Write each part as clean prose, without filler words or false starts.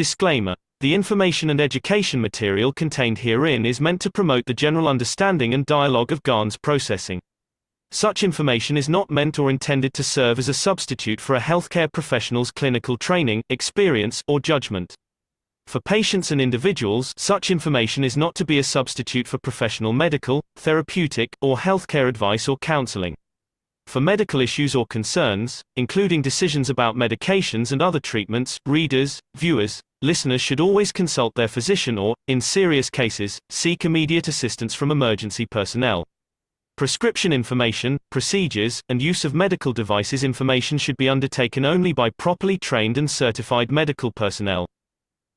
Disclaimer: the information and education material contained herein is meant to promote the general understanding and dialogue of GAN's processing. Such information is not meant or intended to serve as a substitute for a healthcare professional's clinical training, experience, or judgment. For patients and individuals, such information is not to be a substitute for professional medical, therapeutic, or healthcare advice or counseling. For medical issues or concerns, including decisions about medications and other treatments, readers, viewers, listeners should always consult their physician or, in serious cases, seek immediate assistance from emergency personnel. Prescription information, procedures, and use of medical devices information should be undertaken only by properly trained and certified medical personnel.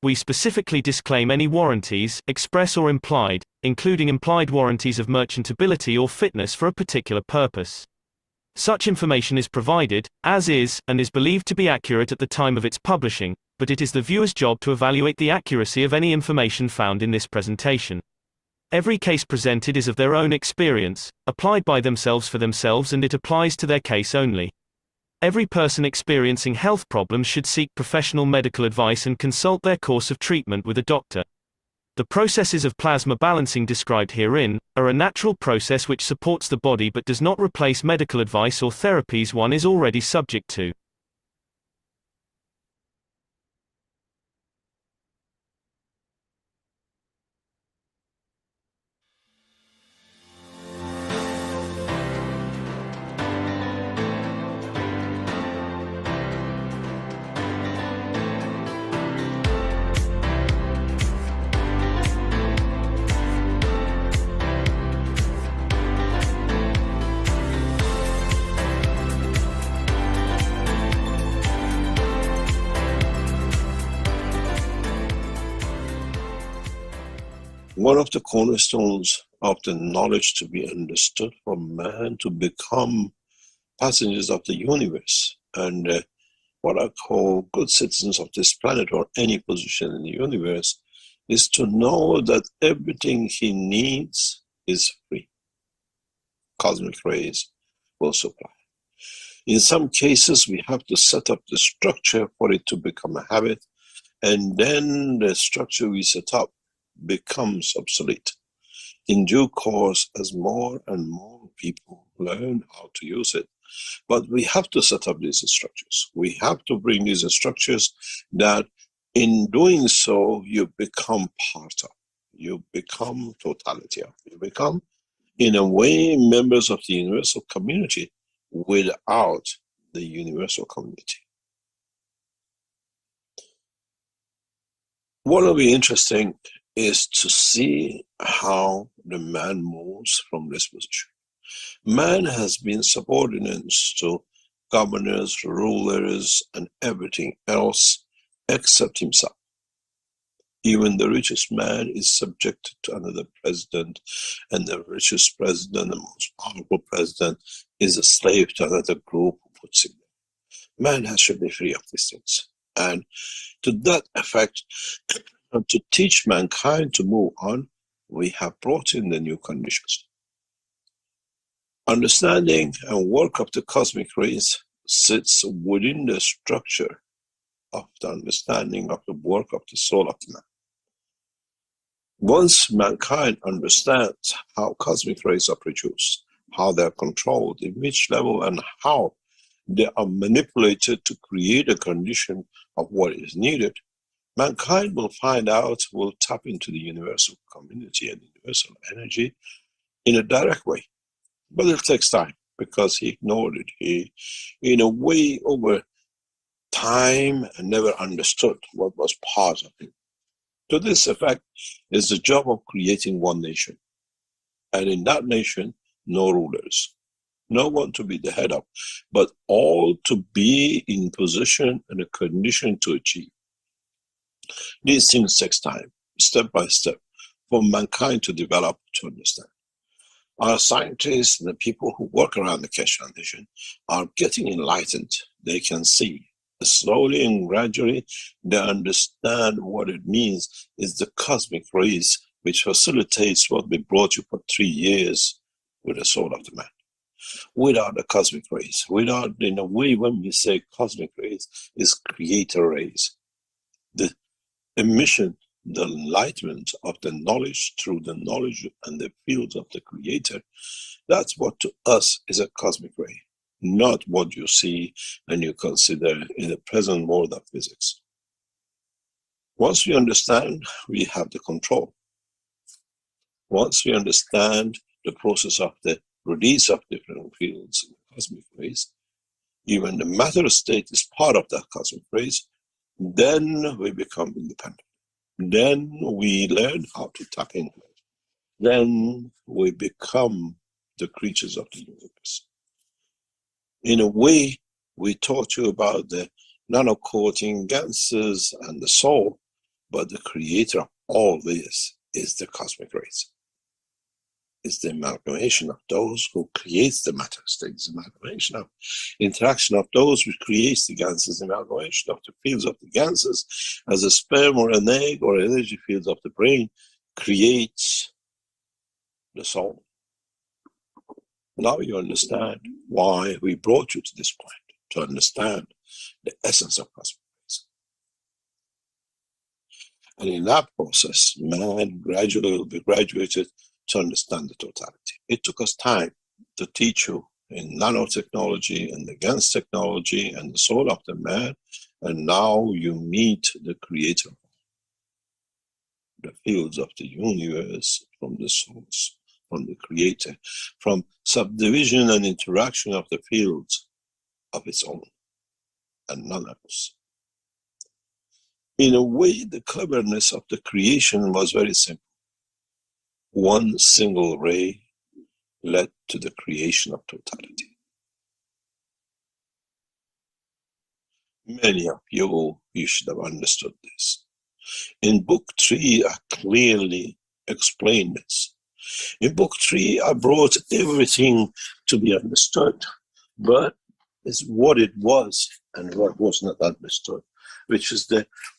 We specifically disclaim any warranties, express or implied, including implied warranties of merchantability or fitness for a particular purpose. Such information is provided, as is, and is believed to be accurate at the time of its publishing, but it is the viewer's job to evaluate the accuracy of any information found in this presentation. Every case presented is of their own experience, applied by themselves for themselves, and it applies to their case only. Every person experiencing health problems should seek professional medical advice and consult their course of treatment with a doctor. The processes of plasma balancing described herein are a natural process which supports the body but does not replace medical advice or therapies one is already subject to. One of the cornerstones of the knowledge to be understood for man to become passengers of the universe and what I call good citizens of this planet or any position in the universe is to know that everything he needs is free. Cosmic rays will supply. In some cases, we have to set up the structure for it to become a habit, and then the structure we set up becomes obsolete. In due course, as more and more people learn how to use it, but we have to set up these structures. We have to bring these structures that in doing so, you become part of, you become totality of, you become, in a way, members of the universal community without the universal community. What will be interesting is to see how the man moves from this position. Man has been subordinate to governors, rulers, and everything else except himself. Even the richest man is subjected to another president, and the richest president, the most powerful president, is a slave to another group who puts him there. Man should be free of these things. And to that effect, and to teach mankind to move on, we have brought in the new conditions. Understanding and work of the cosmic rays sits within the structure of the understanding of the work of the soul of the man. Once mankind understands how cosmic rays are produced, how they're controlled, in which level and how they are manipulated to create a condition of what is needed, mankind will find out, will tap into the universal community and universal energy in a direct way. But it takes time because he ignored it. He, in a way, over time, never understood what was part of him. To this effect is the job of creating one nation. And in that nation, no rulers, no one to be the head of, but all to be in position and a condition to achieve. These things take time, step by step, for mankind to develop, to understand. Our scientists and the people who work around the Keshe Foundation are getting enlightened. They can see. Slowly and gradually, they understand what it means is the cosmic rays which facilitates what we brought you for 3 years with the soul of the man. Without the cosmic rays, without, in a way, when we say cosmic rays, is creator rays. The emission, the enlightenment of the knowledge through the knowledge and the fields of the Creator. That's what to us is a cosmic ray, not what you see and you consider in the present world of physics. Once we understand, we have the control. Once we understand the process of the release of different fields in cosmic rays, even the matter state is part of that cosmic rays, then we become independent. Then we learn how to tap into it. Then we become the creatures of the universe. In a way, we taught you about the nano-coating ganses and the soul, but the creator of all this is the cosmic rays. It's the amalgamation of those who creates the matter states, the amalgamation of interaction of those who creates the ganses, the amalgamation of the fields of the ganses as a sperm or an egg or energy fields of the brain creates the soul. Now you understand why we brought you to this point, to understand the essence of cosmic rays. And in that process, man gradually will be graduated to understand the totality. It took us time to teach you in nanotechnology and the GANS technology and the soul of the man, and now you meet the creator, the fields of the universe from the source, from the creator, from subdivision and interaction of the fields of its own and none else. In a way, the cleverness of the creation was very simple. One single ray led to the creation of totality. Many of you should have understood this. In book 3, I clearly explained this. In book 3, I brought everything to be understood, but it's what it was and what was not understood, which is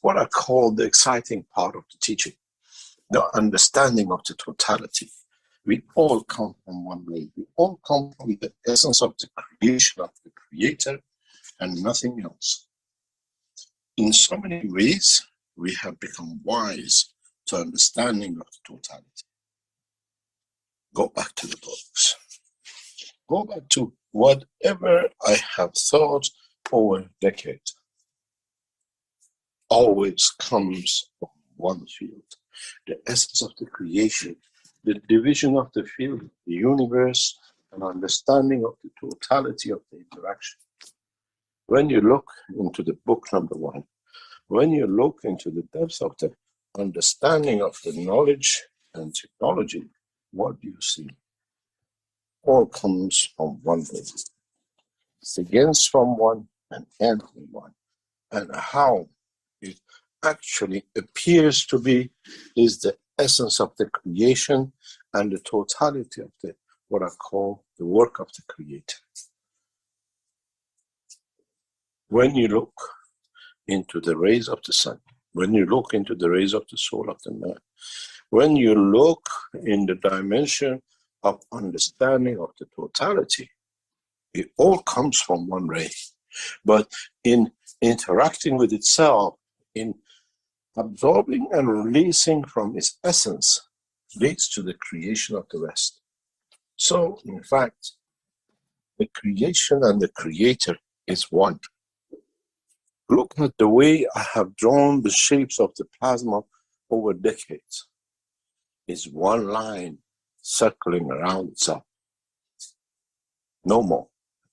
what I call the exciting part of the teaching, the understanding of the totality. We all come from one way. We all come from the essence of the creation of the creator and nothing else. In so many ways, we have become wise to understanding of the totality. Go back to the books. Go back to whatever I have thought over decades. Always comes from one field. The essence of the creation, the division of the field, the universe, and understanding of the totality of the interaction. When you look into the book number 1, when you look into the depths of the understanding of the knowledge and technology, what do you see? All comes from one place. It begins from one and ends in one. And how it actually appears to be is the essence of the creation and the totality of what I call the work of the creator. When you look into the rays of the sun, when you look into the rays of the soul of the man, when you look in the dimension of understanding of the totality, it all comes from one ray. But in interacting with itself, in absorbing and releasing from its essence, leads to the creation of the rest. So, in fact, the creation and the creator is one. Look at the way I have drawn the shapes of the plasma over decades. It's one line circling around itself. No more.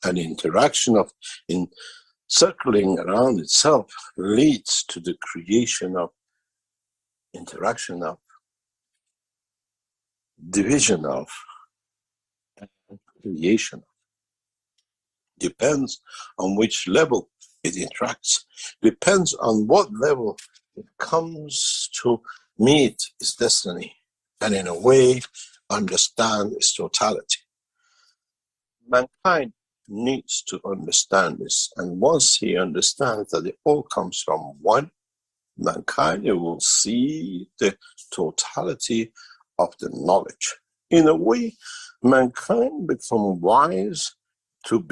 An interaction in circling around itself leads to the creation of interaction of, division of, and creation of. Depends on which level it interacts. Depends on what level it comes to meet its destiny and in a way understand its totality. Mankind needs to understand this, and once he understands that it all comes from one, mankind will see the totality of the knowledge. In a way, mankind becomes wise to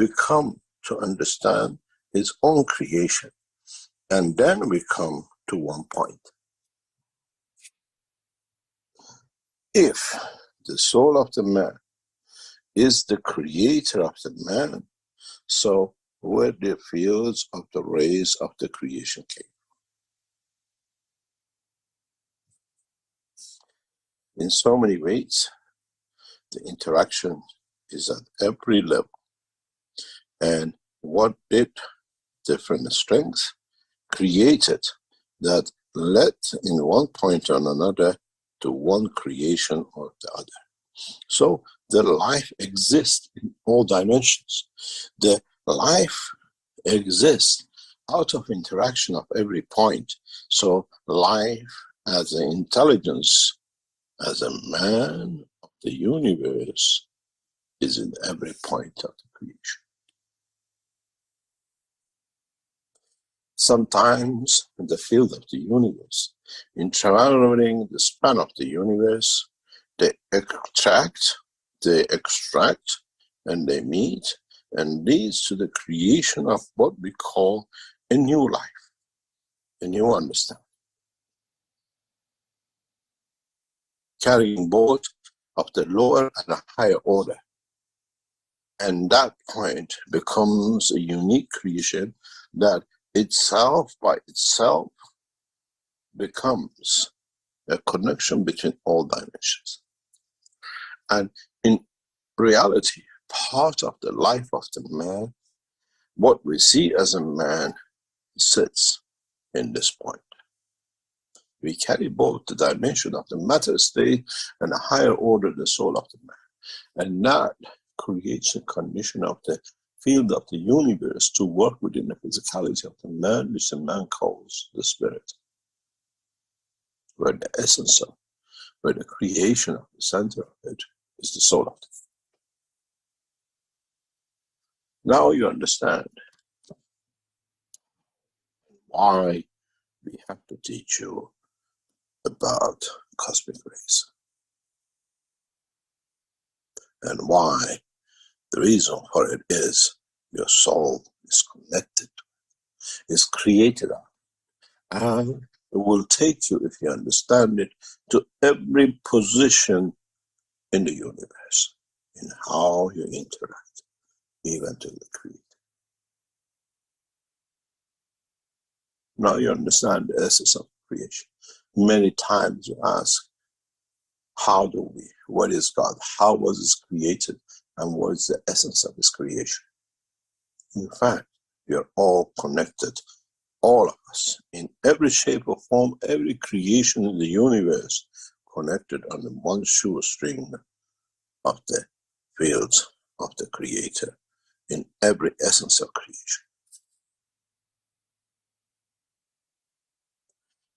understand his own creation, and then we come to one point. If the soul of the man is the creator of the man, so where the fields of the rays of the creation came. In so many ways, the interaction is at every level. And what did different strengths created that led in one point or another to one creation or the other. So the life exists in all dimensions. The life exists out of interaction of every point. So life as an intelligence, as a man of the universe, is in every point of the creation. Sometimes in the field of the universe, in traveling the span of the universe, they extract, and they meet, and leads to the creation of what we call a new life, a new understanding. Carrying both of the lower and a higher order. And that point becomes a unique creation that itself by itself becomes a connection between all dimensions. And in reality, part of the life of the man, what we see as a man, sits in this point. We carry both the dimension of the matter state and a higher order, the soul of the man. And that creates a condition of the field of the universe to work within the physicality of the man, which the man calls the spirit, where the essence of, where the creation of the center of it is the soul of the man. Now you understand why we have to teach you about cosmic rays, and why the reason for it is your soul is connected, is created out, and it will take you, if you understand it, to every position in the universe, in how you interact, even to the creator. Now you understand the essence of creation. Many times you ask, how do we? What is God? How was it created? And what is the essence of his creation? In fact, we are all connected, all of us, in every shape or form, every creation in the universe, connected on the one shoestring of the fields of the Creator, in every essence of creation.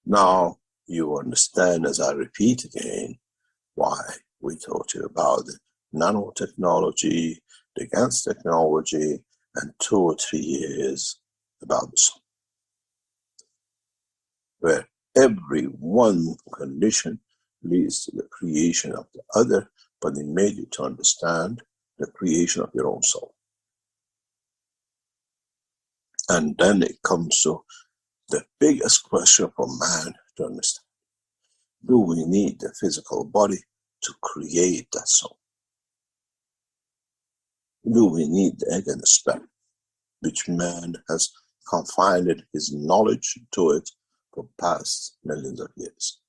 Now you understand, as I repeat again, why we taught you about the nanotechnology, the GANS technology, and 2 or 3 years about the soul, where every one condition leads to the creation of the other, but it made you to understand the creation of your own soul. And then it comes to the biggest question for man to understand. Do we need the physical body to create that soul? Do we need the egg and the sperm, which man has confined his knowledge to it for past millions of years?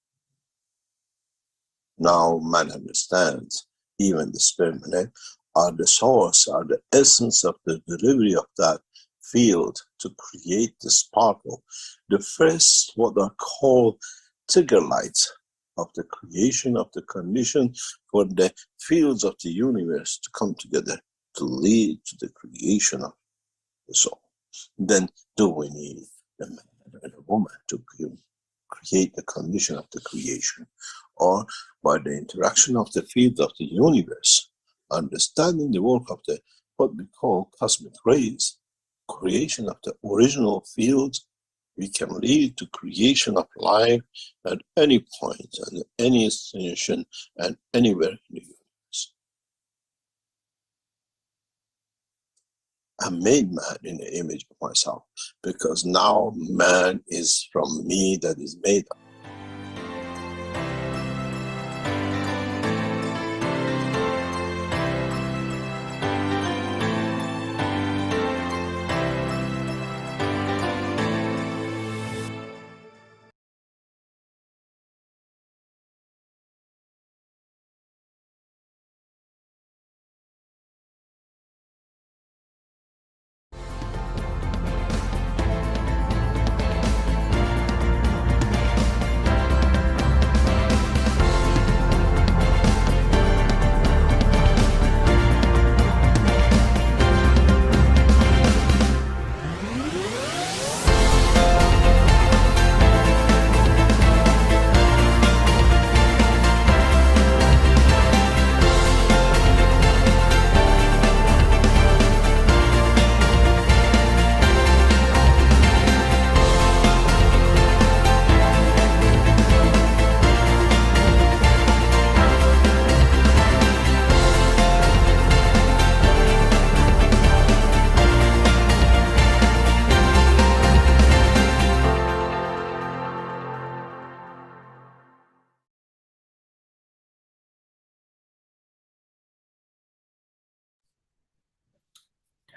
Now man understands even the sperm and egg are the source, are the essence of the delivery of that field to create the sparkle, the first what are called trigger lights of the creation of the condition for the fields of the universe to come together to lead to the creation of the soul. Then do we need a man and a woman to create the condition of the creation? Or by the interaction of the field of the universe, understanding the work of the what we call cosmic rays, creation of the original field, we can lead to creation of life at any point and any destination and anywhere in the universe. I made man in the image of myself, because now man is from me that is made up.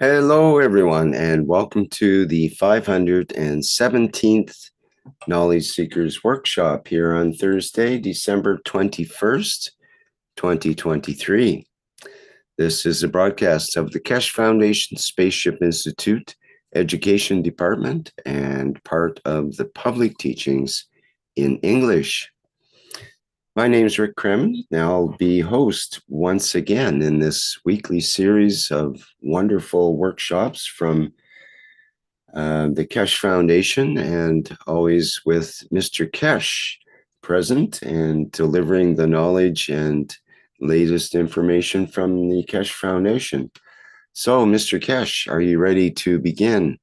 Hello, everyone, and welcome to the 517th Knowledge Seekers Workshop here on Thursday, December 21st, 2023. This is a broadcast of the Keshe Foundation Spaceship Institute Education Department and part of the public teachings in English. My name is Rick Kremen. Now I'll be host once again in this weekly series of wonderful workshops from the Keshe Foundation, and always with Mr. Keshe present and delivering the knowledge and latest information from the Keshe Foundation. So, Mr. Keshe, are you ready to begin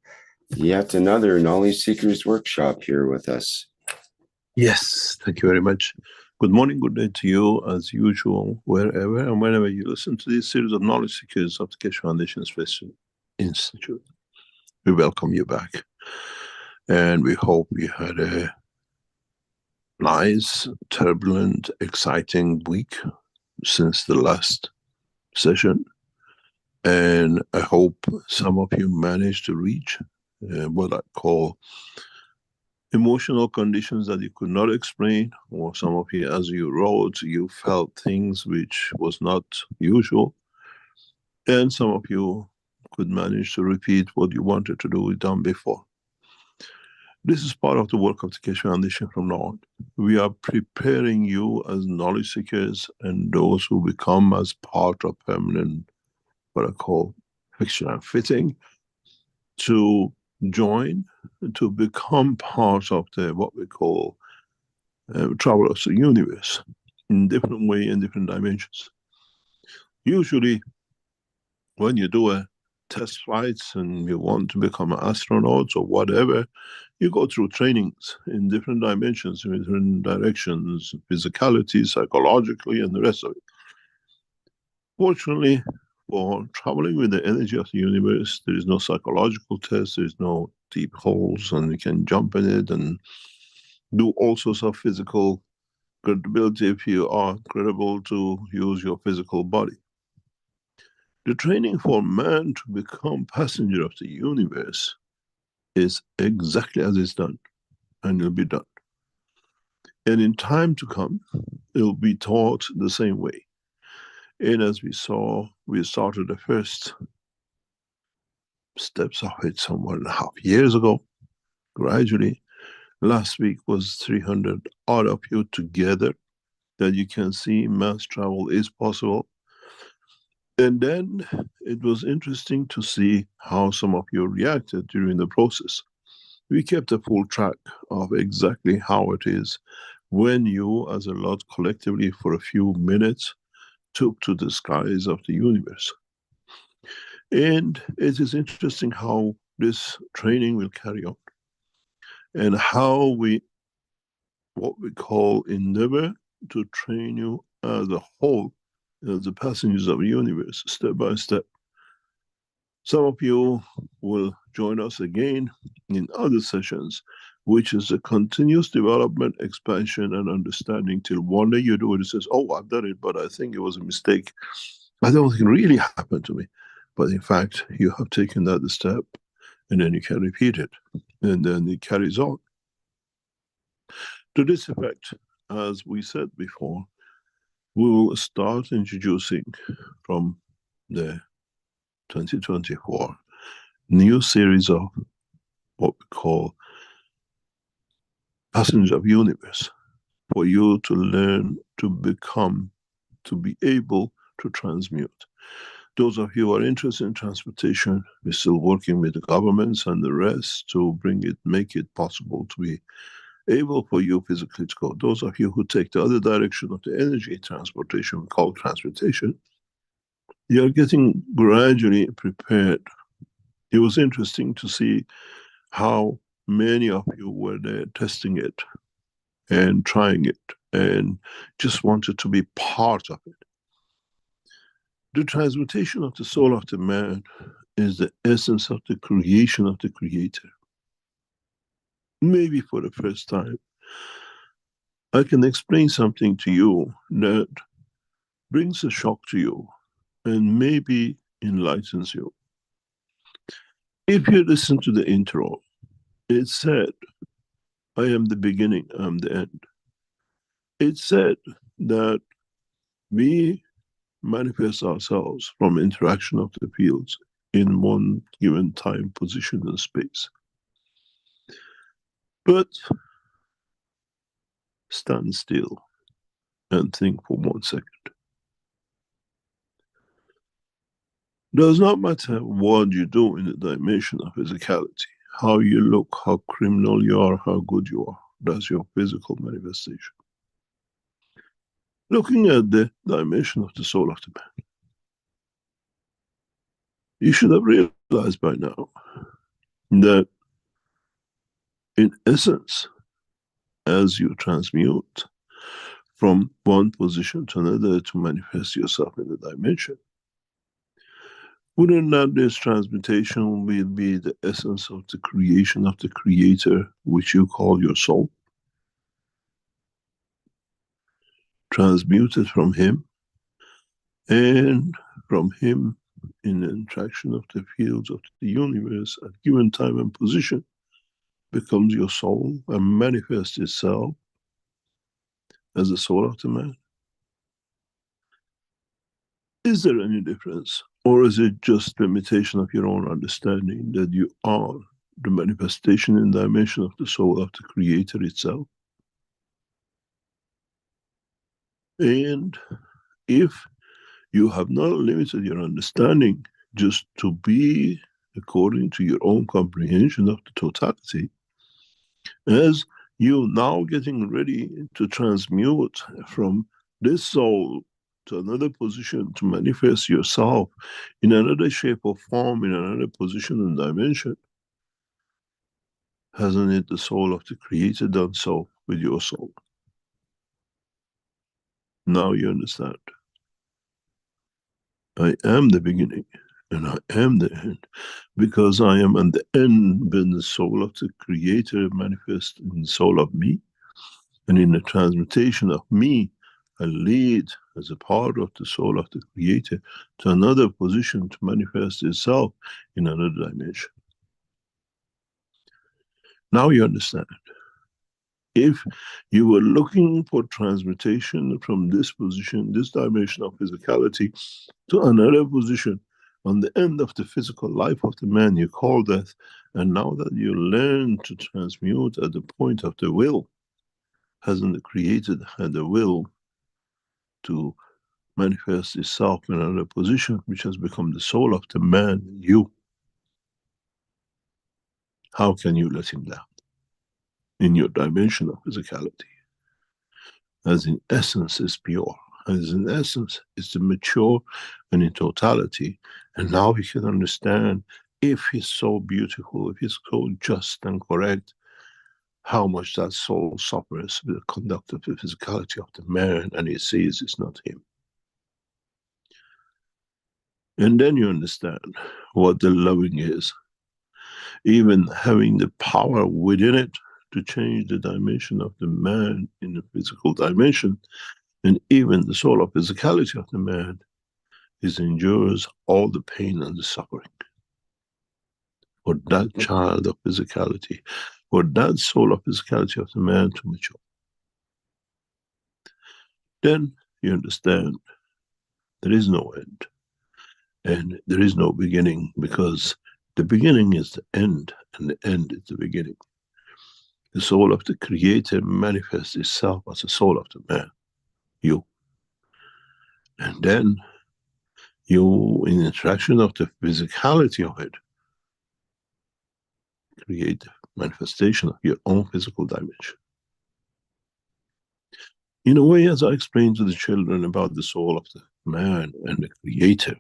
yet another Knowledge Seekers Workshop here with us? Yes, thank you very much. Good morning, good day to you, as usual, wherever and whenever you listen to this series of Knowledge Seekers of the Keshe Foundation Spaceship Institute. We welcome you back. And we hope you had a nice, turbulent, exciting week since the last session. And I hope some of you managed to reach what I call emotional conditions that you could not explain, or some of you, as you wrote, you felt things which was not usual. And some of you could manage to repeat what you wanted to do done before. This is part of the work of the Keshe Foundation from now on. We are preparing you as knowledge seekers and those who become as part of permanent, what I call fixture and fitting, to join, to become part of the, what we call travelers of the universe in different way, in different dimensions. Usually, when you do a test flights and you want to become an astronaut or whatever, you go through trainings in different dimensions, in different directions, physicality, psychologically, and the rest of it. Fortunately, for traveling with the energy of the universe, there is no psychological test, there is no deep holes, and you can jump in it and do all sorts of physical credibility if you are credible to use your physical body. The training for man to become passenger of the universe is exactly as it's done, and it'll be done. And in time to come, it'll be taught the same way. And as we saw, we started the first steps of it some 1.5 years ago, gradually. Last week was 300 odd of you together, that you can see mass travel is possible. And then it was interesting to see how some of you reacted during the process. We kept a full track of exactly how it is when you, as a lot collectively for a few minutes, took to the skies of the universe. And it is interesting how this training will carry on, and how we, what we call, endeavor to train you as a whole, as the passengers of the universe, step by step. Some of you will join us again in other sessions, which is a continuous development, expansion, and understanding, till one day you do it and says, oh, I've done it, but I think it was a mistake. I don't think it really happened to me. But in fact, you have taken that step, and then you can repeat it, and then it carries on. To this effect, as we said before, we will start introducing from the 2024 new series of what we call Passenger of Universe, for you to learn to become, to be able to transmute. Those of you who are interested in transportation, we're still working with the governments and the rest to bring it, make it possible to be able for you physically to go. Those of you who take the other direction of the energy transportation, we call transportation, you're getting gradually prepared. It was interesting to see how many of you were there testing it and trying it and just wanted to be part of it. The transmutation of the soul of the man is the essence of the creation of the Creator. Maybe for the first time, I can explain something to you that brings a shock to you and maybe enlightens you. If you listen to the intro, it said, I am the beginning, I am the end. It said that we manifest ourselves from interaction of the fields in one given time, position, and space. But stand still and think for 1 second. Does not matter what you do in the dimension of physicality, how you look, how criminal you are, how good you are. That's your physical manifestation. Looking at the dimension of the soul of the man, you should have realized by now that in essence, as you transmute from one position to another to manifest yourself in the dimension, wouldn't that this transmutation will be the essence of the creation of the creator, which you call your soul? Transmuted from him, and from him in the interaction of the fields of the universe at given time and position becomes your soul and manifests itself as the soul of the man. Is there any difference? Or is it just limitation of your own understanding that you are the manifestation and dimension of the soul of the creator itself? And if you have not limited your understanding just to be according to your own comprehension of the totality, as you now getting ready to transmute from this soul to another position to manifest yourself in another shape or form, in another position and dimension, hasn't it the soul of the creator done so with your soul? Now you understand. I am the beginning and I am the end, because I am at the end when the soul of the creator manifests in the soul of me, and in the transmutation of me, I lead as a part of the soul of the creator to another position to manifest itself in another dimension. Now you understand. If you were looking for transmutation from this position, this dimension of physicality, to another position on the end of the physical life of the man you call death, and now that you learn to transmute at the point of the will, hasn't the creator had the will to manifest itself in another position, which has become the soul of the man, you? How can you let him down in your dimension of physicality? As in essence is pure, as in essence is the mature and in totality. And now we can understand, if he's so beautiful, if he's so just and correct, how much that soul suffers with the conduct of the physicality of the man, and he sees it's not him. And then you understand what the loving is, even having the power within it to change the dimension of the man in the physical dimension, and even the soul of physicality of the man endures all the pain and the suffering. For that child of physicality, for that soul of physicality of the man to mature. Then you understand there is no end, and there is no beginning, because the beginning is the end and the end is the beginning. The soul of the creator manifests itself as the soul of the man, you. And then you, in the interaction of the physicality of it, create the manifestation of your own physical dimension. In a way, as I explained to the children about the soul of the man and the creator,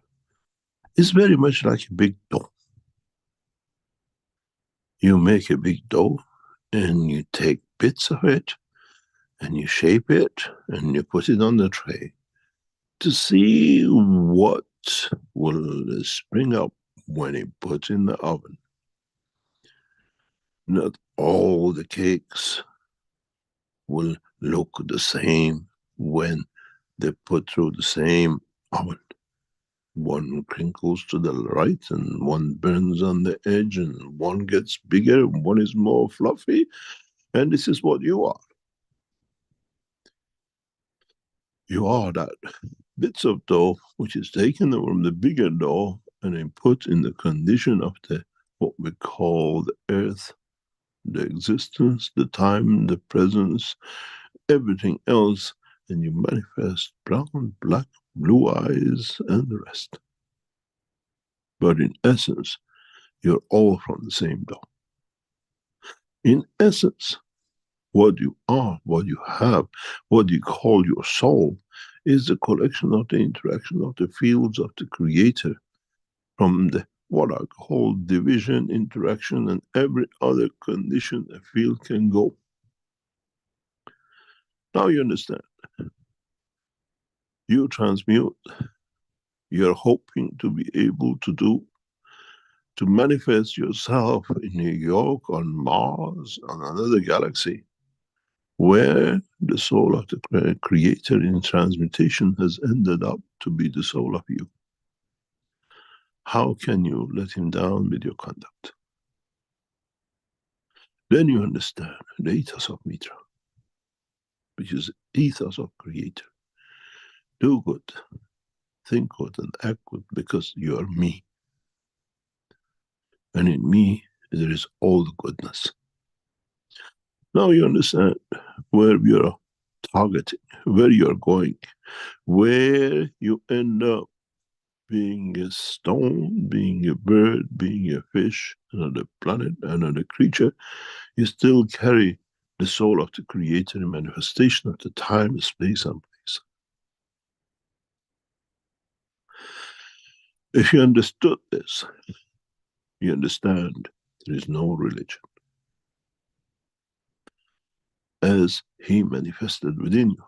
it's very much like a big dough. You make a big dough and you take bits of it and you shape it and you put it on the tray to see what will spring up when it puts in the oven. Not all the cakes will look the same when they put through the same oven. One crinkles to the right and one burns on the edge and one gets bigger and one is more fluffy. And this is what you are. You are that bits of dough which is taken from the bigger dough and then put in the condition of the what we call the earth, the existence, the time, the presence, everything else, and you manifest brown, black, blue eyes and the rest. But in essence, you're all from the same dough. In essence, what you are, what you have, what you call your soul, is the collection of the interaction of the fields of the Creator from the what I call division, interaction, and every other condition a field can go. Now you understand. You transmute. You're hoping to be able to manifest yourself in New York, on Mars, on another galaxy, where the soul of the Creator in transmutation has ended up to be the soul of you. How can you let him down with your conduct? Then you understand the ethos of Mitra, which is the ethos of Creator. Do good, think good, and act good because you are me. And in me, there is all the goodness. Now you understand where you are targeting, where you are going, where you end up being a stone, being a bird, being a fish, another planet, another creature. You still carry the soul of the Creator in manifestation of the time, space, and place. If you understood this, you understand there is no religion. As He manifested within you,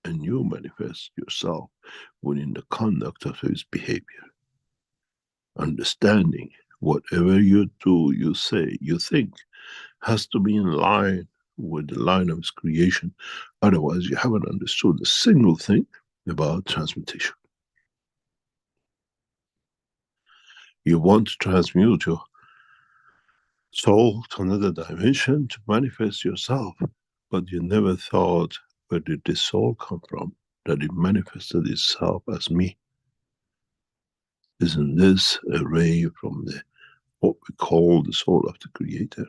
and you manifest yourself within the conduct of His behavior. Understanding whatever you do, you say, you think, has to be in line with the line of His creation. Otherwise, you haven't understood a single thing about transmutation. You want to transmute your soul to another dimension to manifest yourself, but you never thought, where did this soul come from? That it manifested itself as me. Isn't this a ray from the what we call the soul of the Creator?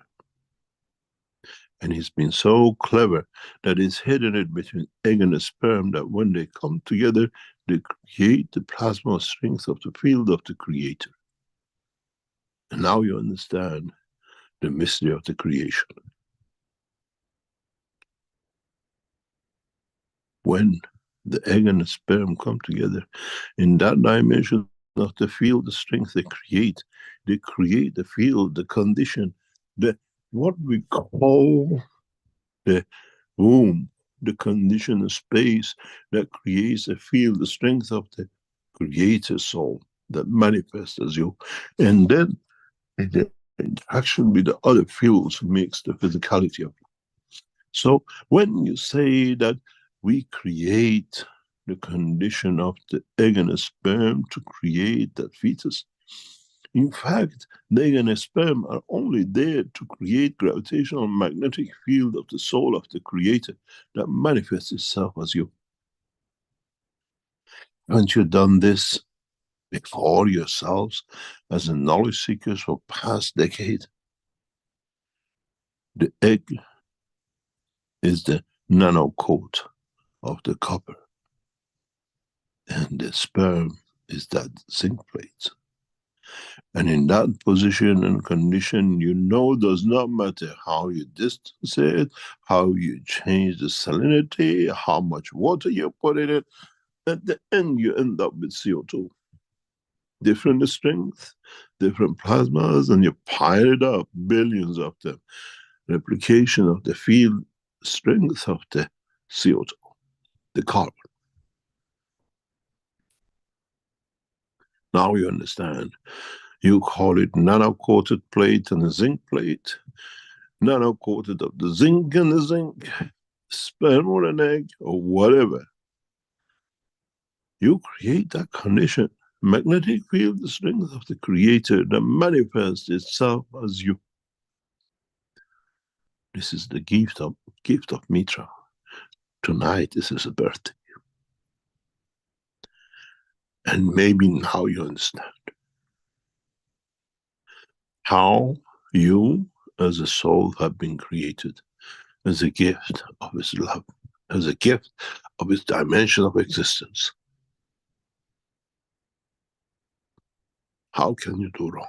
And he's been so clever that he's hidden it between egg and a sperm, that when they come together, they create the plasma strength of the field of the Creator. And now you understand the mystery of the creation. When the egg and the sperm come together, in that dimension of the field, the strength they create the field, the condition, what we call the womb, the condition of space that creates a field, the strength of the Creator soul that manifests as you. And then the interaction with the other fields makes the physicality of you. So when you say that we create the condition of the egg and the sperm to create that fetus, in fact, the egg and the sperm are only there to create gravitational magnetic field of the soul of the Creator that manifests itself as you. Haven't you done this before yourselves as a knowledge seekers for past decades? The egg is the nano coat of the copper, and the sperm is that zinc plate. And in that position and condition, you know, does not matter how you distance it, how you change the salinity, how much water you put in it, at the end you end up with CO2. Different strength, different plasmas, and you pile it up, billions of them. Replication of the field strength of the CO2, the carbon. Now you understand. You call it nano-coated plate and a zinc plate. Nano-coated of the zinc and the zinc, sperm or an egg or whatever. You create that condition magnetic field, the strength of the Creator that manifests itself as you. This is the gift of Mitra. Tonight, this is a birthday. And maybe now you understand how you as a soul have been created as a gift of His love, as a gift of His dimension of existence. How can you do wrong?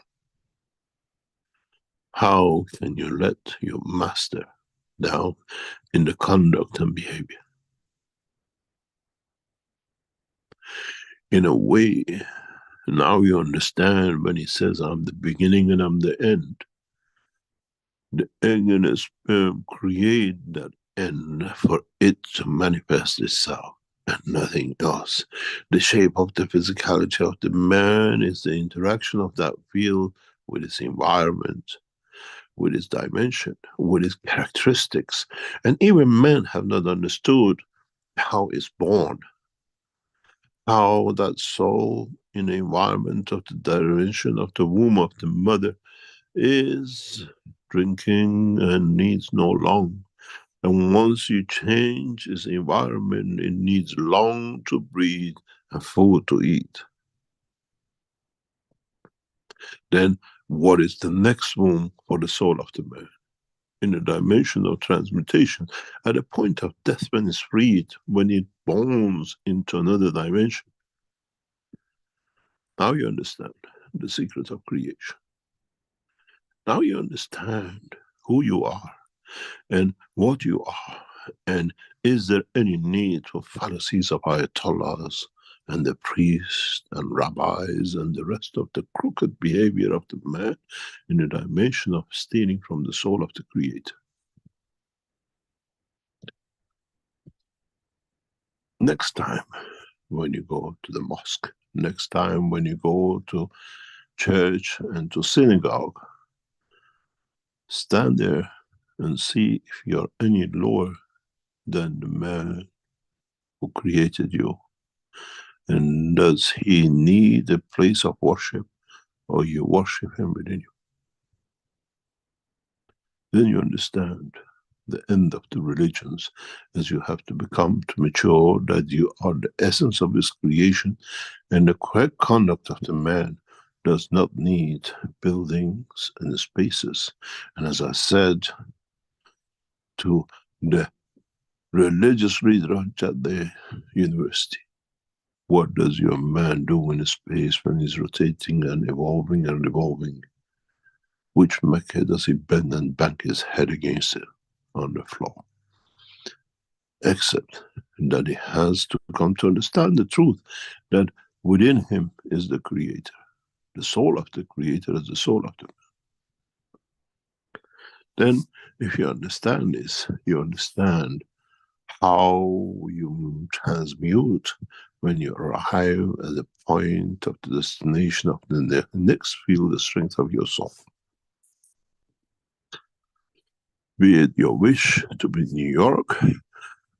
How can you let your master down in the conduct and behavior? In a way, now you understand when he says, I'm the beginning and I'm the end. The egg and the sperm create that end for it to manifest itself and nothing else. The shape of the physicality of the man is the interaction of that field with its environment, with its dimension, with its characteristics. And even men have not understood how it's born, how that soul in the environment of the dimension of the womb of the mother is drinking and needs no long. And once you change its environment, it needs long to breathe and food to eat. Then what is the next womb for the soul of the man? In the dimension of transmutation, at the point of death when it's freed, when it bones into another dimension. Now you understand the secret of creation. Now you understand who you are and what you are. And is there any need for fallacies of ayatollahs and the priests and rabbis and the rest of the crooked behavior of the man in the dimension of stealing from the soul of the Creator? Next time when you go to the mosque, next time when you go to church and to synagogue, stand there and see if you're any lower than the man who created you. And does he need a place of worship, or you worship him within you? Then you understand the end of the religions, as you have to become to mature that you are the essence of his creation, and the correct conduct of the man does not need buildings and spaces. And as I said to the religious leader at the university, what does your man do in space when he's rotating and evolving and revolving? Which Mecca does he bend and bang his head against it on the floor? Except that he has to come to understand the truth that within him is the Creator. The soul of the Creator is the soul of the man. Then, if you understand this, you understand how you transmute when you arrive at the point of the destination of the next field, the strength of your soul. Be it your wish to be in New York,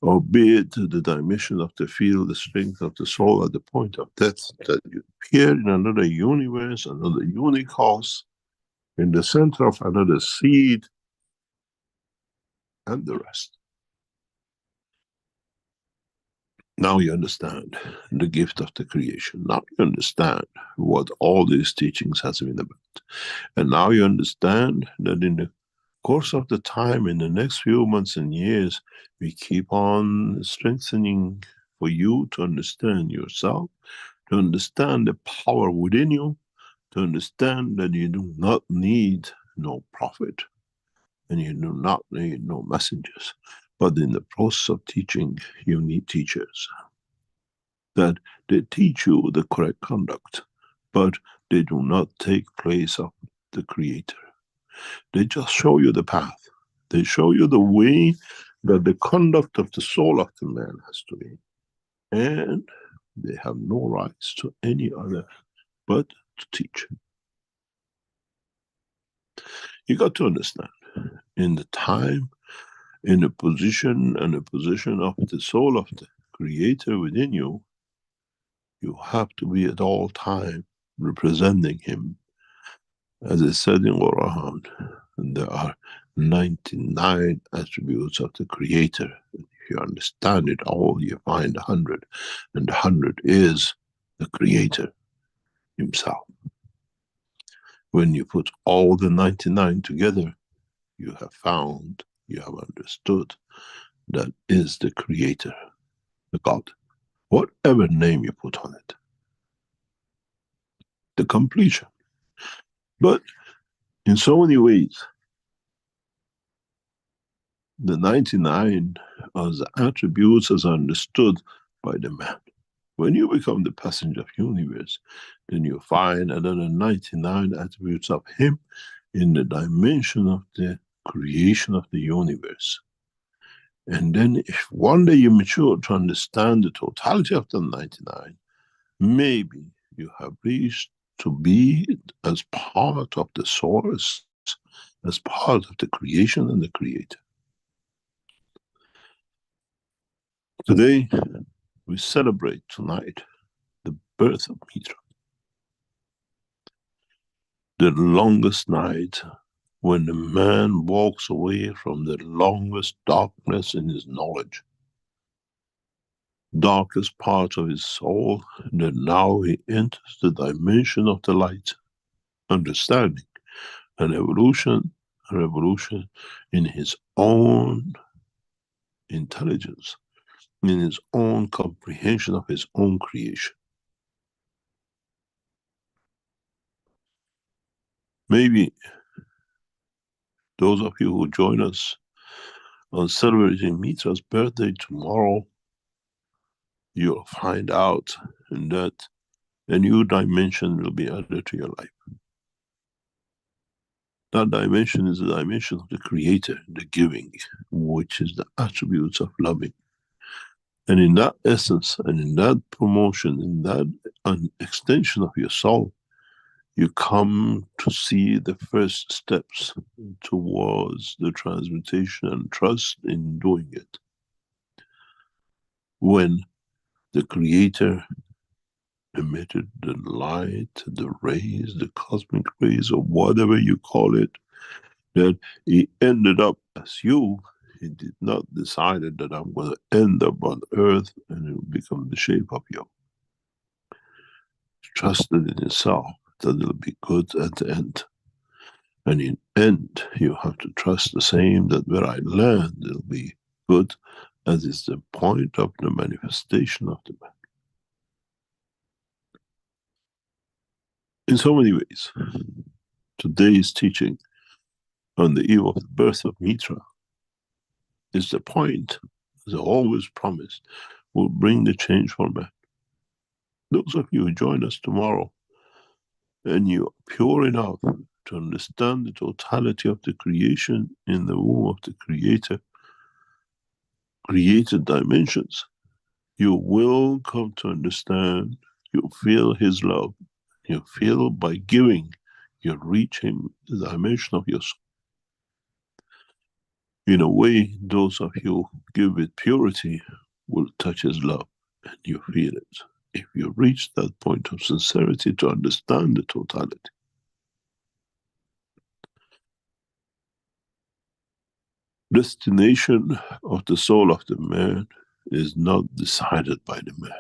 or be it the dimension of the field, the strength of the soul at the point of death, that you appear in another universe, another universe, in the center of another seed, and the rest. Now you understand the gift of the creation. Now you understand what all these teachings has been about. And now you understand that in the course of the time, in the next few months and years, we keep on strengthening for you to understand yourself, to understand the power within you, to understand that you do not need no prophet, and you do not need no messengers. But in the process of teaching, you need teachers. That they teach you the correct conduct, but they do not take place of the Creator. They just show you the path. They show you the way that the conduct of the soul of the man has to be. And they have no rights to any other but to teach. You got to understand, in the time, in the position and the position of the soul of the Creator within you, You have to be at all time representing him. As I said in Quran, there are 99 attributes of the Creator. If you understand it all, you find 100, and the 100 is the Creator himself. When you put all the 99 together, you have found, you have understood that is the Creator, the God. Whatever name you put on it, the completion. But in so many ways, the 99 are the attributes as understood by the man. When you become the passenger of universe, then you find another 99 attributes of him in the dimension of the creation of the universe. And then if one day you mature to understand the totality of the 99, maybe you have reached to be as part of the source, as part of the creation and the creator. Today, we celebrate tonight the birth of Mitra. The longest night when the man walks away from the longest darkness in his knowledge. Darkest part of his soul, that now he enters the dimension of the light, understanding, and evolution, a revolution in his own intelligence, in his own comprehension of his own creation. Maybe those of you who join us on celebrating Mitra's birthday tomorrow, you'll find out that a new dimension will be added to your life. That dimension is the dimension of the Creator, the giving, which is the attributes of loving. And in that essence, and in that promotion, in that extension of your soul, you come to see the first steps towards the transmutation and trust in doing it. When the Creator emitted the light, the rays, the cosmic rays, or whatever you call it, that he ended up as you. He did not decide that I'm going to end up on earth and it will become the shape of you. He trusted in himself that it'll be good at the end. And in end, you have to trust the same, that where I land, it'll be good, as is the point of the manifestation of the man. In so many ways, today's teaching on the eve of the birth of Mitra is the point, as I always promised, will bring the change for man. Those of you who join us tomorrow, and you are pure enough to understand the totality of the creation in the womb of the Creator, created dimensions, you will come to understand, you feel his love, you feel by giving, you reach him, the dimension of your soul. In a way, those of you who give with purity will touch his love, and you feel it. If you reach that point of sincerity to understand the totality. Destination of the soul of the man is not decided by the man,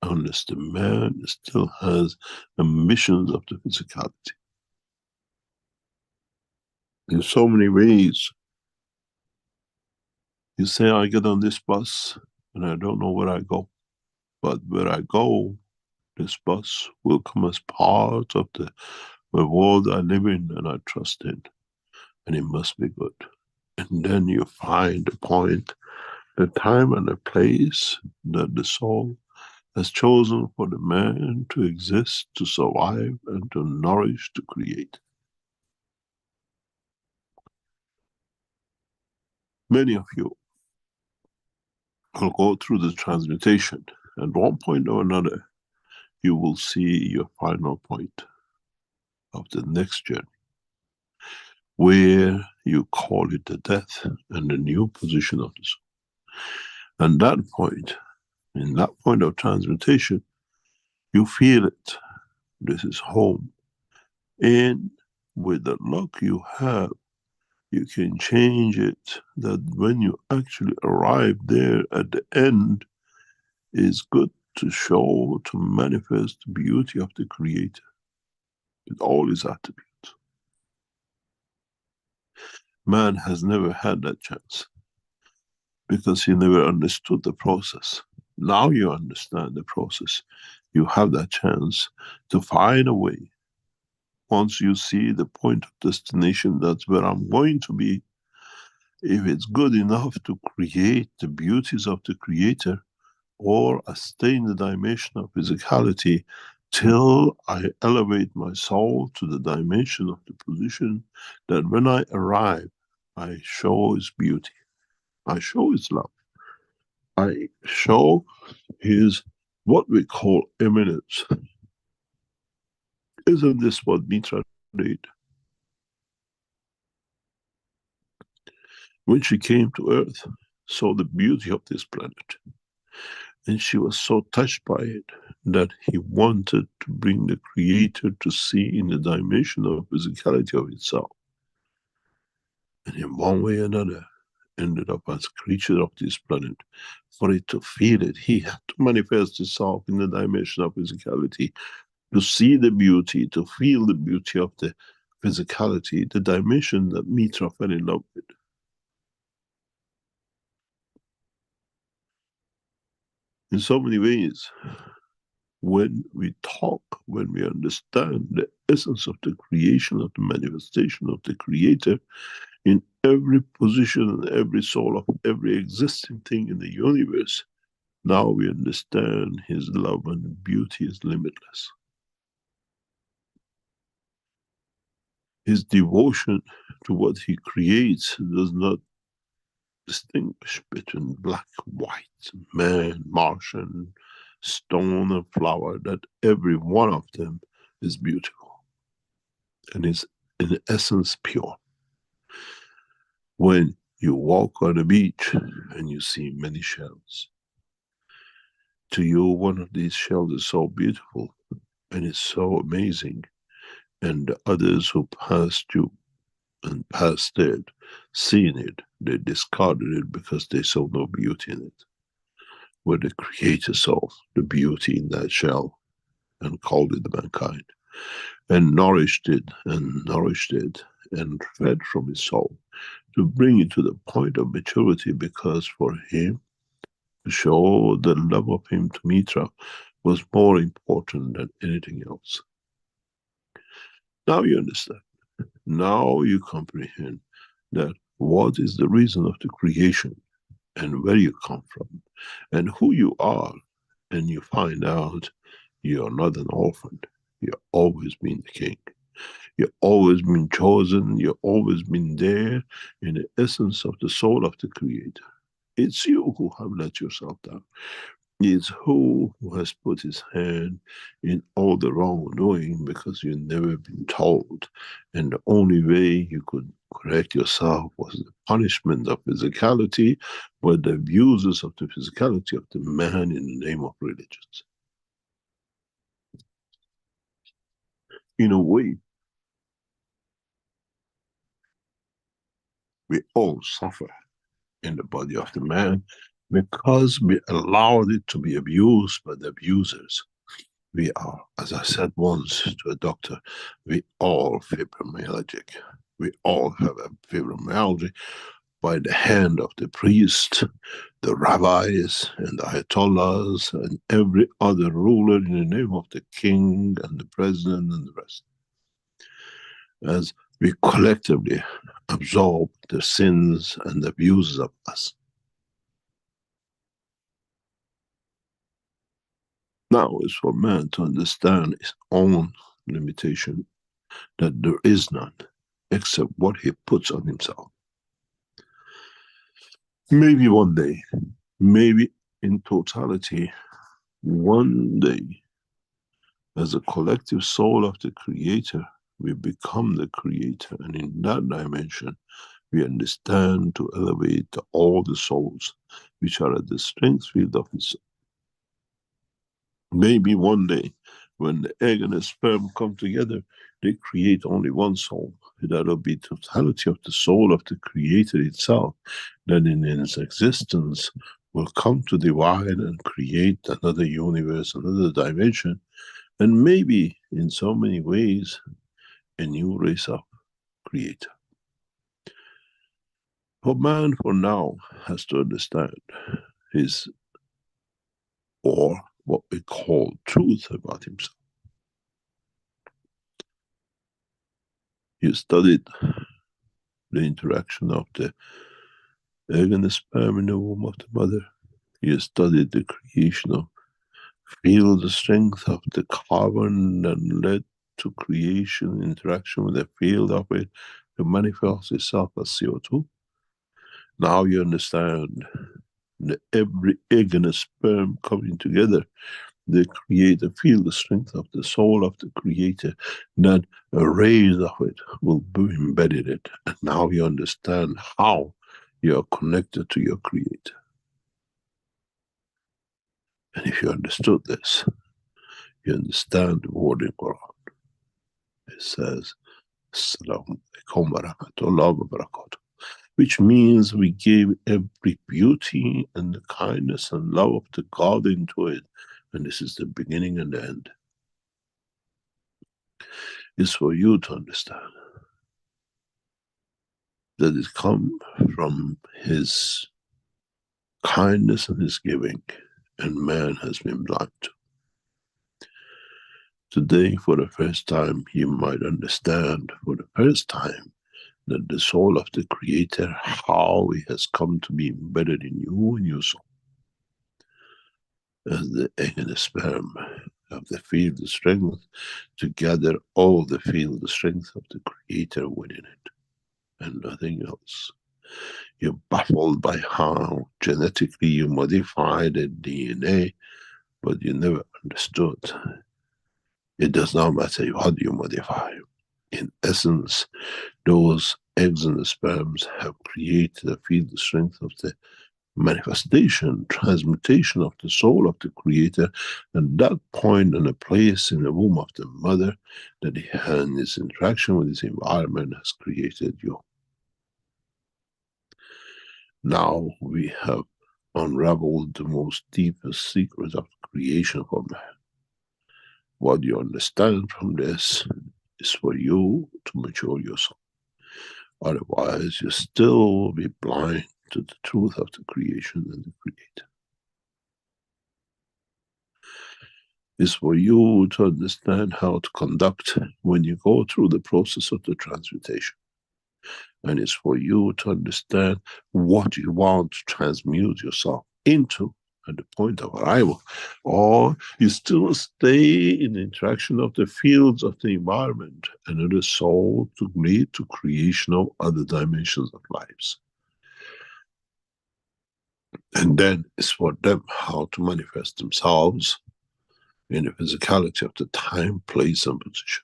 unless the man still has ambitions of the physicality. In so many ways, you say, I get on this bus and I don't know where I go. But where I go, this bus will come as part of the world I live in and I trust in. And it must be good. And then you find the point, the time and the place that the soul has chosen for the man to exist, to survive, and to nourish, to create. Many of you will go through the transmutation. At one point or another, you will see your final point of the next journey, where you call it the death and the new position of the soul. And that point, in that point of transmutation, You feel it. This is home. And with the luck you have, you can change it that when you actually arrive there at the end, it's good to show, to manifest the beauty of the Creator with all his attributes. Man has never had that chance because he never understood the process. Now you understand the process. You have that chance to find a way. Once you see the point of destination, that's where I'm going to be. If it's good enough to create the beauties of the Creator, or I stay in the dimension of physicality till I elevate my soul to the dimension of the position that when I arrive, I show His beauty. I show His love. I show His, what we call eminence. Isn't this what Mitra did? When she came to Earth, saw the beauty of this planet. And she was so touched by it that he wanted to bring the Creator to see in the dimension of physicality of itself. And in one way or another, ended up as creature of this planet. For it to feel it, he had to manifest himself in the dimension of physicality, to see the beauty, to feel the beauty of the physicality, the dimension that Mitra fell in love with. In so many ways, when we talk, when we understand the essence of the creation, of the manifestation of the Creator, in every position and every soul of every existing thing in the universe, now we understand His love and beauty is limitless. His devotion to what He creates does not distinguish between black, white, man, Martian, stone and flower, that every one of them is beautiful and is in essence pure. When you walk on a beach and you see many shells, to you one of these shells is so beautiful and it's so amazing, and the others who passed you and passed it, seeing it, they discarded it because they saw no beauty in it. Where the Creator saw the beauty in that shell and called it mankind, and nourished it and fed from his soul to bring it to the point of maturity, because for him to show the love of him to Mitra was more important than anything else. Now you understand. Now you comprehend that what is the reason of the creation and where you come from and who you are, and you find out you are not an orphan. You've always been the king. You've always been chosen. You've always been there in the essence of the soul of the Creator. It's you who have let yourself down. It's who has put his hand in all the wrongdoing because you've never been told. And the only way you could correct yourself was the punishment of physicality, but the abuses of the physicality of the man in the name of religions. In a way, we all suffer in the body of the man because we allowed it to be abused by the abusers. We are, as I said once to a doctor, we all fibromyalgic. We all have a fibromyalgia by the hand of the priest, the rabbis, and the ayatollahs, and every other ruler in the name of the king and the president and the rest. As we collectively absorb the sins and the abuses of us. Now is for man to understand his own limitation, that there is none except what he puts on himself. Maybe one day, maybe in totality, one day, as a collective soul of the Creator, we become the Creator, and in that dimension, we understand to elevate all the souls which are at the strength field of His Maybe one day, when the egg and the sperm come together, they create only one soul. That will be totality of the soul of the creator itself, that in its existence will come to divide and create another universe, another dimension, and maybe in so many ways, a new race of creator. But man for now has to understand his, or what we call truth about himself. You studied the interaction of the egg and the sperm in the womb of the mother. You studied the creation of, feel the strength of the carbon that led to creation, interaction with the field of it to manifest itself as CO2. Now you understand that every egg and a sperm coming together, they create a field, the strength of the soul of the creator, that a rays of it will be embedded in it. And now you understand how you are connected to your creator. And if you understood this, you understand the word in Quran. It says, Assalamu alaikum wa rahmatullahi wa barakatuh, which means we gave every beauty and the kindness and love of the God into it. And this is the beginning and the end. It's for you to understand that it comes from his kindness and his giving, and man has been blind. Today, for the first time, you might understand for the first time that the soul of the creator, how it has come to be embedded in you and your soul. As the egg and the sperm have the field, the strength to gather all the field, the strength of the creator within it, and nothing else. You're baffled by how genetically you modify the DNA, but you never understood. It does not matter what you modify. In essence, those eggs and the sperms have created a field, the strength of the manifestation, transmutation of the soul of the creator, and that point and a place in the womb of the mother, that he had his interaction with his environment has created you. Now we have unraveled the most deepest secret of creation for man. What you understand from this is for you to mature yourself. Otherwise, you still will be blind to the truth of the creation and the creator. It's for you to understand how to conduct when you go through the process of the transmutation. And it's for you to understand what you want to transmute yourself into at the point of arrival. Or you still stay in the interaction of the fields of the environment and of the soul to lead to creation of other dimensions of lives. And then it's for them how to manifest themselves in the physicality of the time, place, and position.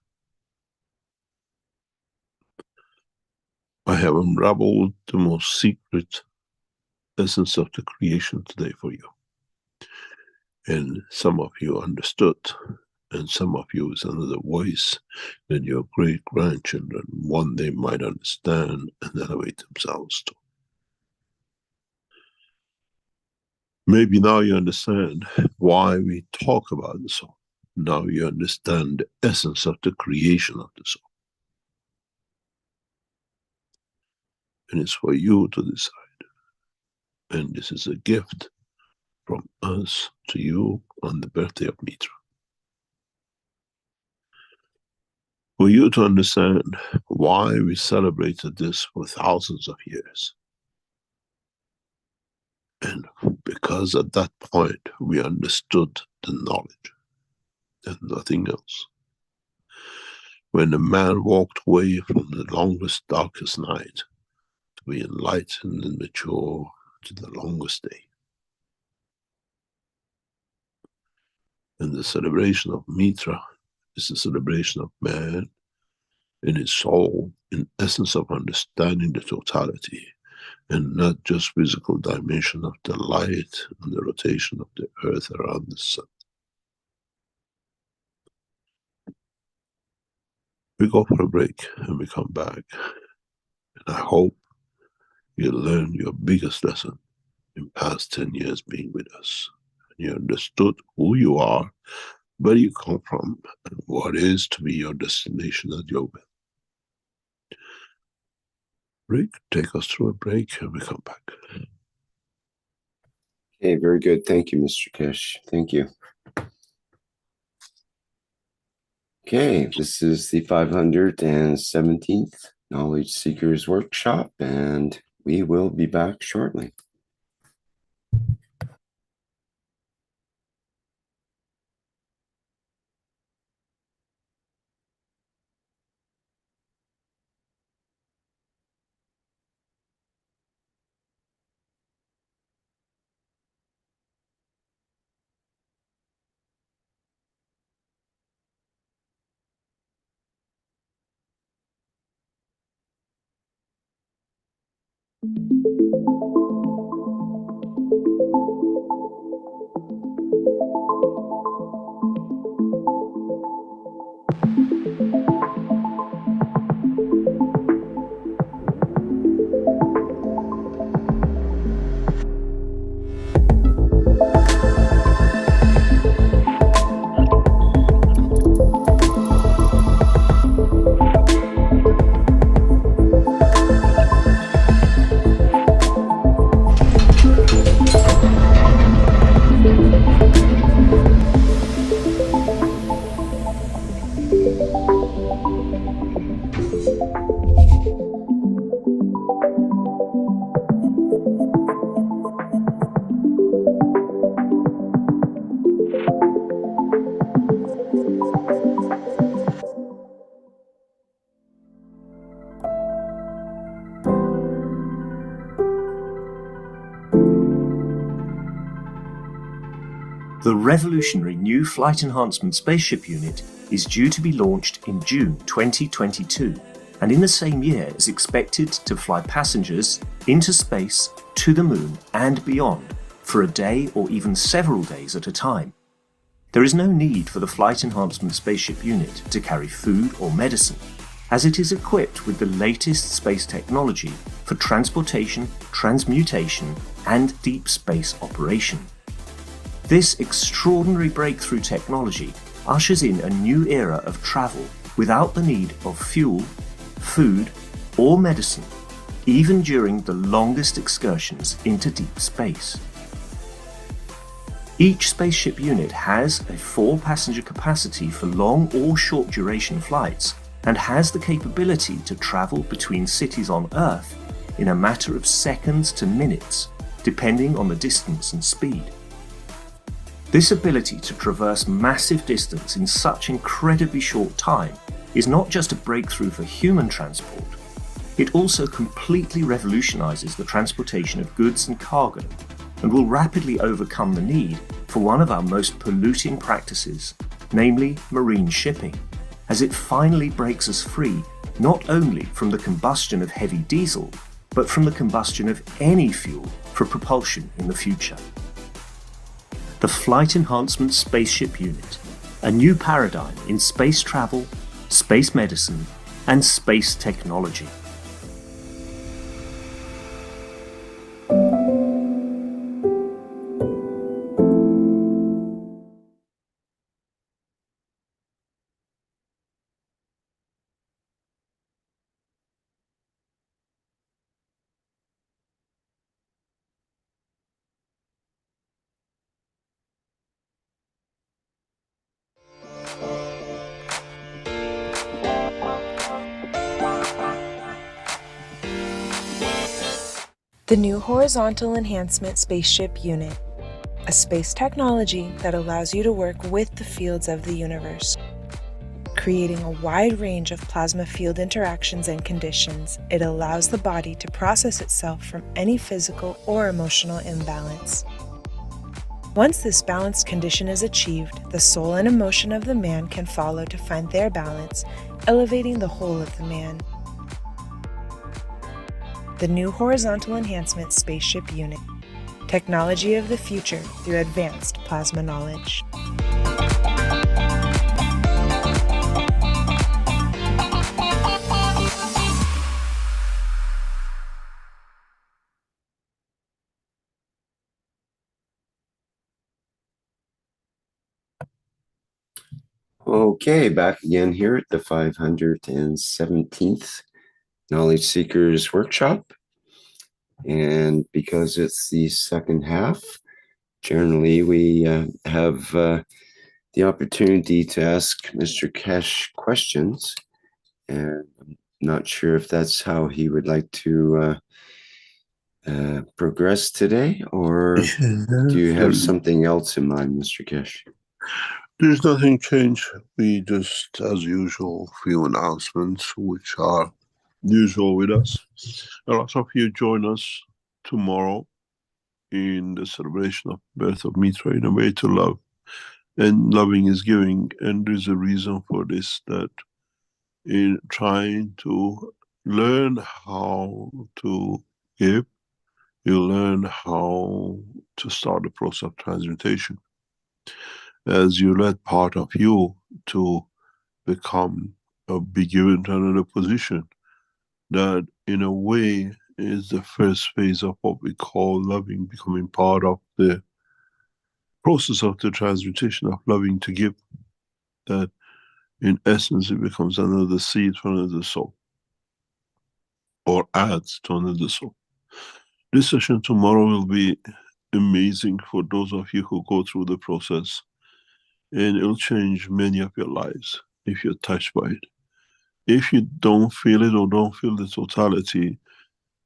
I have unraveled the most secret essence of the creation today for you. And some of you understood, and some of you is another voice that your great grandchildren one day might understand and elevate themselves to. Maybe now you understand why we talk about the soul. Now you understand the essence of the creation of the soul. And it's for you to decide. And this is a gift from us to you on the birthday of Mitra. For you to understand why we celebrated this for thousands of years. And because at that point we understood the knowledge and nothing else. When the man walked away from the longest, darkest night to be enlightened and mature to the longest day. And the celebration of Mitra is the celebration of man in his soul, in essence of understanding the totality, and not just physical dimension of the light and the rotation of the earth around the sun. We go for a break and we come back. And I hope you learn your biggest lesson in past 10 years being with us. You understood who you are, where you come from, and what is to be your destination at your will. Rick, take us through a break and we come back. Okay, very good. Thank you, Mr. Keshe. Thank you. Okay, this is the 517th Knowledge Seekers Workshop, and we will be back shortly. The revolutionary new Flight Enhancement Spaceship unit is due to be launched in June 2022, and in the same year is expected to fly passengers into space, to the moon and beyond for a day or even several days at a time. There is no need for the Flight Enhancement Spaceship unit to carry food or medicine, as it is equipped with the latest space technology for transportation, transmutation and deep space operation. This extraordinary breakthrough technology ushers in a new era of travel without the need of fuel, food, or medicine, even during the longest excursions into deep space. Each spaceship unit has a 4-passenger capacity for long or short duration flights and has the capability to travel between cities on Earth in a matter of seconds to minutes, depending on the distance and speed. This ability to traverse massive distance in such incredibly short time is not just a breakthrough for human transport, it also completely revolutionizes the transportation of goods and cargo and will rapidly overcome the need for one of our most polluting practices, namely marine shipping, as it finally breaks us free not only from the combustion of heavy diesel, but from the combustion of any fuel for propulsion in the future. The Flight Enhancement Spaceship Unit, a new paradigm in space travel, space medicine, and space technology. The new Horizontal Enhancement Spaceship Unit, a space technology that allows you to work with the fields of the universe. Creating a wide range of plasma field interactions and conditions, it allows the body to process itself from any physical or emotional imbalance. Once this balanced condition is achieved, the soul and emotion of the man can follow to find their balance, elevating the whole of the man. The new Horizontal Enhancement Spaceship Unit. Technology of the future through advanced plasma knowledge. Okay, back again here at the 517th Knowledge Seekers Workshop. And because it's the second half, generally we have the opportunity to ask Mr. Keshe questions. And I'm not sure if that's how he would like to progress today, or do you have something else in mind, Mr. Keshe? There's nothing changed. We just, as usual, few announcements, which are usual with us. A lot of you join us tomorrow in the celebration of birth of Mitra in a way to love. And loving is giving. And there's a reason for this, that in trying to learn how to give, you learn how to start the process of transmutation. As you let part of you to become or be given to another position, that in a way is the first phase of what we call loving, becoming part of the process of the transmutation of loving to give. That in essence it becomes another seed for another soul, or adds to another soul. This session tomorrow will be amazing for those of you who go through the process, and it'll change many of your lives if you're touched by it. If you don't feel it or don't feel the totality,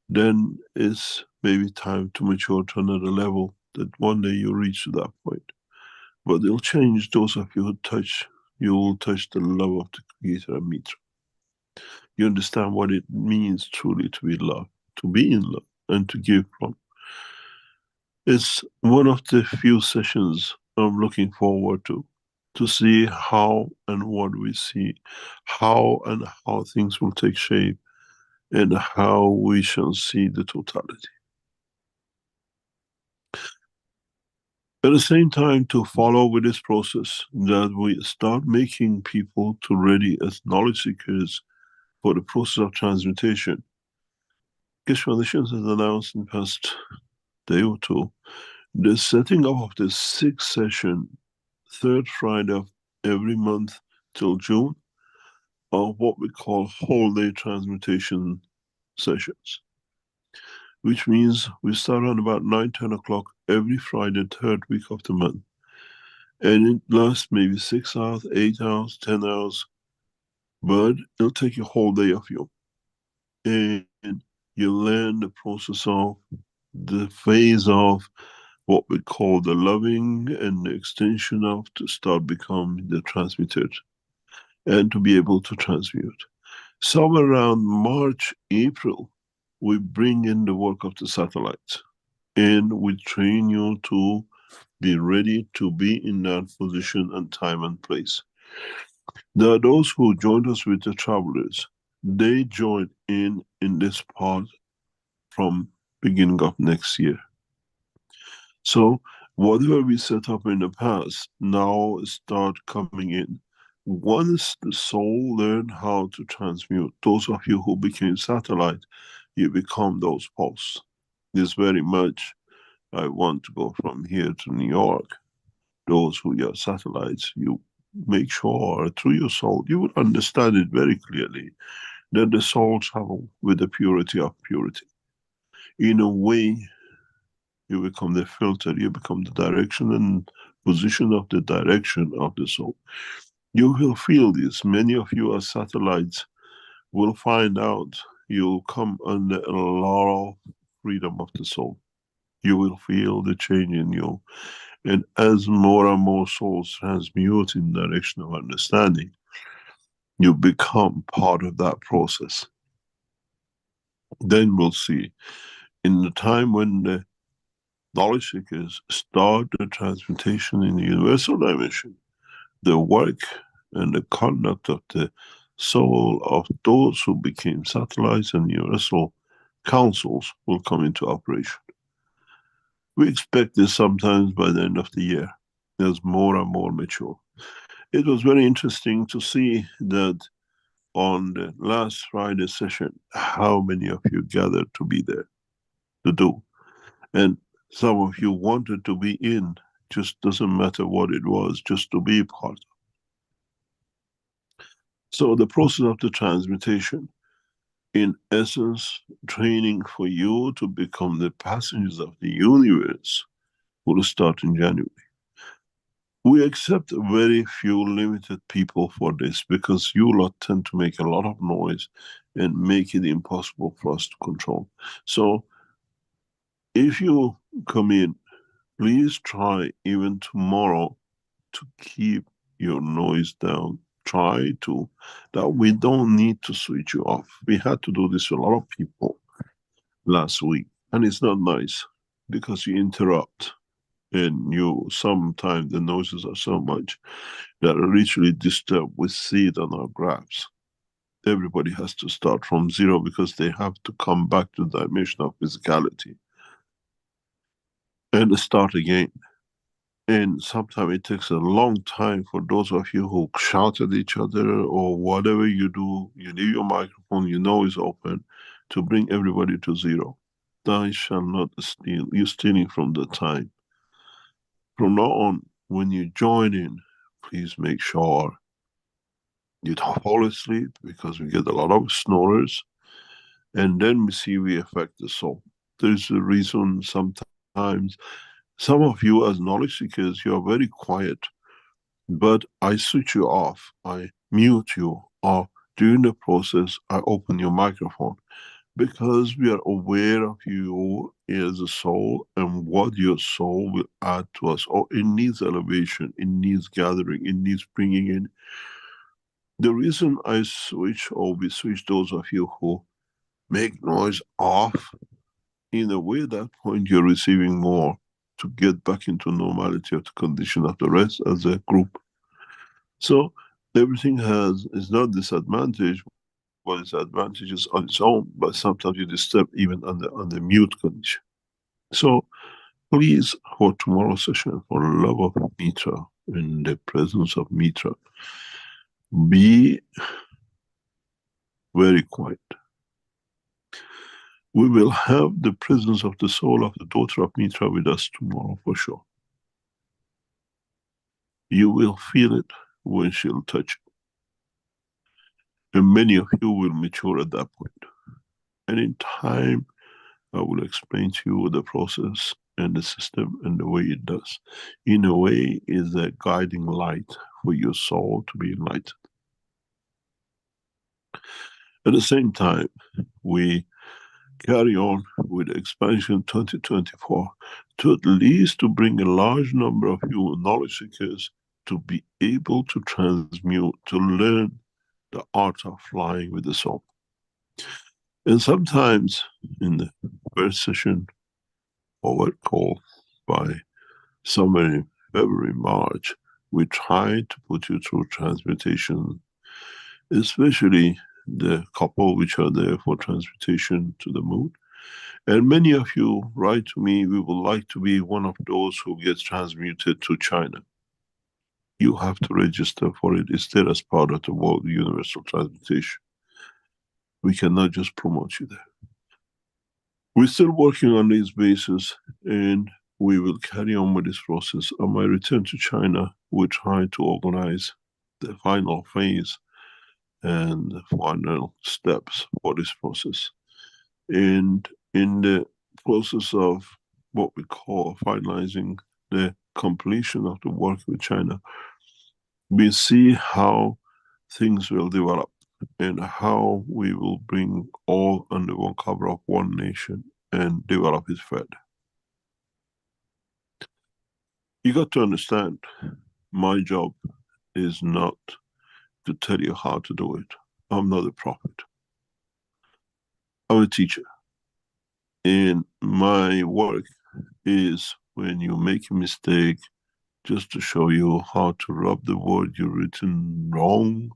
then it's maybe time to mature to another level, that one day you reach to that point. But it'll change those of you who touch, you will touch the love of the Creator and Mitra. You understand what it means truly to be loved, to be in love, and to give from. It's one of the few sessions I'm looking forward to see how and what we see, how and how things will take shape, and how we shall see the totality. At the same time, to follow with this process, that we start making people to ready as knowledge seekers for the process of transmutation. Keshe Foundation has announced in the past day or two the setting up of the 6th session, 3rd Friday of every month till June, of what we call whole day transmutation sessions. Which means we start on about 9-10 o'clock every Friday, 3rd week of the month. And it lasts maybe 6 hours, 8 hours, 10 hours, but it'll take a whole day of you. And you learn the process of the phase of what we call the loving and the extension of, to start becoming the transmuted and to be able to transmute. Somewhere around March, April, we bring in the work of the satellites, and we train you to be ready to be in that position and time and place. There are those who joined us with the travelers. They join in this part from beginning of next year. So whatever we set up in the past now start coming in. Once the soul learn how to transmute, those of you who became satellite, you become those posts. It's very much, I want to go from here to New York. Those who are satellites, you make sure through your soul, you will understand it very clearly, that the soul travel with the purity of purity. In a way, you become the filter, you become the direction and position of the direction of the soul. You will feel this. Many of you as satellites will find out you'll come under a lot of freedom of the soul. You will feel the change in you. And as more and more souls transmute in the direction of understanding, you become part of that process. Then we'll see, in the time when the knowledge seekers start the transmutation in the universal dimension, the work and the conduct of the soul of those who became satellites and universal councils will come into operation. We expect this sometimes by the end of the year, as more and more mature. It was very interesting to see that on the last Friday session, how many of you gathered to be there to do. And some of you wanted to be in, just doesn't matter what it was, just to be part of. So the process of the transmutation, in essence, training for you to become the passengers of the universe, will start in January. We accept very few limited people for this because you lot tend to make a lot of noise and make it impossible for us to control. So if you come in, please try even tomorrow to keep your noise down. Try to, that we don't need to switch you off. We had to do this to a lot of people last week, and it's not nice because you interrupt, and you sometimes the noises are so much that are literally disturbed. We see it on our graphs. Everybody has to start from zero because they have to come back to the dimension of physicality and start again. And sometimes it takes a long time for those of you who shout at each other or whatever you do, you leave your microphone, you know it's open, to bring everybody to zero. Thou shall not steal. You're stealing from the time. From now on, when you join in, please make sure you don't fall asleep, because we get a lot of snorers, and then we see we affect the soul. There's a reason sometimes some of you as knowledge seekers, you are very quiet, but I switch you off, I mute you, or during the process I open your microphone, because we are aware of you as a soul and what your soul will add to us. Or it needs elevation, it needs gathering, it needs bringing in. The reason I switch, or we switch those of you who make noise off, in a way at that point you're receiving more to get back into normality of the condition of the rest as a group. So everything is not disadvantage, but it's advantages on its own, but sometimes you disturb even on the mute condition. So please, for tomorrow's session, for love of Mitra, in the presence of Mitra, be very quiet. We will have the presence of the soul of the daughter of Mitra with us tomorrow for sure. You will feel it when she'll touch you. And many of you will mature at that point. And in time, I will explain to you the process and the system and the way it does. In a way, is a guiding light for your soul to be enlightened. At the same time, we carry on with expansion 2024 to at least to bring a large number of you knowledge seekers to be able to transmute, to learn the art of flying with the soul. And sometimes in the first session, or what called by somewhere in February, March, we try to put you through transmutation, especially the couple which are there for transmutation to the moon. And many of you write to me, we would like to be one of those who gets transmuted to China. You have to register for it. It's there as part of the World Universal Transmutation. We cannot just promote you there. We're still working on these bases, and we will carry on with this process. On my return to China, we're trying to organize the final phase and the final steps for this process. And in the process of what we call finalizing the completion of the work with China, we see how things will develop and how we will bring all under one cover of one nation and develop it further. You got to understand, my job is not to tell you how to do it. I'm not a prophet. I'm a teacher. And my work is, when you make a mistake, just to show you how to rub the word you've written wrong,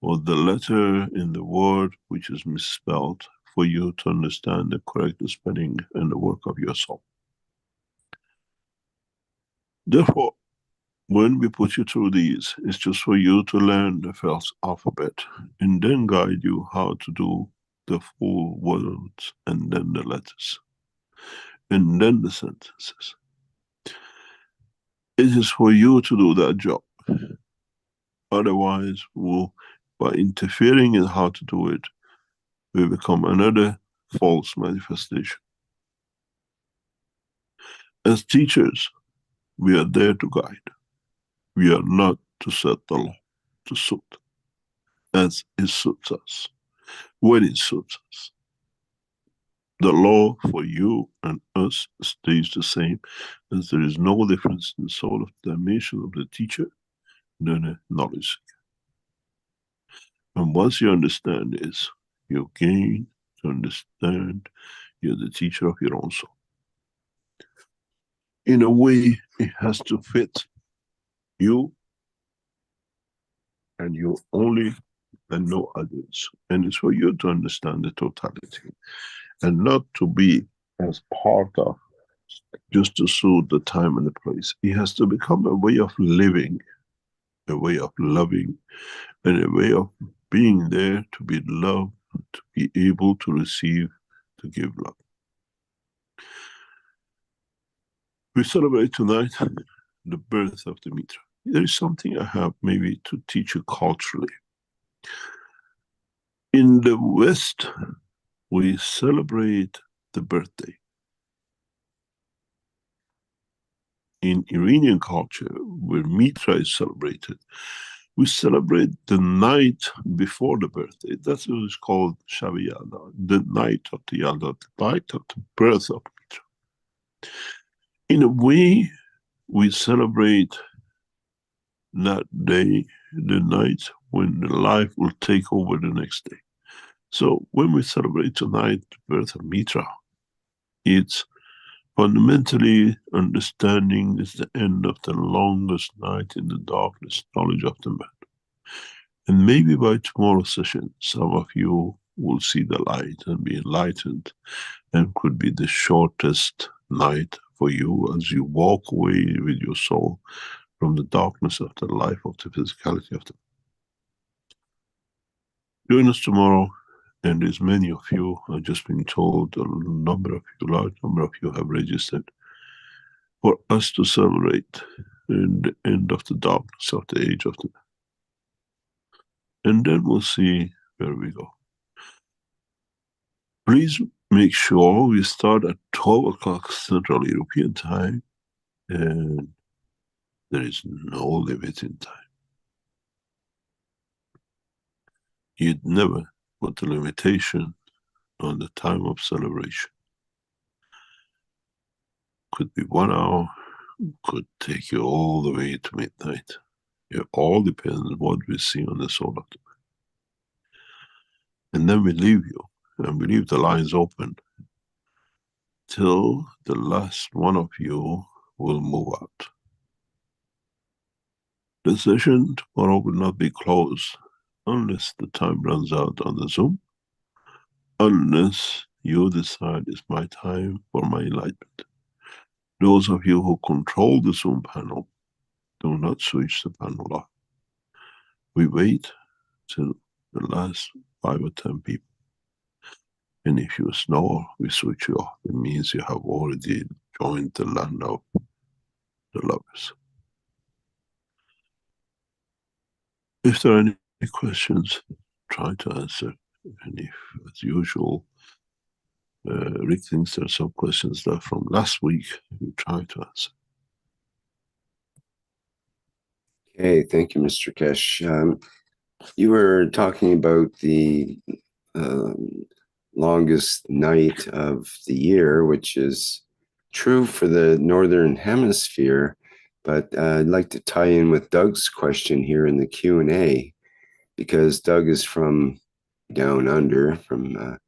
or the letter in the word which is misspelled, for you to understand the correct spelling and the work of your soul. Therefore, when we put you through these, it's just for you to learn the first alphabet, and then guide you how to do the full words, and then the letters, and then the sentences. It is for you to do that job. Otherwise, we'll by interfering in how to do it, we become another false manifestation. As teachers, we are there to guide. We are not to set the law to suit, as it suits us, when it suits us. The law for you and us stays the same, as there is no difference in the soul of the dimension of the teacher than a knowledge. And once you understand this, you gain to understand you're the teacher of your own soul. In a way, it has to fit you and you only, and no others. And it's for you to understand the totality and not to be as part of just to suit the time and the place. It has to become a way of living, a way of loving, and a way of being there to be loved, to be able to receive, to give love. We celebrate tonight the birth of the Mitra. There is something I have maybe to teach you culturally. In the West, we celebrate the birthday. In Iranian culture, where Mitra is celebrated, we celebrate the night before the birthday. That's what is called Shab-e Yalda, the night of the Yalda, the night of the birth of Mitra. In a way, we celebrate that day, the night when the life will take over the next day. So when we celebrate tonight the birth of Mitra, it's fundamentally understanding is the end of the longest night in the darkness, knowledge of the man. And maybe by tomorrow's session, some of you will see the light and be enlightened, and could be the shortest night for you as you walk away with your soul from the darkness of the life of the physicality of the. Join us tomorrow, and there's many of you, I've just been told, a number of you, large number of you have registered for us to celebrate in the end of the darkness of the age of the. And then we'll see where we go. Please make sure we start at 12 o'clock Central European time, and there is no limit in time. You'd never put the limitation on the time of celebration. Could be 1 hour, could take you all the way to midnight. It all depends on what we see on the soul of the man. And then we leave you, and we leave the lines open till the last one of you will move out. The session tomorrow will not be closed unless the time runs out on the Zoom, unless you decide it's my time for my enlightenment. Those of you who control the Zoom panel, do not switch the panel off. We wait till the last 5 or 10 people. And if you snore, we switch you off. It means you have already joined the land of the lovers. If there are any questions, try to answer. And if, as usual, Rick thinks there are some questions that from last week, we try to answer. Okay, thank you, Mr. Keshe. You were talking about the longest night of the year, which is true for the Northern Hemisphere, but I'd like to tie in with Doug's question here in the Q&A, because Doug is from down under, from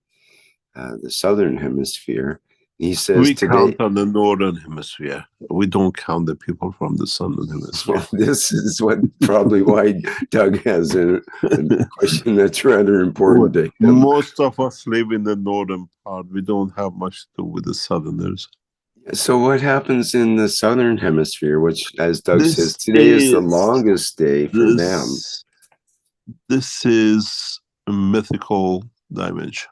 the Southern Hemisphere. He says we today, count on the Northern Hemisphere. We don't count the people from the Southern Hemisphere. well, this is what probably why Doug has a question that's rather important to him. Most of us live in the northern part. We don't have much to do with the Southerners. So what happens in the Southern Hemisphere, which, as Doug says, today is the longest day for them? This is a mythical dimension.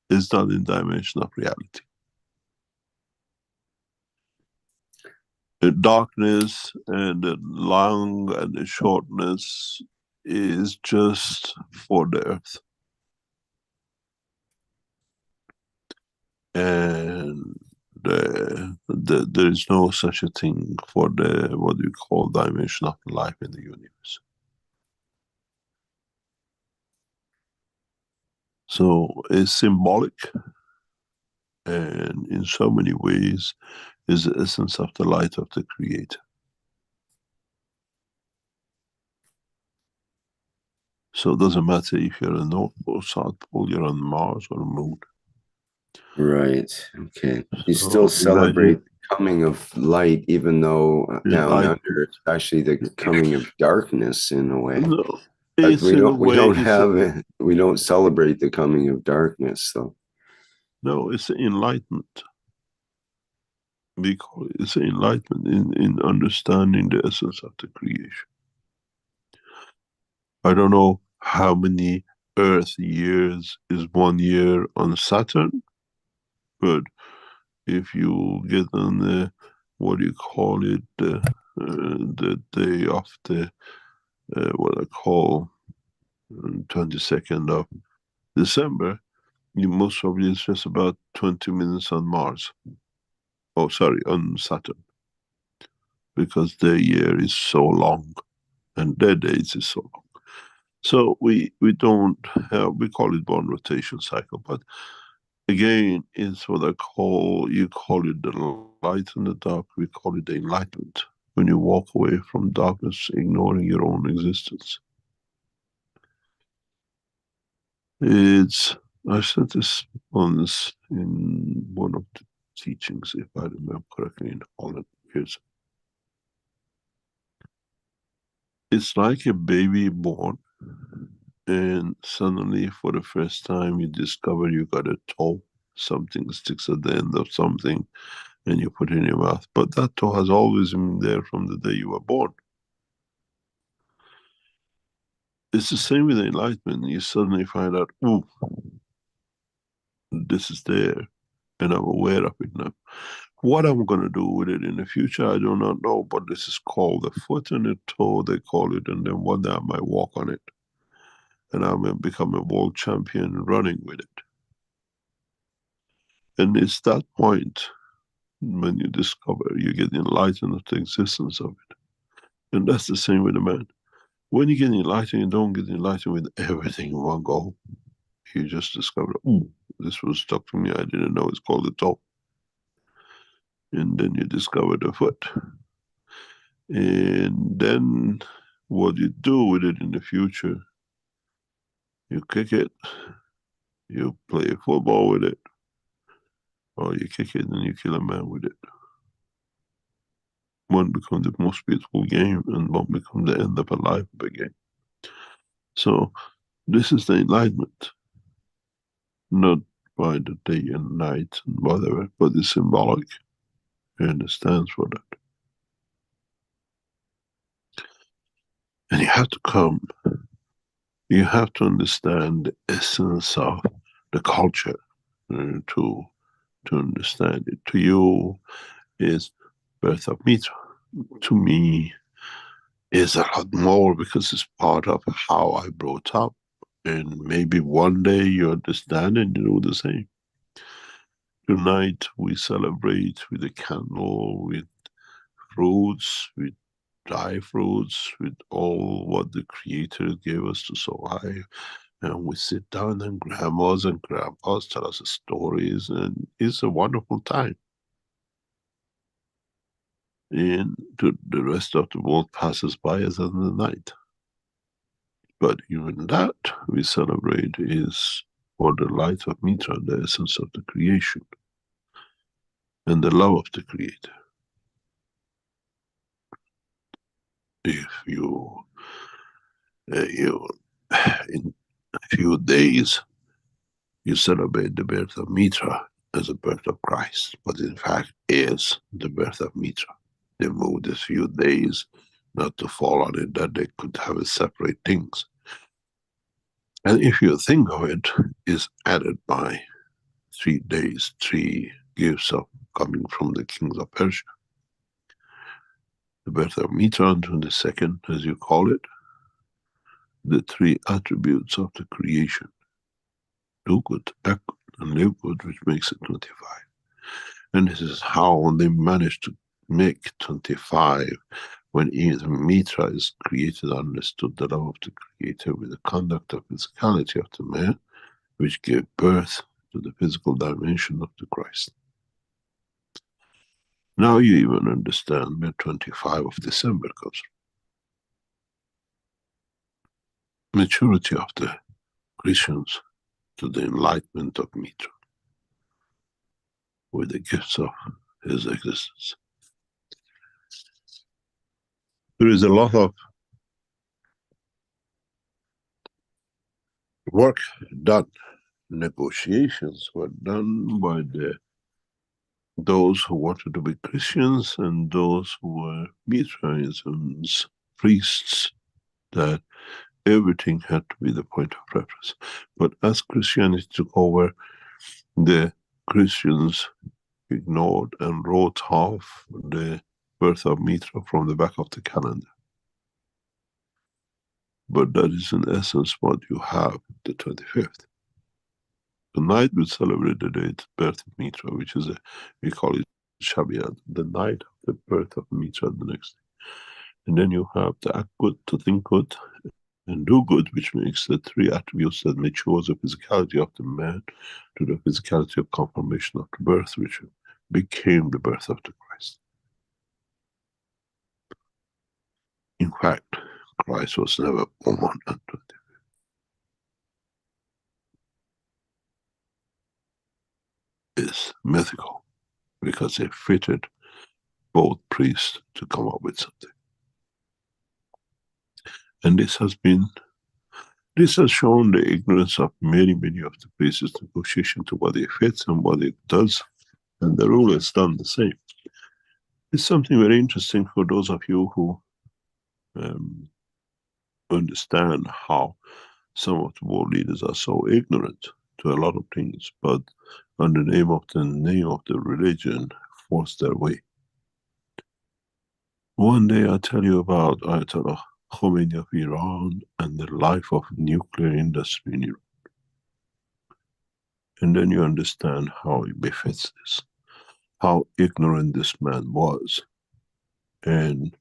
It's not in dimension of reality. The darkness and the long and the shortness is just for the earth. And there is no such a thing for the, what you call, dimension of life in the universe. So it's symbolic, and in so many ways is the essence of the light of the Creator. So it doesn't matter if you're a North Pole, South Pole, you're on Mars or the Moon. Right. Okay. You So still celebrate imagine the coming of light, even though down under, enlightenment. it's actually the coming of darkness in a way. No, But it's in a way, we don't celebrate the coming of darkness, though. no, it's enlightenment. Because it's enlightenment in understanding the essence of the creation. I don't know how many Earth years is 1 year on Saturn, but if you get on the, what do you call it, the day of the, what I call 22nd of December, you most probably it's just about 20 minutes on Mars. Oh, sorry, on Saturn. Because their year is so long and their days is so long. So we don't have, we call it one rotation cycle, but again, it's what I call, you call it the light and the dark, we call it the enlightenment. When you walk away from darkness, ignoring your own existence. It's, I said this once in one of the teachings, if I remember correctly, in Holland years. It's like a baby born, and suddenly for the first time you discover you got a toe, something sticks at the end of something, and you put it in your mouth. But that toe has always been there from the day you were born. It's the same with enlightenment. You suddenly find out, ooh, this is there, and I'm aware of it now. What I'm going to do with it in the future, I do not know, but this is called a foot and a toe, they call it, and then one day I might walk on it. And I may become a world champion running with it. And it's that point when you discover, you get enlightened of the existence of it. And that's the same with a man. When you get enlightened, you don't get enlightened with everything in one go. You just discover, ooh, this was stuck to me, I didn't know it's called a toe. And then you discover the foot. And then what you do with it in the future, you kick it, you play football with it, or you kick it and you kill a man with it. One becomes the most beautiful game, and one becomes the end of a life of a game. So this is the enlightenment, not by the day and night and whatever, but it's symbolic and it stands for that. And you have to come, you have to understand the essence of the culture to understand it. To you is birth of Mitra. To me is a lot more because it's part of how I brought up. And maybe one day you understand and you do the same. Tonight we celebrate with a candle, with fruits, with dry fruits, with all what the Creator gave us to so high. And we sit down and grandmas and grandpas tell us stories, and it's a wonderful time. And the rest of the world passes by us in the night. But even that we celebrate is for the light of Mitra, the essence of the creation, and the love of the Creator. If you, in a few days, you celebrate the birth of Mitra as the birth of Christ, but in fact is the birth of Mitra. They moved a few days not to fall on it that they could have a separate things. And if you think of it, is added by 3 days, 3 gifts of coming from the kings of Persia. The birth of Mitra on 22nd, as you call it, the three attributes of the creation: do good, act good, and live good, which makes it 25. And this is how they managed to make 25 when even Mitra is created, understood the love of the Creator with the conduct of physicality of the man, which gave birth to the physical dimension of the Christ. Now you even understand where 25 of December comes from. Maturity of the Christians to the enlightenment of Mitra, with the gifts of his existence. There is a lot of work done. Negotiations were done by those who wanted to be Christians and those who were Mitraisms, priests, that everything had to be the point of reference. But as Christianity took over, the Christians ignored and wrote off the birth of Mitra from the back of the calendar. But that is in essence what you have, the 25th. Tonight we celebrate the day of birth of Mitra, which is we call it Shabiad, the night of the birth of Mitra the next day. And then you have to act good, to think good, and do good, which makes the three attributes that matures the physicality of the man to the physicality of confirmation of the birth, which became the birth of the Christ. In fact, Christ was never born on 25th. It's mythical, because they fitted both priests to come up with something. And this has shown the ignorance of many of the priests' negotiation to what it fits and what it does, and the rule is done the same. It's something very interesting for those of you who understand how some of the world leaders are so ignorant to a lot of things, but on the name of the religion, force their way. One day I'll tell you about Ayatollah Khomeini of Iran and the life of nuclear industry in Iran. And then you understand how it befits this, how ignorant this man was. And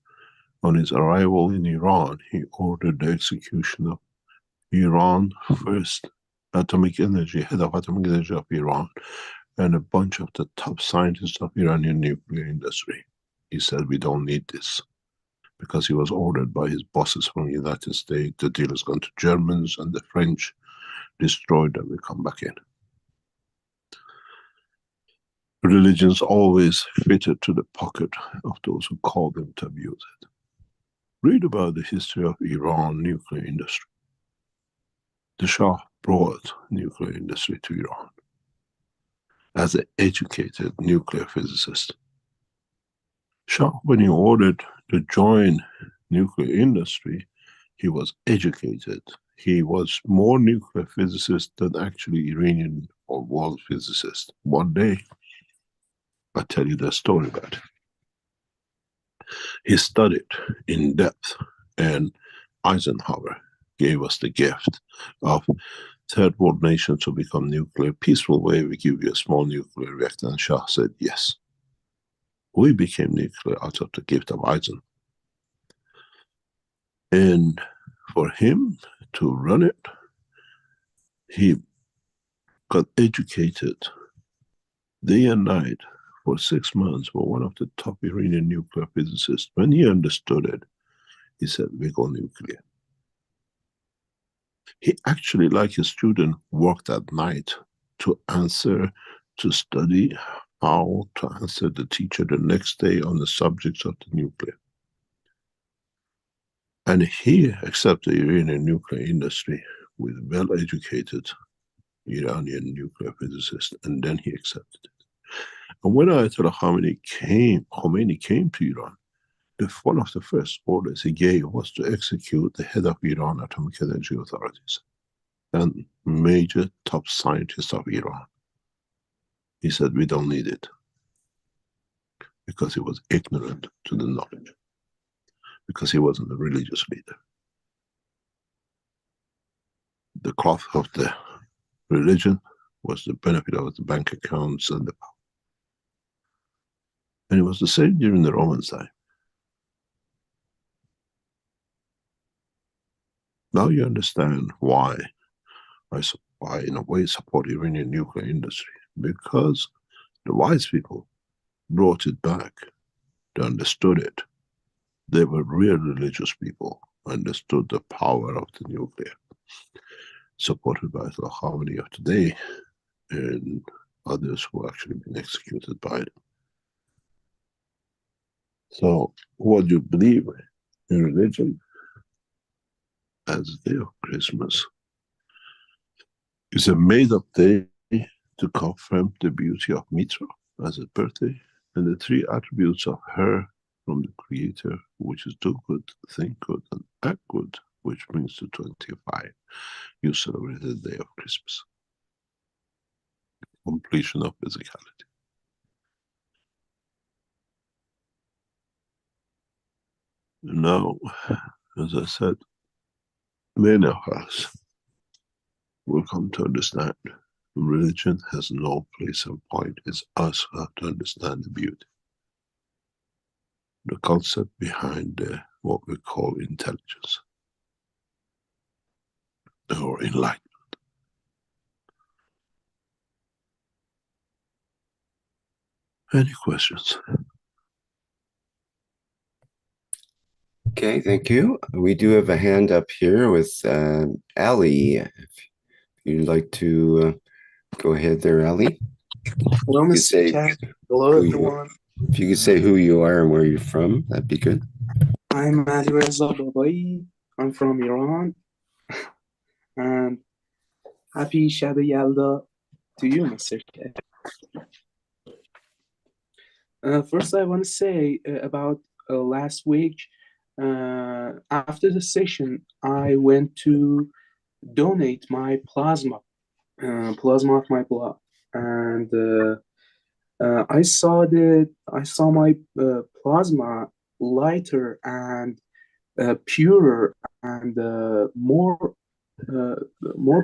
on his arrival in Iran, he ordered the execution of Iran first atomic energy, head of atomic energy of Iran, and a bunch of the top scientists of Iranian nuclear industry. He said, we don't need this, because he was ordered by his bosses from the United States. The deal has gone to Germans and the French, destroyed them, we come back in. Religions always fitted to the pocket of those who call them to abuse it. Read about the history of Iran nuclear industry. The Shah brought nuclear industry to Iran as an educated nuclear physicist. Shah, when he ordered to join nuclear industry, he was educated. He was more nuclear physicist than actually Iranian or world physicist. One day, I'll tell you the story about it. He studied in depth, and Eisenhower gave us the gift of third world nations to become nuclear. Peaceful way, we give you a small nuclear reactor. And Shah said yes. We became nuclear out of the gift of Eisenhower. And for him to run it, he got educated day and night for 6 months for one of the top Iranian nuclear physicists. When he understood it, he said, we go nuclear. He actually, like a student, worked at night to study how to answer the teacher the next day on the subjects of the nuclear. And he accepted the Iranian nuclear industry with well-educated Iranian nuclear physicists, and then he accepted it. And when Ayatollah Khomeini came to Iran, one of the first orders he gave was to execute the head of Iran Atomic Energy Authorities and major top scientists of Iran. He said, we don't need it, because he was ignorant to the knowledge, because he wasn't a religious leader. The cloth of the religion was the benefit of the bank accounts and the power. And it was the same during the Roman time. Now you understand why I in a way support Iranian nuclear industry, because the wise people brought it back. They understood it. They were real religious people, understood the power of the nuclear, supported by the Khamenei of today and others who actually been executed by it. So what you believe in religion as a day of Christmas is a made-up day to confirm the beauty of Mitra as a birthday and the three attributes of her from the Creator, which is do good, think good, and act good, which brings to 25. You celebrate the day of Christmas. Completion of physicality. Now, as I said, many of us will come to understand religion has no place and point. It's us who have to understand the beauty. The concept behind what we call intelligence or enlightenment. Any questions? Okay, thank you. We do have a hand up here with Ali. If you'd like to go ahead there, Ali. Hello, Mr. Cat. Hello, everyone. If you could say who you are and where you're from, that'd be good. I'm Ali Reza Babai. I'm from Iran. And happy Shab Yalda to you, Mr. Cat. First, I want to say about last week. After the session, I went to donate my plasma of my blood, and I saw my plasma lighter and purer and more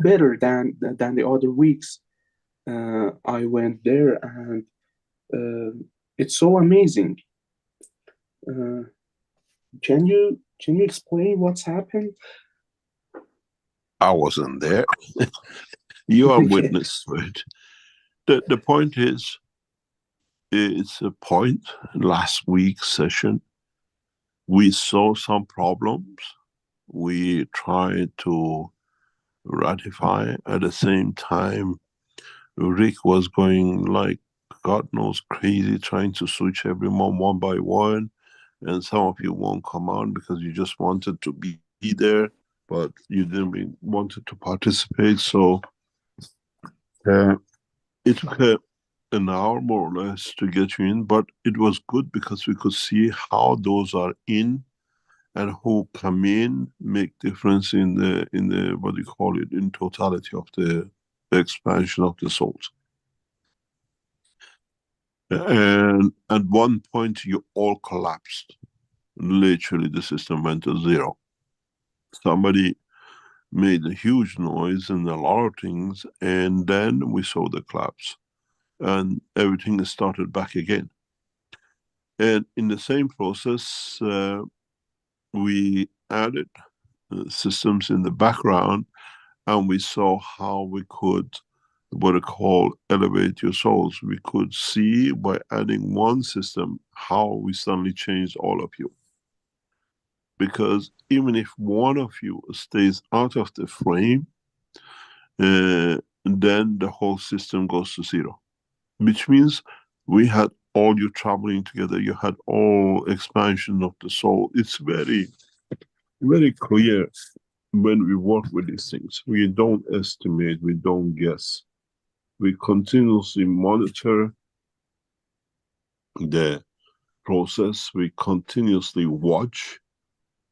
better than the other weeks. I went there, and it's so amazing. Can you explain what's happened? I wasn't there. You are witness to it. The point is, it's a point. Last week's session, we saw some problems. We tried to ratify. At the same time, Rick was going like God knows crazy, trying to switch everyone one by one. And some of you won't come on because you just wanted to be there, but you didn't wanted to participate. So it took an hour more or less to get you in, but it was good because we could see how those are in and who come in make difference in the what do you call it, in totality of the expansion of the souls. And at one point you all collapsed. Literally the system went to zero. Somebody made a huge noise and a lot of things, and then we saw the collapse and everything started back again. And in the same process, we added systems in the background, and we saw how we could, what I call, elevate your souls. We could see by adding one system how we suddenly changed all of you. Because even if one of you stays out of the frame, then the whole system goes to zero. Which means we had all you traveling together, you had all expansion of the soul. It's very, very clear when we work with these things. We don't estimate, we don't guess. We continuously monitor the process, we continuously watch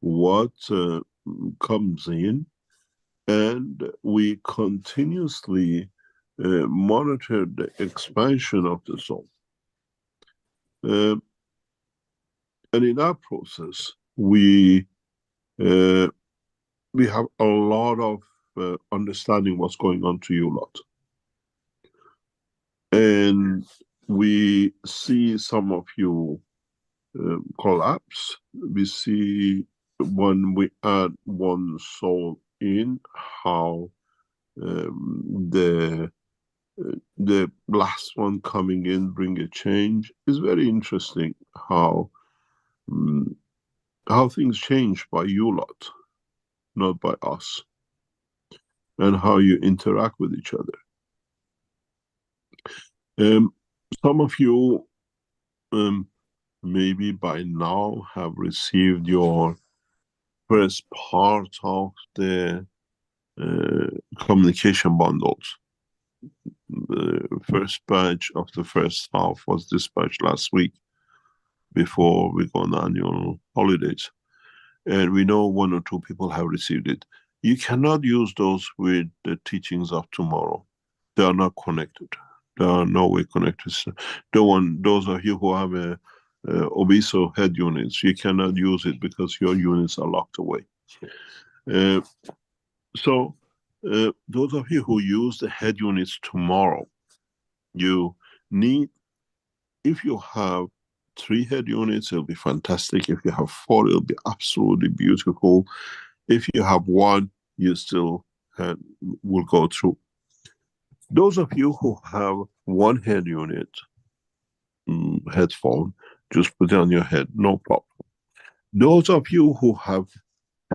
what comes in, and we continuously monitor the expansion of the soul. And in that process, we have a lot of understanding what's going on to you lot. And we see some of you collapse. We see when we add one soul in, how the last one coming in bring a change. It's very interesting how things change by you lot, not by us, and how you interact with each other. Some of you maybe by now have received your first part of the communication bundles. The first batch of the first half was dispatched last week before we go on annual holidays. And we know 1 or 2 people have received it. You cannot use those with the teachings of tomorrow. They are not connected. They are no way connected. Those of you who have a Obiso head units, you cannot use it because your units are locked away. So those of you who use the head units tomorrow, you need, if you have 3 head units, it'll be fantastic. If you have 4, it'll be absolutely beautiful. If you have 1, you still will go through. Those of you who have 1 head unit, headphone, just put it on your head, no problem. Those of you who have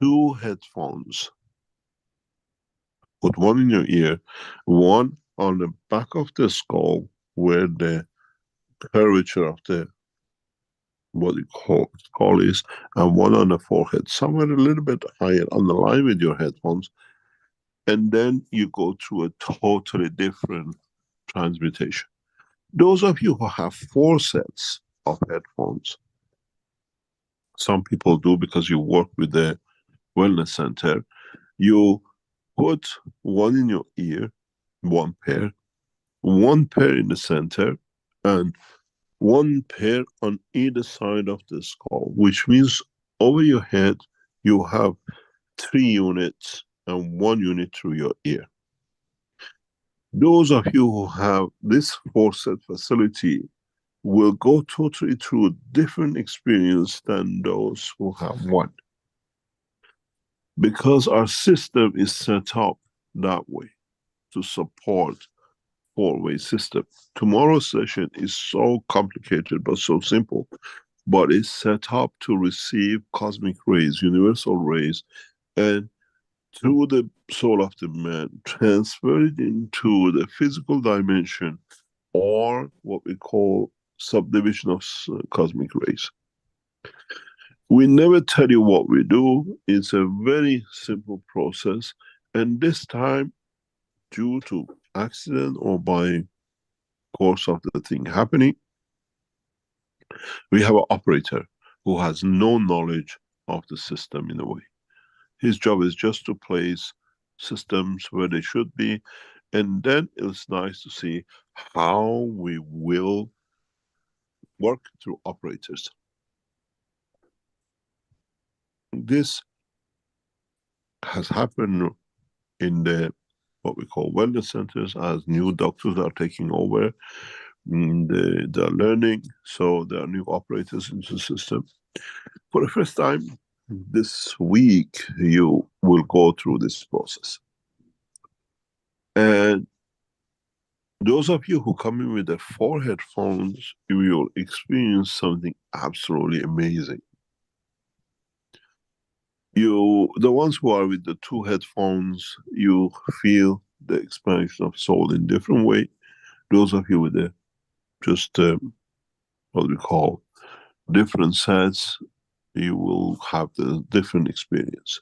2 headphones, put 1 in your ear, 1 on the back of the skull, where the curvature of the what you call skull is, and 1 on the forehead, somewhere a little bit higher on the line with your headphones. And then you go through a totally different transmutation. Those of you who have 4 sets of headphones, some people do because you work with the wellness center, you put 1 in your ear, 1 pair, 1 pair in the center, and 1 pair on either side of the skull, which means over your head you have 3 units and 1 unit through your ear. Those of you who have this 4-set facility will go totally through a different experience than those who have 1. Because our system is set up that way to support 4-way system. Tomorrow's session is so complicated but so simple, but it's set up to receive cosmic rays, universal rays, and through the soul of the man, transfer it into the physical dimension, or what we call subdivision of cosmic rays. We never tell you what we do. It's a very simple process, and this time, due to accident or by course of the thing happening, we have an operator who has no knowledge of the system in a way. His job is just to place systems where they should be, and then it's nice to see how we will work through operators. This has happened in the what we call wellness centers as new doctors are taking over. They're learning, so there are new operators in the system. For the first time this week, you will go through this process. And those of you who come in with the 4 headphones, you will experience something absolutely amazing. The ones who are with the 2 headphones, you feel the expansion of soul in different way. Those of you with the just what we call different sets, you will have the different experience.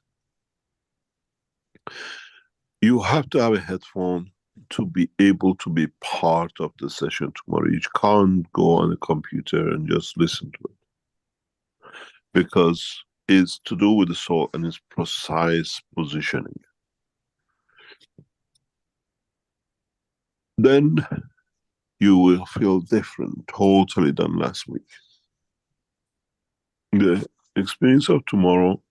You have to have a headphone to be able to be part of the session tomorrow. You can't go on a computer and just listen to it, because it's to do with the soul and its precise positioning. Then you will feel different, totally than last week. The experience of tomorrow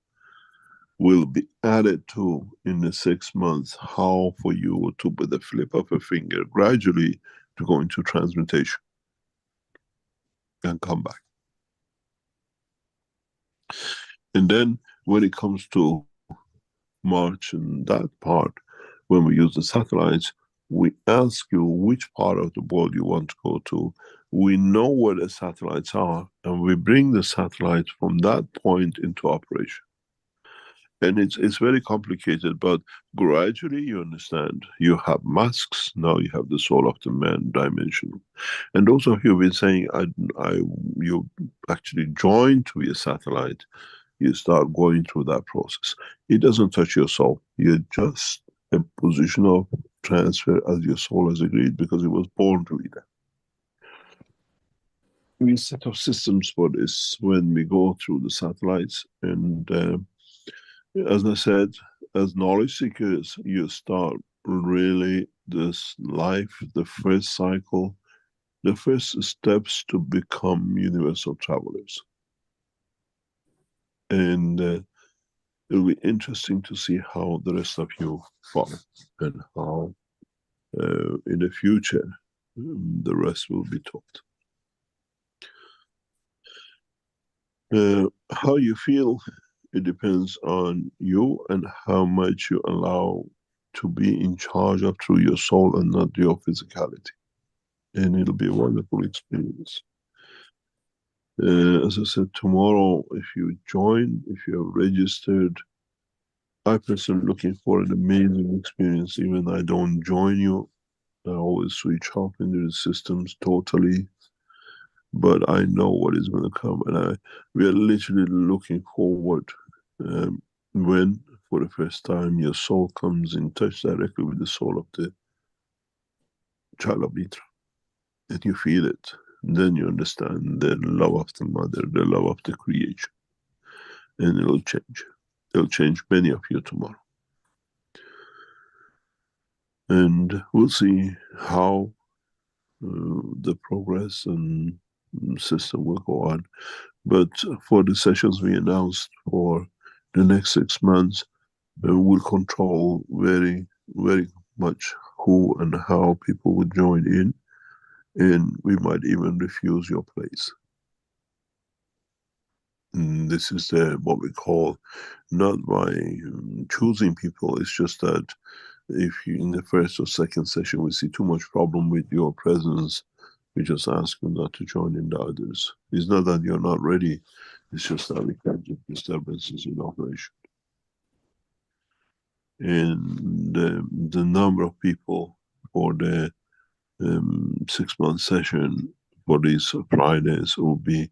will be added to in the 6 months, how for you to, with the flip of a finger, gradually to go into transmutation and come back. And then when it comes to March and that part, when we use the satellites, we ask you which part of the world you want to go to. We know where the satellites are, and we bring the satellites from that point into operation. And it's very complicated, but gradually you understand. You have masks, now you have the soul of the man dimension. And those of you who've been saying, you actually join to be a satellite, you start going through that process. It doesn't touch your soul. You're just a positional transfer as your soul has agreed, because it was born to be there. We set up systems for this when we go through the satellites, and as I said, as knowledge seekers, you start really this life, the first cycle, the first steps to become universal travelers. And it'll be interesting to see how the rest of you follow, and how in the future the rest will be taught. How you feel, it depends on you and how much you allow to be in charge of through your soul and not your physicality. And it'll be a wonderful experience. As I said, tomorrow, if you join, if you have registered, I personally looking for an amazing experience. Even I don't join you, I always switch off into the systems totally. But I know what is going to come, and we are literally looking forward when, for the first time, your soul comes in touch directly with the soul of the child of Mitra, and you feel it. And then you understand the love of the mother, the love of the creation, and it'll change. It'll change many of you tomorrow, and we'll see how the progress and system will go on. But for the sessions we announced for the next 6 months, we'll control very, very much who and how people would join in, and we might even refuse your place. And this is what we call, not by choosing people, it's just that if you, in the first or second session, we see too much problem with your presence, we just ask you not to join in the others. It's not that you're not ready, it's just that we can't get disturbances in operation. And the number of people for the 6-month session for these Fridays will be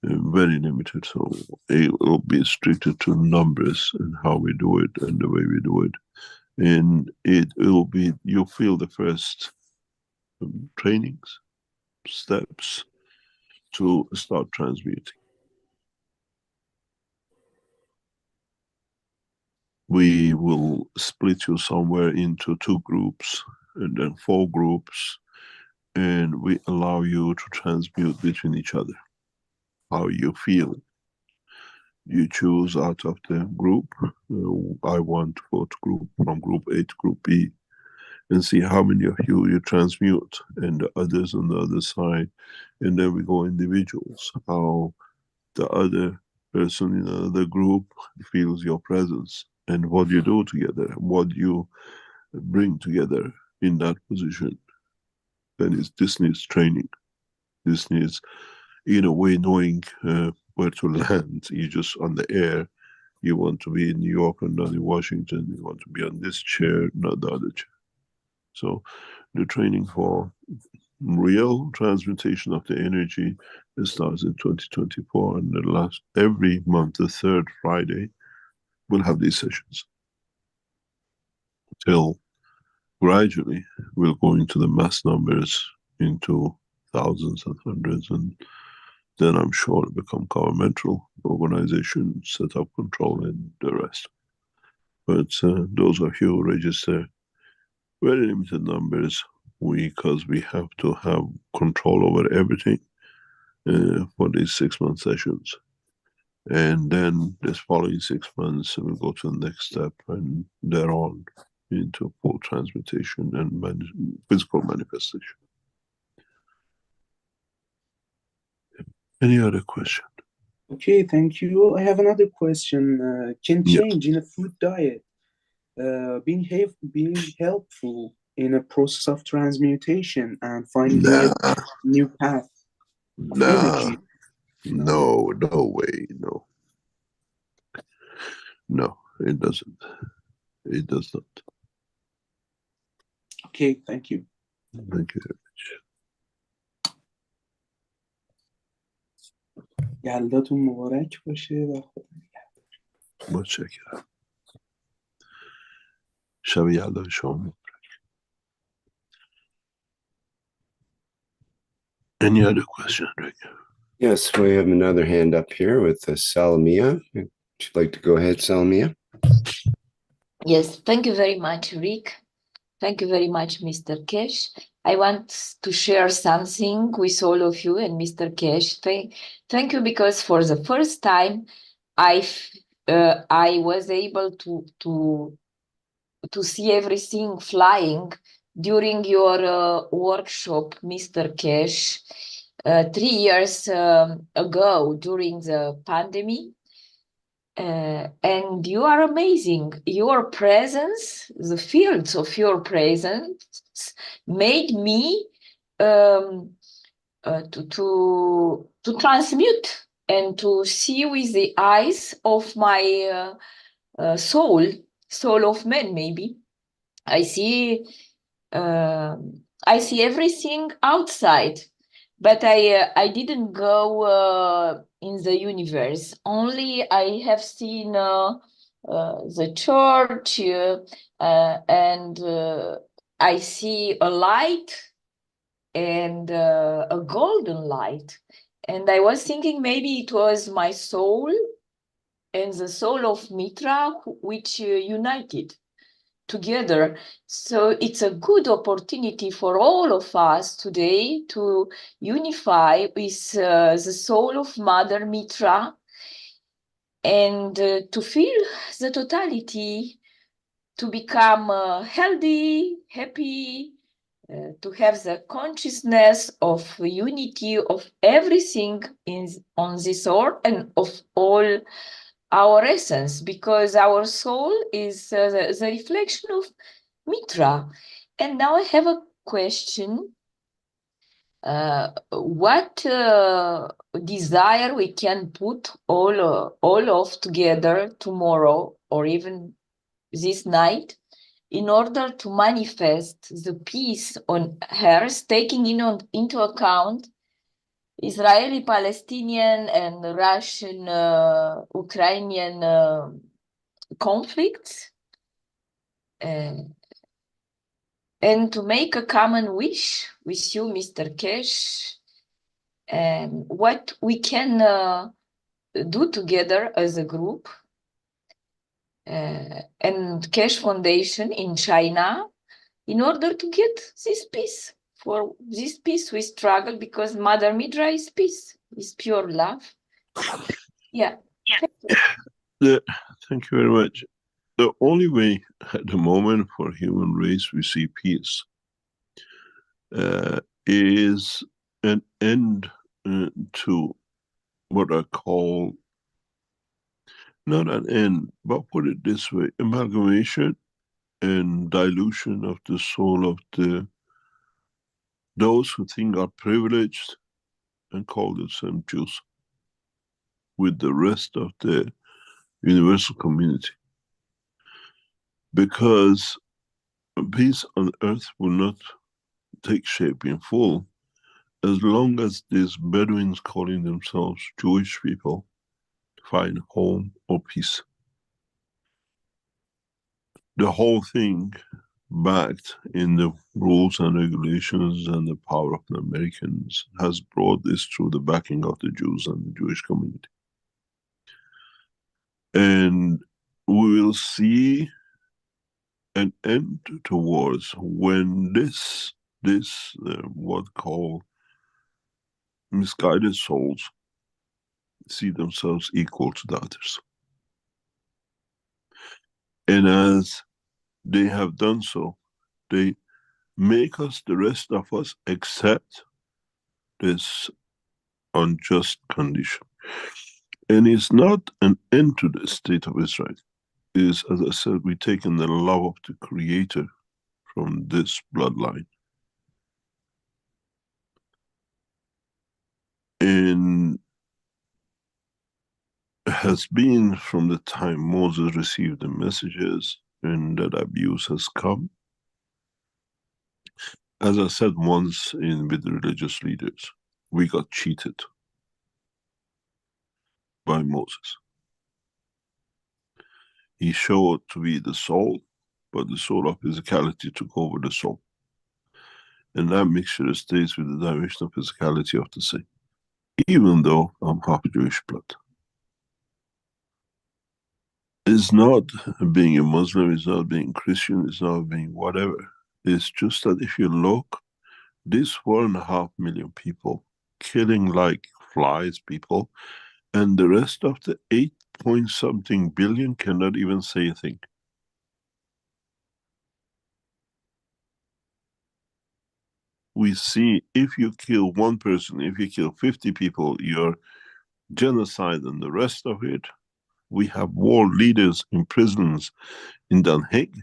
very limited. So it will be restricted to numbers and how we do it and the way we do it. And it will be, you feel the first trainings, steps to start transmuting. We will split you somewhere into 2 groups and then 4 groups, and we allow you to transmute between each other. How you feel. You choose out of the group, I want to go to group, from group A to group B, and see how many of you transmute, and the others on the other side. And then we go individuals, how the other person in another group feels your presence, and what you do together, what you bring together in that position. Then this needs training. This needs, in a way, knowing where to land. You just on the air, you want to be in New York and not in Washington, you want to be on this chair, not the other chair. So the training for real transmutation of the energy, it starts in 2024, and the last, every month, the 3rd Friday, we'll have these sessions. Till gradually we'll go into the mass numbers, into thousands and hundreds, and then I'm sure it become governmental organization, set up control and the rest. But those of you who register, very limited numbers, because we have to have control over everything for these 6-month sessions. And then this following 6 months, we'll go to the next step, and thereon into full transmutation and physical manifestation. Any other question? Okay, thank you. I have another question. Can Yeah. change in a food diet being helpful in a process of transmutation and finding a new path of energy? No way, no. No, it doesn't. It does not. Okay, thank you. Thank you very یلداتون مبارک باشه و خدا much. متشکرم. شب یلدای شما مبارک. Any other question, Rick? Yes, we have another hand up here with Salamia. Would you like to go ahead, Salamia? Yes, thank you very much, Rick. Thank you very much, Mr. Keshe. I want to share something with all of you and Mr. Keshe. Thank you, because for the first time I was able to see everything flying during your workshop, Mr. Keshe, 3 years ago during the pandemic. And you are amazing. Your presence, the fields of your presence, made me to transmute and to see with the eyes of my soul of man. Maybe I see everything outside, but I didn't go in the universe. Only I have seen the church, and I see a light and a golden light. And I was thinking maybe it was my soul and the soul of Mitra which united together. So it's a good opportunity for all of us today to unify with the soul of Mother Mitra and to feel the totality, to become healthy, happy, to have the consciousness of unity of everything on this earth and of all our essence, because our soul is the reflection of Mitra. And now I have a question. What desire we can put all of together tomorrow or even this night in order to manifest the peace on earth, taking into account Israeli, Palestinian, and Russian, Ukrainian conflicts, and to make a common wish with you, Mr. Keshe, and what we can do together as a group, and Keshe Foundation in China, in order to get this peace. For this peace we struggle, because Mother Mitra is peace, is pure love. Yeah. Thank you very much. The only way at the moment for human race we see peace is an end to what I call, not an end, but put it this way, amalgamation and dilution of the soul of those who think are privileged and call themselves Jews with the rest of the universal community. Because peace on earth will not take shape in full as long as these Bedouins calling themselves Jewish people find home or peace. The whole thing backed in the rules and regulations and the power of the Americans has brought this through the backing of the Jews and the Jewish community. And we will see an end towards when this what call misguided souls see themselves equal to the others. And as they have done so, they make us, the rest of us, accept this unjust condition. And it's not an end to the state of Israel. It is, as I said, we've taken the love of the Creator from this bloodline. And has been from the time Moses received the messages and that abuse has come. As I said once with the religious leaders, we got cheated by Moses. He showed to be the soul, but the soul of physicality took over the soul. And that mixture stays with the direction of physicality of the same, even though I'm half Jewish blood. It's not being a Muslim, it's not being Christian, it's not being whatever. It's just that if you look, these 4.5 million people killing like flies people, and the rest of the 8-point-something billion cannot even say a thing. We see if you kill one person, if you kill 50 people, you're genocide, and the rest of it. We have world leaders in prisons in Den Haag